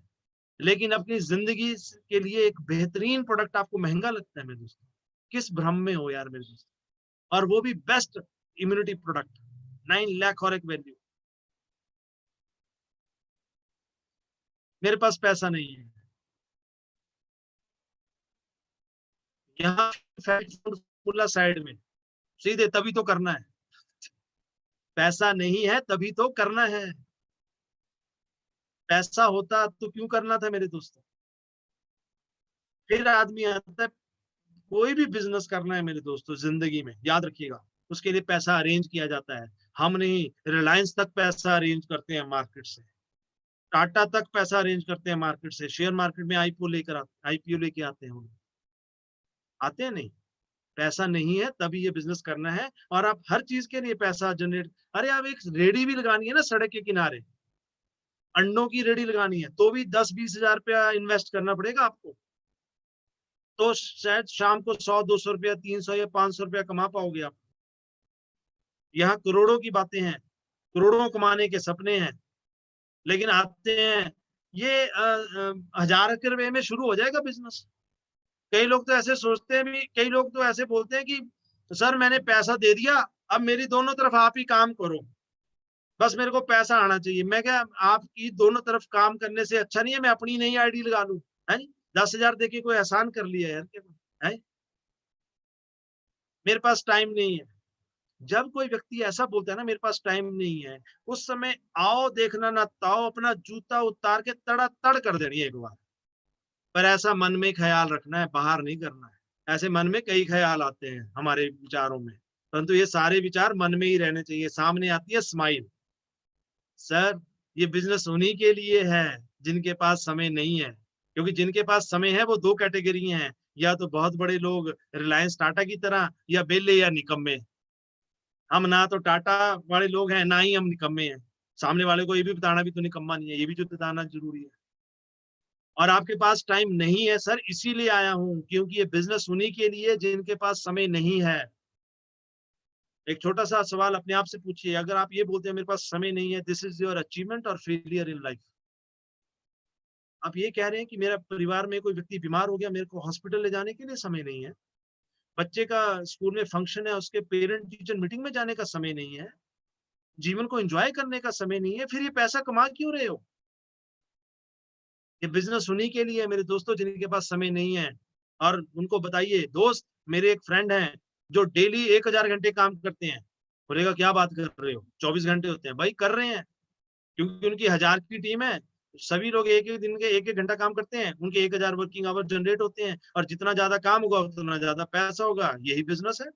[SPEAKER 2] लेकिन अपनी जिंदगी के लिए एक बेहतरीन प्रोडक्ट आपको महंगा लगता है मेरे दोस्तों। किस भ्रम में हो यार मेरे दोस्त, और वो भी बेस्ट इम्यूनिटी प्रोडक्ट, 9 लाख और एक वैल्यू। मेरे पास पैसा नहीं है, यहाँ फैक्ट साइड में सीधे, तभी तो करना है। पैसा नहीं है तभी तो करना है, पैसा होता तो क्यों करना था मेरे दोस्तों। फिर आदमी आता है, कोई भी बिजनेस करना है मेरे दोस्तों जिंदगी में, याद रखिएगा, उसके लिए पैसा अरेंज किया जाता है। हम नहीं, रिलायंस तक पैसा अरेंज करते हैं मार्केट से, टाटा तक पैसा अरेंज करते हैं मार्केट से, शेयर मार्केट में आईपीओ लेके आते हैं हम, आते हैं नहीं। पैसा नहीं है तभी ये बिजनेस करना है, और आप हर चीज के लिए पैसा जनरेट। अरे आप एक रेडी भी लगानी है ना सड़क के किनारे, अंडों की रेडी लगानी है, तो भी 10-20 हजार रुपया इन्वेस्ट करना पड़ेगा आपको, तो शायद शाम को 100-200 रुपया, 300 या 500 रुपया कमा पाओगे आप। यहाँ करोड़ों की बातें हैं, करोड़ों कमाने के सपने हैं, लेकिन आते हैं ये 1000 के रुपए में शुरू हो जाएगा बिजनेस। कई लोग तो ऐसे सोचते हैं भी, कई लोग तो ऐसे बोलते हैं कि सर मैंने पैसा दे दिया, अब मेरी दोनों तरफ आप ही काम करो, बस मेरे को पैसा आना चाहिए। मैं क्या, आपकी दोनों तरफ काम करने से अच्छा नहीं है मैं अपनी नई आईडी लगा लूं, है नहीं? 10,000 देके कोई एहसान कर लिया यार, क्या है? मेरे पास टाइम नहीं है। जब कोई व्यक्ति ऐसा बोलता है ना मेरे पास टाइम नहीं है, उस समय आओ देखना ना ताओ, अपना जूता उतार के तड़ा तड़ कर देनी है एक बार। पर ऐसा मन में ख्याल रखना है, बाहर नहीं करना है। ऐसे मन में कई ख्याल आते हैं हमारे विचारों में, परंतु ये सारे विचार मन में ही रहने चाहिए। सामने आती है स्माइल, सर ये बिजनेस उन्हीं के लिए है जिनके पास समय नहीं है, क्योंकि जिनके पास समय है वो दो कैटेगरी हैं, या तो बहुत बड़े लोग रिलायंस टाटा की तरह, या बेले या निकम्मे। हम ना तो टाटा वाले लोग हैं, ना ही हम निकम्मे हैं। सामने वाले को ये भी बताना भी तो निकम्मा नहीं है, ये भी जो बताना जरूरी है। और आपके पास टाइम नहीं है सर, इसीलिए आया हूं, क्योंकि ये बिजनेस उन्हीं के लिए जिनके पास समय नहीं है। एक छोटा सा सवाल अपने आप से पूछिए, अगर आप ये बोलते हैं मेरे पास समय नहीं है, दिस इज योर अचीवमेंट और फेलियर इन लाइफ। आप ये कह रहे हैं कि मेरा परिवार में कोई व्यक्ति बीमार हो गया, मेरे को हॉस्पिटल ले जाने के लिए समय नहीं है, बच्चे का स्कूल में फंक्शन है, उसके पेरेंट टीचर मीटिंग में जाने का समय नहीं है, जीवन को एंजॉय करने का समय नहीं है, फिर ये पैसा कमा क्यों रहे हो? ये बिजनेस उन्हीं के लिए है मेरे दोस्तों जिनके पास समय नहीं है। और उनको बताइए, दोस्त मेरे एक फ्रेंड हैं जो डेली 1000 घंटे काम करते हैं। बोलेगा क्या बात कर रहे हो, 24 घंटे होते हैं? भाई कर रहे हैं, क्योंकि उनकी 1000 की टीम है, सभी लोग एक एक दिन के एक एक घंटा काम करते हैं, उनके 1000 वर्किंग आवर जनरेट होते हैं, और जितना ज्यादा काम होगा उतना ज्यादा पैसा होगा। यही बिजनेस है।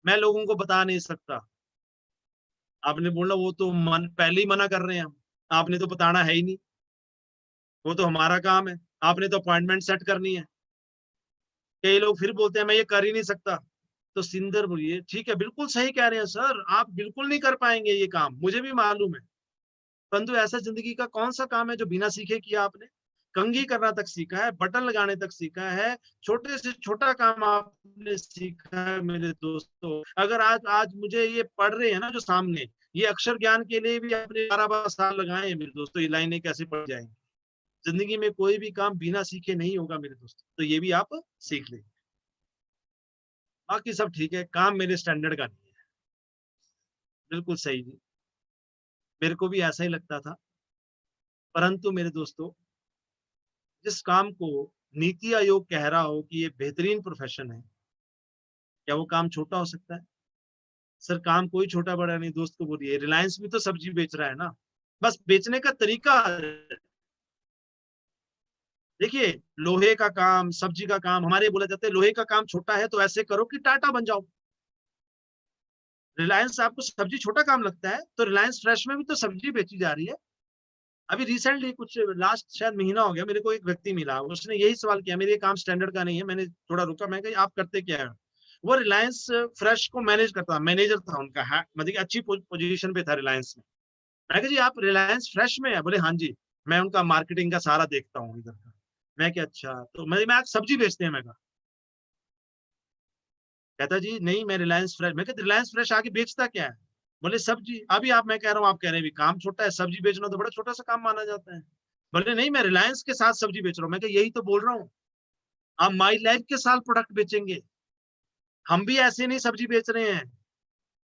[SPEAKER 2] मैं लोगों को बता नहीं सकता। आपने बोला वो तो मन पहले ही मना कर रहे हैं हम, आपने तो बताना है ही नहीं, वो तो हमारा काम है, आपने तो अपॉइंटमेंट सेट करनी है। कई लोग फिर बोलते हैं मैं ये कर ही नहीं सकता। तो सिंदर बोलिए ठीक है, बिल्कुल सही कह रहे हैं सर, आप बिल्कुल नहीं कर पाएंगे ये काम, मुझे भी मालूम है। परंतु ऐसा जिंदगी का कौन सा काम है जो बिना सीखे किया आपने? कंघी करना तक सीखा है, बटन लगाने तक सीखा है, छोटे से छोटा काम आपने सीखा है मेरे दोस्तों। अगर आज आज मुझे ये पढ़ रहे हैं ना जो सामने, ये अक्षर ज्ञान के लिए भी आपने 12-12 साल लगाए हैं मेरे दोस्तों, ये लाइनें कैसे पढ़ जाएंगी? जिंदगी में कोई भी काम बिना सीखे नहीं होगा मेरे दोस्तों, तो ये भी आप सीख लें। बाकी सब ठीक है, काम मेरे स्टैंडर्ड का नहीं है। बिल्कुल सही जी, मेरे को भी ऐसा ही लगता था। परंतु मेरे दोस्तों, जिस काम को नीति आयोग कह रहा हो कि ये बेहतरीन प्रोफेशन है, क्या वो काम छोटा हो सकता है? सर काम कोई छोटा बड़ा नहीं, दोस्त को बोलिए, रिलायंस भी तो सब्जी बेच रहा है ना, बस बेचने का तरीका। देखिए, लोहे का काम, सब्जी का काम, हमारे बोला जाता है लोहे का काम छोटा है तो ऐसे करो कि टाटा बन जाओ। रिलायंस आपको सब्जी छोटा काम लगता है, तो रिलायंस फ्रेश में भी तो सब्जी बेची जा रही है। अभी रिसेंटली कुछ लास्ट शायद महीना हो गया, मेरे को एक व्यक्ति मिला, उसने यही सवाल किया, मेरे ये काम स्टैंडर्ड का नहीं है, मैंने थोड़ा रुका, मैं कहा आप करते क्या है? वो रिलायंस फ्रेश को मैनेज करता, मैनेजर था उनका, मतलब अच्छी पोजीशन पे था रिलायंस में। मैं कहा जी आप रिलायंस फ्रेश में है? बोले हाँ जी, मैं उनका मार्केटिंग का सारा देखता हूँ इधर का। मैं क्या अच्छा, तो मैं आज सब्जी बेचते हैं, मैं कहा। कहता जी नहीं मैं रिलायंस फ्रेश, मैं कहता रिलायंस फ्रेश आगे बेचता क्या है? बोले सब्जी। अभी आप, मैं कह रहा हूँ, आप कह रहे हैं भी काम छोटा है, सब्जी बेचना तो बड़ा छोटा सा काम माना जाता है। बोले नहीं मैं रिलायंस के साथ सब्जी बेच रहा हूँ। मैं कहा यही तो बोल रहा हूँ, आप माई लाइफ के साथ प्रोडक्ट बेचेंगे। हम भी ऐसे नहीं सब्जी बेच रहे हैं,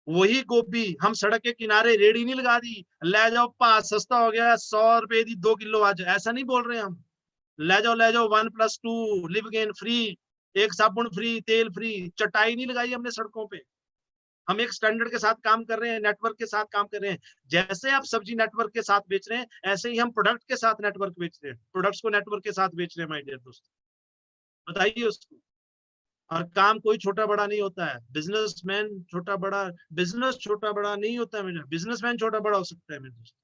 [SPEAKER 2] वही गोभी हम सड़क के किनारे रेडी नहीं लगा दी, ले जाओ पास सस्ता हो गया 100 रुपए दी 2 किलो आज, ऐसा नहीं बोल रहे हम। ले जाओ 1+2 लिव गेन फ्री, एक साबुन फ्री, तेल फ्री, चटाई नहीं लगाई हमने सड़कों पे। हम एक स्टैंडर्ड के साथ काम कर रहे हैं, नेटवर्क के साथ काम कर रहे हैं। जैसे आप सब्जी नेटवर्क के साथ बेच रहे हैं, ऐसे ही हम प्रोडक्ट के साथ नेटवर्क बेच रहे हैं, प्रोडक्ट्स को नेटवर्क के साथ बेच रहे हैं माय डियर दोस्त। बताइए उसको। और काम कोई छोटा बड़ा नहीं होता है, बिजनेसमैन छोटा बड़ा, बिजनेस छोटा बड़ा नहीं होता है मेरा, बिजनेसमैन छोटा बड़ा हो सकता है मेरे दोस्त।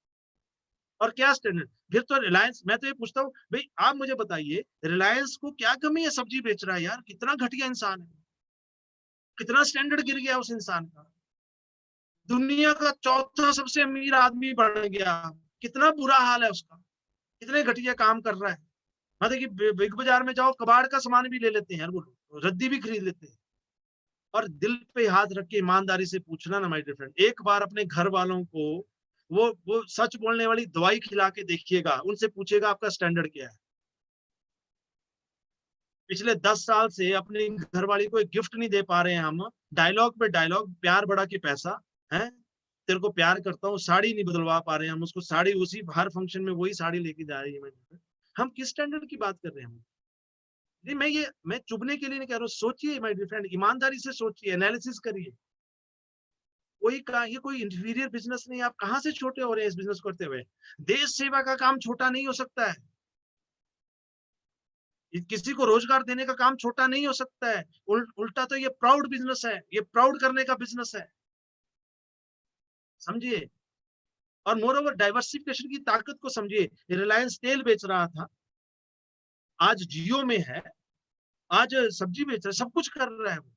[SPEAKER 2] और क्या स्टैंडर्ड, फिर तो रिलायंस, मैं तो ये पूछता हूँ भाई आप मुझे बताइए, रिलायंस को क्या कमी है सब्जी बेच रहा है यार, कितना घटिया इंसान है, कितना स्टैंडर्ड गिर गया उस इंसान का। दुनिया का चौथा सबसे अमीर आदमी बन गया, कितना बुरा हाल है उसका, कितने घटिया काम कर रहा है। मतलब कि बिग बाजार में जाओ, कबाड़ का सामान भी ले लेते हैं यार वो लोग, रद्दी भी खरीद लेते हैं। और दिल पे हाथ रख के ईमानदारी से पूछना ना माय डियर फ्रेंड, एक बार अपने घर वालों को वो सच बोलने वाली दवाई खिला के देखिएगा, उनसे पूछेगा आपका स्टैंडर्ड क्या है। पिछले 10 साल से अपनी घरवाली को एक गिफ्ट नहीं दे पा रहे हैं हम, डायलॉग पे डायलॉग, प्यार बढ़ा के पैसा है, तेरे को प्यार करता हूँ, साड़ी नहीं बदलवा पा रहे हैं हम उसको, साड़ी उसी हर फंक्शन में वही साड़ी लेके जा रही है। हम किस स्टैंडर्ड की बात कर रहे हैं? नहीं मैं चुभने के लिए नहीं कह रहा हूँ, सोचिए माय डियर फ्रेंड, ईमानदारी से सोचिए, एनालिसिस करिए। कोई का ये कोई इंफीरियर बिजनेस नहीं, आप कहाँ से छोटे हो रहे हैं इस बिजनेस करते हुए? देश सेवा का काम छोटा नहीं हो सकता है, किसी को रोजगार देने का काम छोटा नहीं हो सकता है। उल्टा तो ये प्राउड बिजनेस है, ये प्राउड करने का बिजनेस है, समझिए। और मोर ओवर डाइवर्सिफिकेशन की ताकत को समझिए, रिलायंस तेल बेच रहा था, आज जियो में है, आज सब्जी बेच रहा है, सब कुछ कर रहा है वो,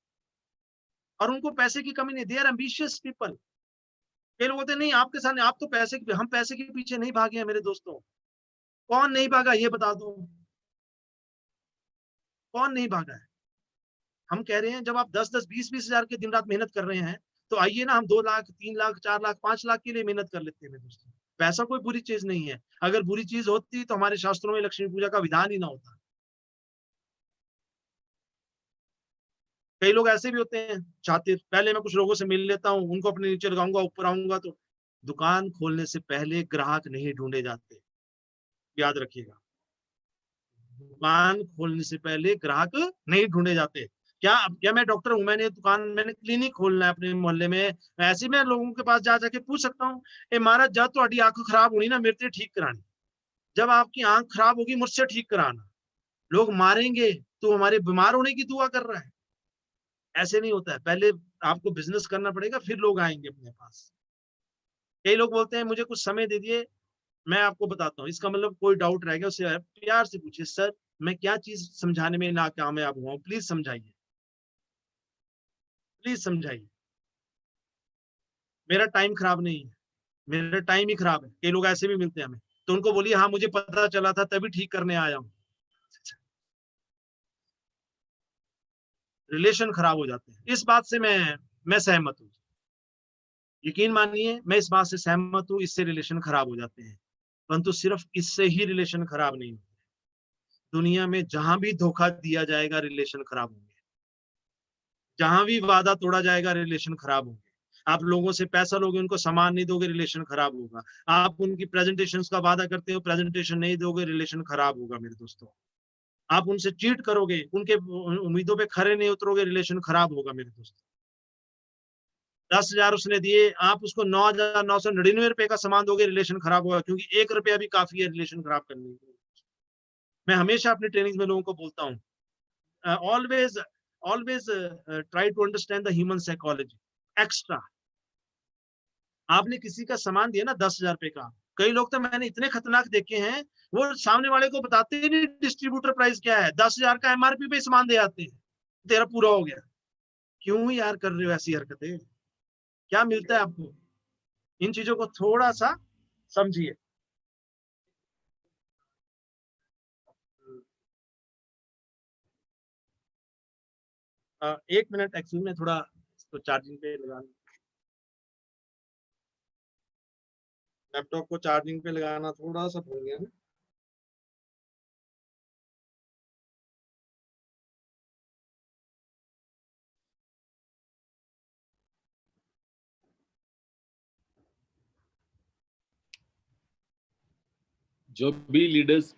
[SPEAKER 2] और उनको पैसे की कमी नहीं, दे आर एम्बिशियस पीपल। कई लोग बोलते नहीं आपके सामने, आप तो पैसे की, हम पैसे के पीछे नहीं भागे हैं मेरे दोस्तों। कौन नहीं भागा ये बता दो, कौन नहीं भागा है? हम कह रहे हैं जब आप 10-10 20-20 हजार के दिन रात मेहनत कर रहे हैं, तो आइए ना हम 2 लाख 3 लाख 4 लाख 5 लाख के लिए मेहनत कर लेते हैं मेरे दोस्तों। पैसा कोई बुरी चीज नहीं है, अगर बुरी चीज होती तो हमारे शास्त्रों में लक्ष्मी पूजा का विधान ही ना होता। कई लोग ऐसे भी होते हैं शातिर, पहले मैं कुछ लोगों से मिल लेता हूँ, उनको अपने नीचे लगाऊंगा, ऊपर आऊंगा। तो दुकान खोलने से पहले ग्राहक नहीं ढूंढे जाते, याद रखिएगा। दुकान खोलने से पहले ग्राहक नहीं ढूंढे जाते। क्या मैं डॉक्टर हूं, मैंने दुकान, मैंने क्लिनिक खोलना है अपने मोहल्ले में, ऐसे मैं लोगों के पास जा जाके पूछ सकता हूँ, ए महाराज जब तो आंख खराब होनी ना मेरे से ठीक करानी, जब आपकी आंख खराब होगी मुझसे ठीक कराना। लोग मारेंगे तो हमारे बीमार होने की दुआ कर रहा है? ऐसे नहीं होता है, पहले आपको बिजनेस करना पड़ेगा, फिर लोग आएंगे अपने पास। कई लोग बोलते हैं मुझे कुछ समय दे दिए, मैं आपको बताता हूँ, इसका मतलब कोई डाउट रह गया उससे प्यार से पूछिए, सर मैं क्या चीज समझाने में नाकामयाब हुआ हूँ, प्लीज समझाइए, प्लीज समझाइए। मेरा टाइम खराब नहीं है, मेरा टाइम ही खराब है। कई लोग ऐसे भी मिलते हैं हमें, तो उनको बोलिए हाँ मुझे पता चला था तभी ठीक करने आया हूँ। रिलेशन खराब हो जाते हैं, इस बात से मैं सहमत हूँ। यकीन मानिए मैं इस बात से सहमत हूँ, इससे रिलेशन खराब हो जाते हैं। परंतु सिर्फ इससे ही रिलेशन खराब नहीं होते, दुनिया में जहां भी धोखा दिया जाएगा रिलेशन खराब होंगे, जहां भी वादा तोड़ा जाएगा रिलेशन खराब होंगे। आप लोगों से पैसा लोगे, उनको सामान नहीं दोगे, रिलेशन खराब होगा। आप उनकी प्रेजेंटेशंस का वादा करते हो, प्रेजेंटेशन नहीं दोगे, रिलेशन खराब होगा मेरे दोस्तों। आप उनसे चीट करोगे, उनके उम्मीदों पे खरे नहीं उतरोगे, रिलेशन खराब होगा मेरे दोस्तों। 10,000 उसने दिए, आप उसको 9,999 रुपए का सामान दोगे, रिलेशन खराब होगा, क्योंकि 1 रुपया भी काफी है रिलेशन खराब करने के लिए। मैं हमेशा अपनी ट्रेनिंग में लोगों को बोलता हूँ, always always try to understand the human psychology extra. आपने किसी का सामान दिया ना 10,000 रुपए का, कई लोग तो मैंने इतने खतरनाक देखे हैं, वो सामने वाले को बताते ही नहीं डिस्ट्रीब्यूटर प्राइस क्या है, 10,000 का एमआरपी पे सामान दे आते हैं, तेरा पूरा हो गया। क्यों यार कर रहे हो ऐसी हरकतें? क्या मिलता है आपको? इन चीजों को थोड़ा सा समझिए। 1 मिनट एक्चुअली में थोड़ा इसको चार्जिंग पे लगा, लैपटॉप को चार्जिंग पे लगाना थोड़ा सा भूल गया ना।
[SPEAKER 3] जो भी लीडर्स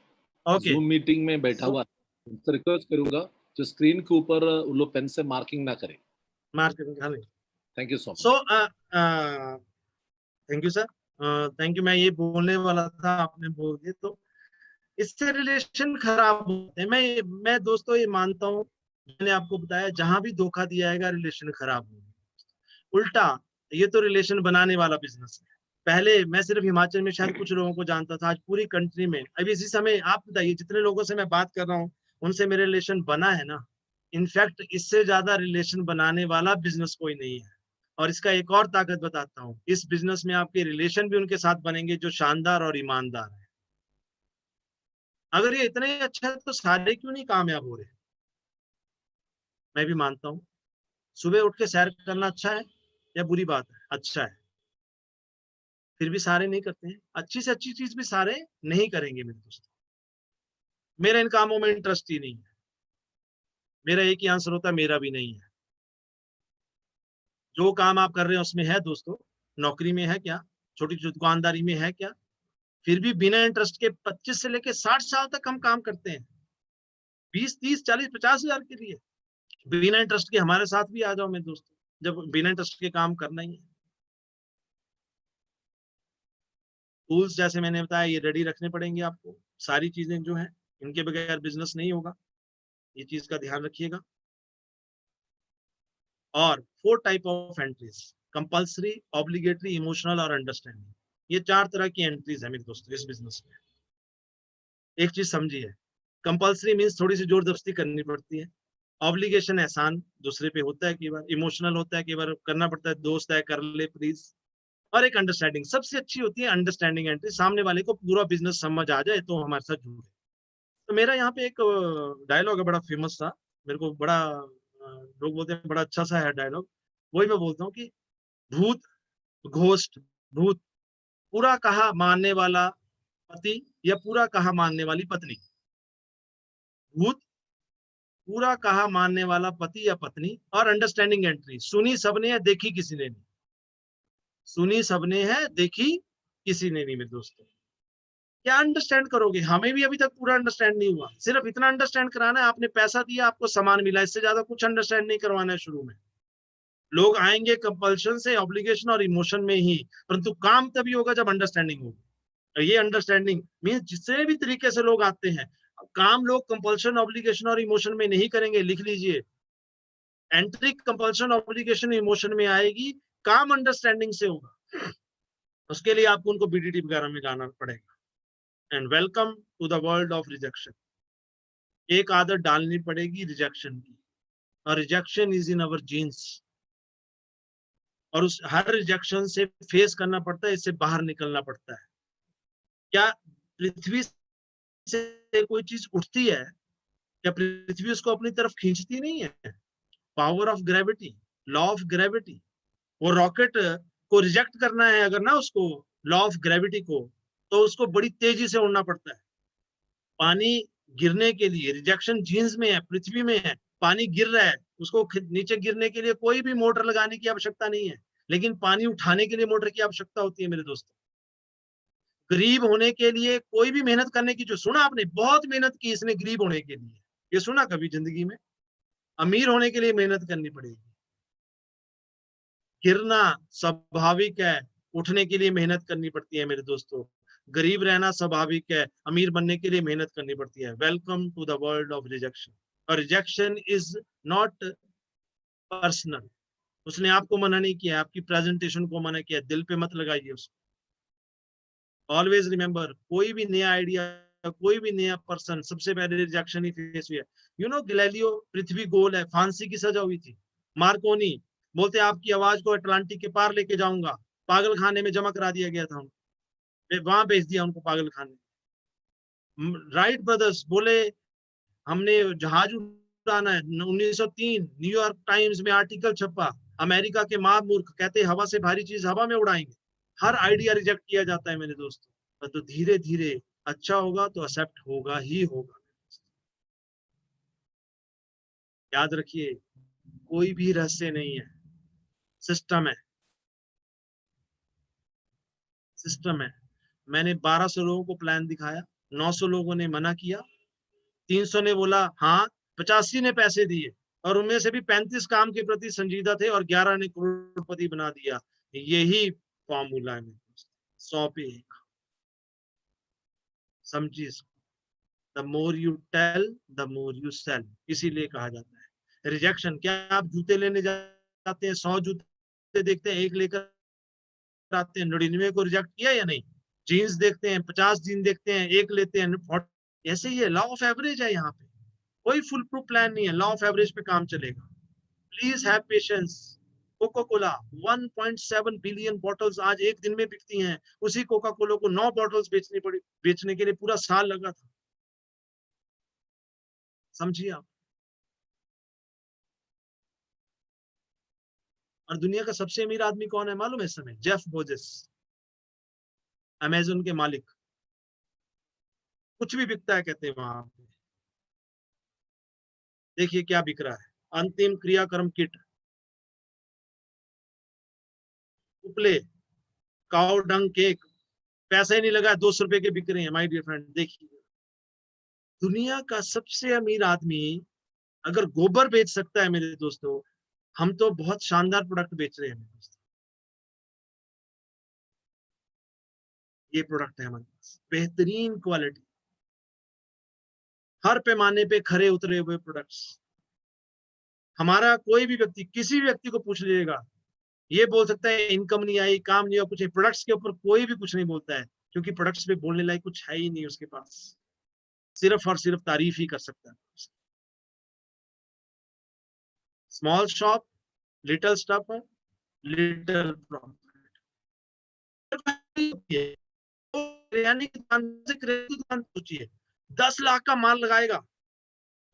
[SPEAKER 2] ओके,
[SPEAKER 3] जूम मीटिंग में बैठा हुआ है, उनसे रिक्वेस्ट करूंगा जो स्क्रीन के ऊपर उन लोग पेन से मार्किंग ना करें।
[SPEAKER 2] मार्केटिंग, हाँ।
[SPEAKER 3] Thank you so much.
[SPEAKER 2] So thank you sir, thank you. मैं ये बोलने वाला था, आपने बोल दिया। तो इससे रिलेशन खराब होते हैं। मैं दोस्तों ये मानता हूँ, मैंने आपको बताया, जहां भी धोखा दिया जाएगा रिलेशन खराब होगा। उल्टा, ये तो रिलेशन बनाने वाला बिजनेस है। पहले मैं सिर्फ हिमाचल में शायद कुछ लोगों को जानता था, आज पूरी कंट्री में, अभी इसी समय आप बताइए जितने लोगों से मैं बात कर रहा हूँ उनसे मेरे रिलेशन बना है ना। इनफैक्ट इससे ज्यादा रिलेशन बनाने वाला बिजनेस कोई नहीं है। और इसका एक और ताकत बताता हूँ, इस बिजनेस में आपके रिलेशन भी उनके साथ बनेंगे जो शानदार और ईमानदार है। अगर ये इतने अच्छा है तो सारे क्यों नहीं कामयाब हो रहे? मैं भी मानता हूँ सुबह उठ के सैर करना अच्छा है या बुरी बात है? अच्छा है। फिर भी सारे नहीं करते हैं। अच्छी से अच्छी चीज भी सारे नहीं करेंगे मेरे दोस्त। मेरा इन कामों में इंटरेस्ट ही नहीं है। मेरा एक ही आंसर होता है, मेरा भी नहीं है। जो काम आप कर रहे हैं उसमें है दोस्तों, नौकरी में है क्या, छोटी छोटी दुकानदारी में है क्या, फिर भी बिना इंटरेस्ट के 25 से लेके 60 साल तक हम काम करते हैं, 20, 30, 40, 50 हजार के लिए। बिना इंटरेस्ट के हमारे साथ भी आ जाओ मेरे दोस्तों, जब बिना इंटरेस्ट के काम करना ही है। टूल्स जैसे मैंने बताया ये रेडी रखने पड़ेंगे आपको। सारी चीजें जो है, इनके बगैर बिजनेस नहीं होगा, ये चीज का ध्यान रखिएगा। और 4 type of entries, compulsory, obligatory, emotional और अंडरस्टैंडिंग। ये 4 तरह की एंट्रीज है मेरे दोस्तों इस बिजनेस में। एक चीज समझिए, कंपल्सरी मीन्स थोड़ी सी जोर जबरदस्ती करनी पड़ती है। ऑब्लिगेशन एहसान दूसरे पे होता है, कई बार इमोशनल होता है, कई बार करना पड़ता है, दोस्त है कर ले प्लीज। और एक अंडरस्टैंडिंग, सबसे अच्छी होती है अंडरस्टैंडिंग एंट्री, सामने वाले को पूरा बिजनेस समझ आ जाए तो हमारे साथ जुड़े। तो मेरा यहाँ पे एक डायलॉग है, बड़ा फेमस था, मेरे को बड़ा लोग बोलते हैं बड़ा अच्छा सा है डायलॉग। वही मैं बोलता हूँ कि भूत, घोस्ट, भूत, पूरा कहा मानने वाला पति या पूरा कहा मानने वाली पत्नी। भूत, पूरा कहा मानने वाला पति या पत्नी। और अंडरस्टैंडिंग एंट्री, सुनी सबने है देखी किसी ने नहीं। सुनी सबने है देखी किसी ने नहीं मेरे दोस्तों। क्या अंडरस्टैंड करोगे? हमें भी अभी तक पूरा अंडरस्टैंड नहीं हुआ। सिर्फ इतना अंडरस्टैंड कराना है, आपने पैसा दिया, आपको सामान मिला, इससे ज्यादा कुछ अंडरस्टैंड नहीं करवाना है शुरू में। लोग आएंगे कंपल्शन से, ऑब्लिगेशन और इमोशन में ही, परंतु काम तभी होगा जब अंडरस्टैंडिंग होगी। और ये अंडरस्टैंडिंग मीन जितने भी तरीके से लोग आते हैं, काम लोग कंपल्शन, ऑब्लिगेशन और इमोशन में नहीं करेंगे। लिख लीजिए, एंट्री कंपल्शन, ऑब्लिगेशन, इमोशन में आएगी, काम अंडरस्टैंडिंग से होगा। उसके लिए आपको उनको बीडीटी वगैरह में जाना पड़ेगा। And welcome to the world of rejection. एक आदत डालनी पड़ेगी रिजेक्शन की, और rejection is in our genes. और उस हर रिजेक्शन से फेस करना पड़ता है, इससे बाहर निकलना पड़ता है। क्या पृथ्वी से कोई चीज उठती है? क्या पृथ्वी उसको अपनी तरफ खींचती नहीं है? Power of gravity, law of gravity. वो रॉकेट को रिजेक्ट करना है अगर ना उसको, लॉ ऑफ ग्रेविटी को, तो उसको बड़ी तेजी से उड़ना पड़ता है। पानी गिरने के लिए रिजेक्शन जीन्स में है, पृथ्वी में है। पानी गिर रहा है, उसको नीचे गिरने के लिए कोई भी मोटर लगाने की आवश्यकता नहीं है, लेकिन पानी उठाने के लिए मोटर की आवश्यकता होती है मेरे दोस्तों। गरीब होने के लिए कोई भी मेहनत करने की, जो सुना आपने, बहुत मेहनत की इसने गरीब होने के लिए, ये सुना कभी जिंदगी में? अमीर होने के लिए मेहनत करनी पड़ेगी। गिरना स्वाभाविक है, उठने के लिए मेहनत करनी पड़ती है मेरे दोस्तों। गरीब रहना स्वाभाविक है, अमीर बनने के लिए मेहनत करनी पड़ती है। Welcome to the world of rejection. और रिजेक्शन इज नॉट पर्सनल। उसने आपको मना नहीं किया, आपकी प्रेजेंटेशन को मना किया, दिल पे मत लगाइए उसको। ऑलवेज रिमेंबर, कोई भी नया आइडिया, कोई भी नया पर्सन, सबसे पहले रिजेक्शन ही फेस हुई है। यू नो गैलीलियो पृथ्वी गोल है, फांसी की सजा हुई थी। मार्कोनी बोलते आपकी आवाज को अटलांटिक के पार लेके जाऊंगा, पागल खाने में जमा करा दिया गया था उनको, वहां भेज दिया उनको पागल खाने। राइट ब्रदर्स बोले हमने जहाज उड़ाना है, 1903 न्यूयॉर्क टाइम्स में आर्टिकल छपा, अमेरिका के महामूर्ख कहते हवा से भारी चीज हवा में उड़ाएंगे। हर आइडिया रिजेक्ट किया जाता है मेरे दोस्तों, तो धीरे धीरे अच्छा होगा तो एक्सेप्ट होगा ही होगा। याद रखिए, कोई भी रहस्य नहीं है, सिस्टम है, सिस्टम है। मैंने 1200 लोगों को प्लान दिखाया, 900 लोगों ने मना किया, 300 ने बोला हाँ, 85 ने पैसे दिए, और उनमें से भी 35 काम के प्रति संजीदा थे और 11 ने करोड़पति बना दिया। यही फॉर्मूला है, 100 पे 1। समझिए, the more you tell the more you sell, इसीलिए कहा जाता है रिजेक्शन। क्या आप जूते लेने जाते हैं, 100 जूते देखते हैं, एक लेकर आते हैं, 99 को रिजेक्ट किया या नहीं? जीन्स देखते हैं, 50 जीन देखते हैं, एक लेते हैं 40। ऐसे ही है, लॉ ऑफ एवरेज है यहाँ पे, कोई फुल प्रूफ प्लान नहीं है, लॉ ऑफ एवरेज पे काम चलेगा। Please have patience. Coca Cola 1.7 billion bottles आज एक दिन में बिकती हैं, उसी कोका कोला को 9 बॉटल्स बेचनी पड़ी, बेचने के लिए पूरा साल लगा था। समझिए आप। और दुनिया का सबसे अमीर आदमी कौन है मालूम है इस समय? जेफ बोजेस, अमेजन के मालिक। कुछ भी बिकता है कहते हैं वहां पे। देखिए क्या बिक रहा है, अंतिम क्रियाक्रम किट, उपले, काउ डंग केक, पैसा ही नहीं लगा, 200 रुपए के बिक रहे हैं माय डियर फ्रेंड। देखिए, दुनिया का सबसे अमीर आदमी अगर गोबर बेच सकता है मेरे दोस्तों, हम तो बहुत शानदार प्रोडक्ट बेच रहे हैं मेरे दोस्तों। ये प्रोडक्ट है हमारे पास, बेहतरीन क्वालिटी, हर पैमाने पे खरे उतरे हुए प्रोडक्ट्स। हमारा कोई भी व्यक्ति, किसी भी व्यक्ति को पूछ लीजिएगा, ये बोल सकता है इनकम नहीं आई, काम नहीं हुआ, कुछ नहीं। प्रोडक्ट्स के ऊपर कोई भी कुछ नहीं बोलता है, क्योंकि प्रोडक्ट्स पे बोलने लायक कुछ है ही नहीं उसके पास, सिर्फ और सिर्फ तारीफ ही कर सकता है। Small shop, little stuff, little profit. Biryani की दुकान से किराने की दुकान सोचिए, 10 लाख का माल लगाएगा,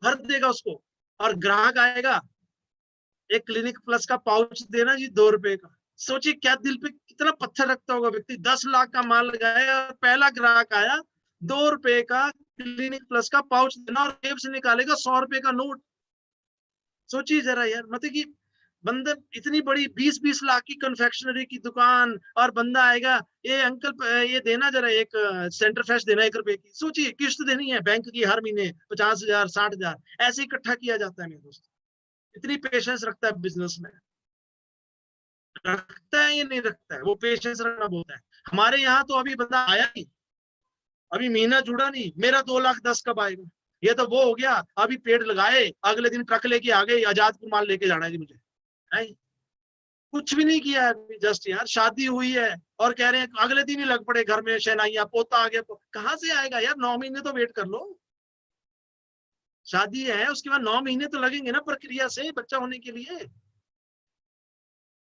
[SPEAKER 2] भर देगा उसको, और ग्राहक आएगा, एक क्लिनिक प्लस का पाउच देना जी 2 रुपए का। सोचिए क्या दिल पे कितना पत्थर रखता होगा व्यक्ति। 10 लाख का माल लगाया और पहला ग्राहक आया, 2 रुपए का क्लिनिक प्लस का पाउच देना, और जेब से निकालेगा 100 रुपए का नोट। सोचिए जरा यार, मतलब कि बंदा इतनी बड़ी 20-20 लाख की कन्फेक्शनरी की दुकान, और बंदा आएगा, ये अंकल ये देना जरा एक सेंटर फ्रेश देना 1 रुपए की। सोचिए किस्त देनी है बैंक की हर महीने 50,000 60,000, ऐसे इकट्ठा किया जाता है मेरे दोस्त। इतनी पेशेंस रखता है बिजनेस में, रखता है या नहीं रखता है? वो पेशेंस रखना बोलता है। हमारे यहाँ तो अभी बंदा आया नहीं, अभी महीना जुड़ा नहीं, मेरा 2,10,000 कब आएगा? ये तो वो हो गया, अभी पेड़ लगाए, अगले दिन ट्रक लेके आ गए, आजादपुर माल लेके जाना है जी मुझे। है कुछ भी नहीं किया है, जस्ट यार शादी हुई है और कह रहे हैं अगले दिन ही लग पड़े घर में शहनाइयां, पोता आ गया। कहाँ से आएगा यार? 9 महीने तो वेट कर लो। शादी है उसके बाद 9 महीने तो लगेंगे ना प्रक्रिया से बच्चा होने के लिए।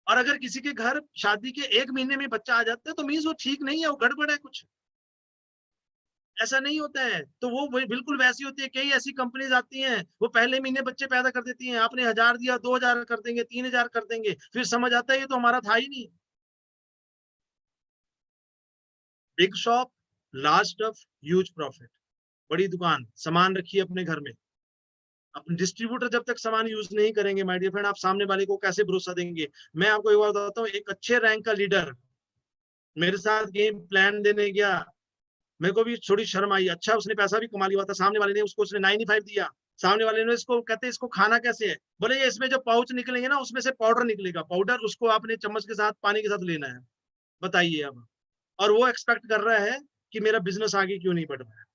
[SPEAKER 2] और अगर किसी के घर शादी के 1 महीने में बच्चा आ जाता है तो मीन्स वो ठीक नहीं है, वो गड़बड़ है कुछ। ऐसा नहीं होता है, तो वो बिल्कुल वैसी होती है। कई ऐसी कंपनीज आती हैं, वो पहले महीने बच्चे पैदा कर देती हैं, आपने 1,000 दिया, 2,000 कर देंगे, 3,000 कर देंगे, फिर समझ आता है ये तो हमारा था ही नहीं। Big shop, large stuff, huge profit. बड़ी दुकान, सामान रखिए अपने घर में। अपने डिस्ट्रीब्यूटर जब तक सामान यूज नहीं करेंगे माय डियर फ्रेंड, आप सामने वाले को कैसे भरोसा देंगे? मैं आपको एक बार बताता हूँ, एक अच्छे रैंक का लीडर मेरे साथ गेम प्लान देने गया, मेरे को भी थोड़ी शर्म आई। अच्छा उसने पैसा भी कमा लिया था, सामने वाले ने उसको उसने 95 दिया। सामने वाले ने इसको कहते इसको खाना कैसे है? बोले ये इसमें जो पाउच निकलेंगे ना उसमें से पाउडर निकलेगा, पाउडर उसको आपने चम्मच के साथ पानी के साथ लेना है। बताइए अब। और वो एक्सपेक्ट कर रहा है कि मेरा बिजनेस आगे क्यों नहीं बढ़ रहा है,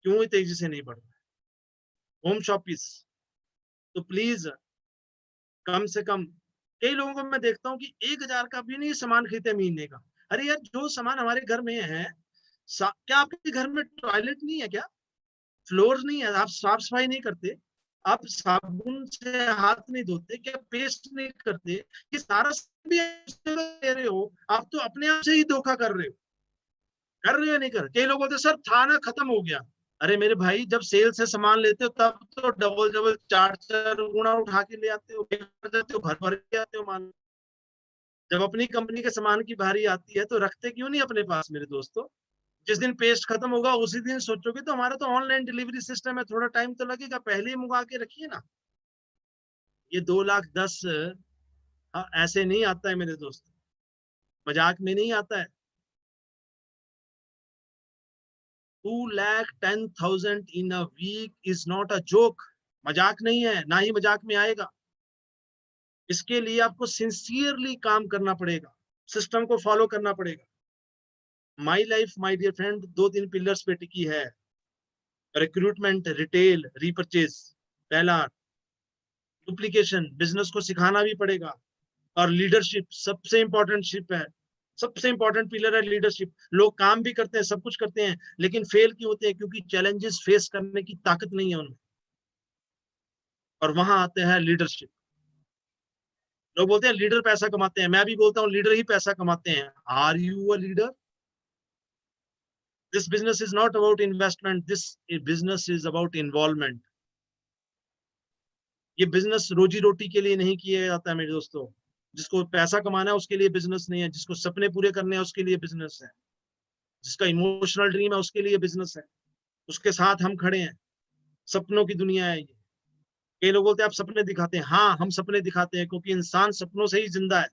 [SPEAKER 2] क्यों तेजी से नहीं बढ़ रहा है। होम शॉपिस, तो प्लीज कम से कम, कई लोगों को मैं देखता हूँ कि 1,000 का भी नहीं सामान खरीदते महीने का। अरे यार जो सामान हमारे घर में है, क्या आपके घर में टॉयलेट नहीं है क्या? फ्लोर नहीं है, आप साफ सफाई नहीं करते, आप साबुन से हाथ नहीं धोते, क्या पेस्ट नहीं करते? ये सारा भी दे रहे हो, आप तो अपने आप से ही धोखा कर रहे हो नहीं कर? कई लोग बोलते सर था ना, खत्म हो गया। अरे मेरे भाई, जब सेल से सामान लेते हो तब तो डबल डबल चार चार गुना उठा के ले आते हो, जाते हो, भर भर के आते हो मान। जब अपनी कंपनी के सामान की बारी आती है तो रखते क्यों नहीं अपने पास मेरे दोस्तों? जिस दिन पेस्ट खत्म होगा उसी दिन सोचोगे तो हमारा तो ऑनलाइन डिलीवरी सिस्टम है, थोड़ा टाइम तो लगेगा, पहले ही मंगा के रखिए ना। ये 2,10,000 ऐसे नहीं आता है मेरे दोस्त, मजाक में नहीं आता है। 2,10,000 in a week is not a joke, मजाक नहीं है, ना ही मजाक में आएगा। इसके लिए आपको सिंसियरली काम करना पड़ेगा, सिस्टम को फॉलो करना पड़ेगा। My life my dear friend 2-3 pillars पे टिकी है। रिक्रूटमेंट, रिटेल, रीपरचेज, पहला। डुप्लीकेशन, बिजनेस को सिखाना भी पड़ेगा। और लीडरशिप सबसे इंपॉर्टेंट शिप है, सबसे इंपॉर्टेंट पिलर है लीडरशिप। लोग काम भी करते हैं, सब कुछ करते हैं, लेकिन फेल क्यों होते हैं? क्योंकि चैलेंजेस फेस करने की ताकत नहीं है उनमें। और वहां आते हैं लीडरशिप। लोग बोलते हैं लीडर पैसा कमाते हैं, मैं भी बोलता हूँ लीडर ही पैसा कमाते हैं। Are you a leader? This business is not about investment, this business is about involvement. ये बिजनेस रोजी रोटी के लिए नहीं किया जाता है मेरे दोस्तों। जिसको पैसा कमाना है उसके लिए बिजनेस नहीं है, जिसको सपने पूरे करने हैं उसके लिए बिजनेस है, जिसका इमोशनल ड्रीम है उसके लिए बिजनेस है। उसके साथ हम खड़े हैं। सपनों की दुनिया है ये। कई लोग बोलते हैं आप सपने दिखाते हैं, हाँ हम सपने दिखाते हैं, क्योंकि इंसान सपनों से ही जिंदा है।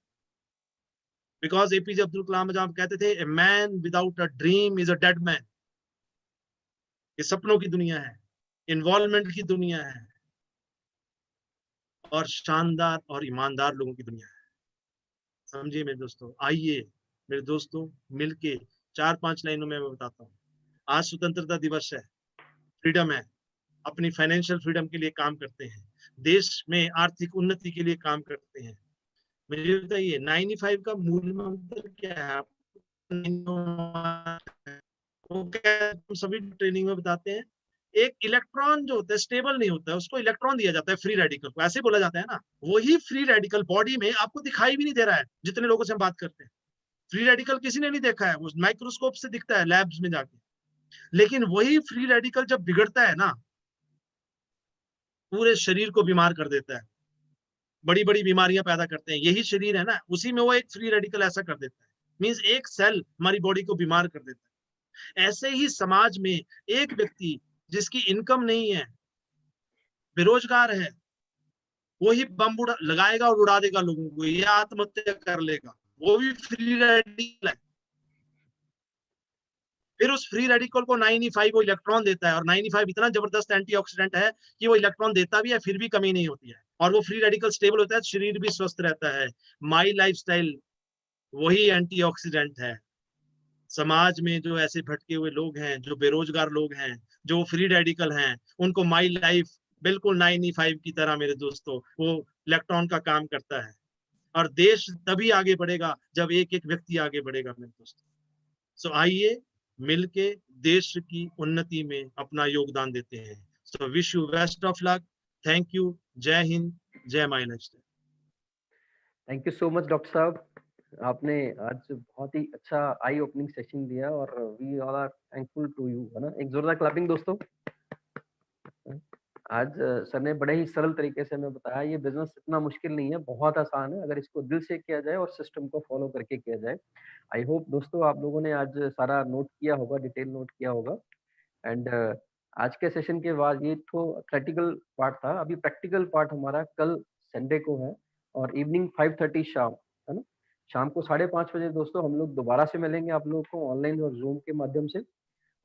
[SPEAKER 2] बिकॉज एपीजे अब्दुल कलाम जब कहते थे a man without a dream is a dead man. ये सपनों की दुनिया है, इन्वॉल्वमेंट की दुनिया है, और शानदार और ईमानदार लोगों की दुनिया है। समझिए मेरे दोस्तों। आइए मेरे दोस्तों, मिलके 4-5 लाइनों में मैं बताता हूँ। आज स्वतंत्रता दिवस है, फ्रीडम है, अपनी फाइनेंशियल फ्रीडम के लिए काम करते हैं, देश में आर्थिक उन्नति के लिए काम करते हैं। मुझे बताइए 95 का मूल मंत्र क्या है? वो क्या हम सभी ट्रेनिंग में बताते हैं। एक इलेक्ट्रॉन जो होता है स्टेबल नहीं होता है, उसको इलेक्ट्रॉन दिया जाता है, फ्री रेडिकल को ऐसे बोला जाता है ना। वही फ्री रेडिकल बॉडी में आपको दिखाई भी नहीं दे रहा है, जितने लोगों से हम बात करते हैं। फ्री रेडिकल किसी ने नहीं देखा है, वो माइक्रोस्कोप से दिखता है लैब्स में जाके। लेकिन वही फ्री रेडिकल जब बिगड़ता है ना, पूरे शरीर को बीमार कर देता है, बड़ी बड़ी बीमारियां पैदा करते हैं। यही शरीर है ना, उसी में वो एक फ्री रेडिकल ऐसा कर देता है। मींस एक सेल हमारी बॉडी को बीमार कर देता है। ऐसे ही समाज में एक व्यक्ति जिसकी इनकम नहीं है, बेरोजगार है, वो ही बम लगाएगा और उड़ा देगा लोगों को, या आत्महत्या कर लेगा, वो भी फ्री रेडिकल है। फिर उस फ्री रेडिकल को 95 वो इलेक्ट्रॉन देता है, और 95 इतना जबरदस्त एंटीऑक्सीडेंट है कि वो इलेक्ट्रॉन देता भी है फिर भी कमी नहीं होती है, और वो फ्री रेडिकल स्टेबल होता है, शरीर भी स्वस्थ रहता है। माई लाइफस्टाइल वही एंटीऑक्सीडेंट है। समाज में जो ऐसे भटके हुए लोग हैं, जो बेरोजगार लोग हैं, जो फ्री रेडिकल हैं, उनको माई लाइफ बिल्कुल 95 की तरह मेरे दोस्तों वो इलेक्ट्रॉन का काम करता है। और देश तभी आगे बढ़ेगा जब एक एक व्यक्ति आगे बढ़ेगा मेरे दोस्तों। सो आइए मिलके देश की उन्नति में अपना योगदान देते हैं। So wish you best of luck. Thank you. जय हिंद, जय my lifestyle.
[SPEAKER 1] Thank you so much doctor साहब। आपने आज बहुत ही अच्छा आई ओपनिंग सेशन दिया और we all are thankful to you, है ना? एक जोरदार क्लैपिंग दोस्तों। आज सर ने बड़े ही सरल तरीके से हमें बताया ये बिजनेस इतना मुश्किल नहीं है, बहुत आसान है अगर इसको दिल से किया जाए और सिस्टम को फॉलो करके किया जाए। आई होप दोस्तों आप लोगों ने आज सारा नोट किया होगा, डिटेल नोट किया होगा। एंड आज के सेशन के बाद ये तो थ्योरेटिकल पार्ट था, अभी प्रैक्टिकल पार्ट हमारा कल संडे को है और इवनिंग 5:30 शाम, है ना? शाम को 5:30 बजे दोस्तों हम लोग दोबारा से मिलेंगे आप लोगों को ऑनलाइन और जूम के माध्यम से,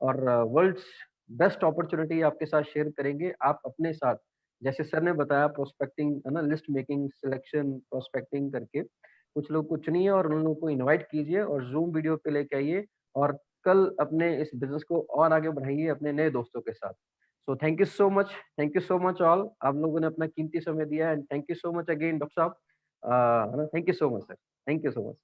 [SPEAKER 1] और वर्ल्ड्स बेस्ट अपॉर्चुनिटी आपके साथ शेयर करेंगे। आप अपने साथ जैसे सर ने बताया प्रोस्पेक्टिंग, है ना, लिस्ट मेकिंग, सिलेक्शन, प्रोस्पेक्टिंग करके कुछ लोग को चुनिए और उन लोगों को इनवाइट कीजिए और जूम वीडियो पे लेके आइए, और कल अपने इस बिजनेस को और आगे बढ़ाइए अपने नए दोस्तों के साथ। So thank you so much, thank you so much all, आप लोगों ने अपना कीमती समय दिया, and thank you so much again doctor साहब, है ना? Thank you so much sir, thank you so much.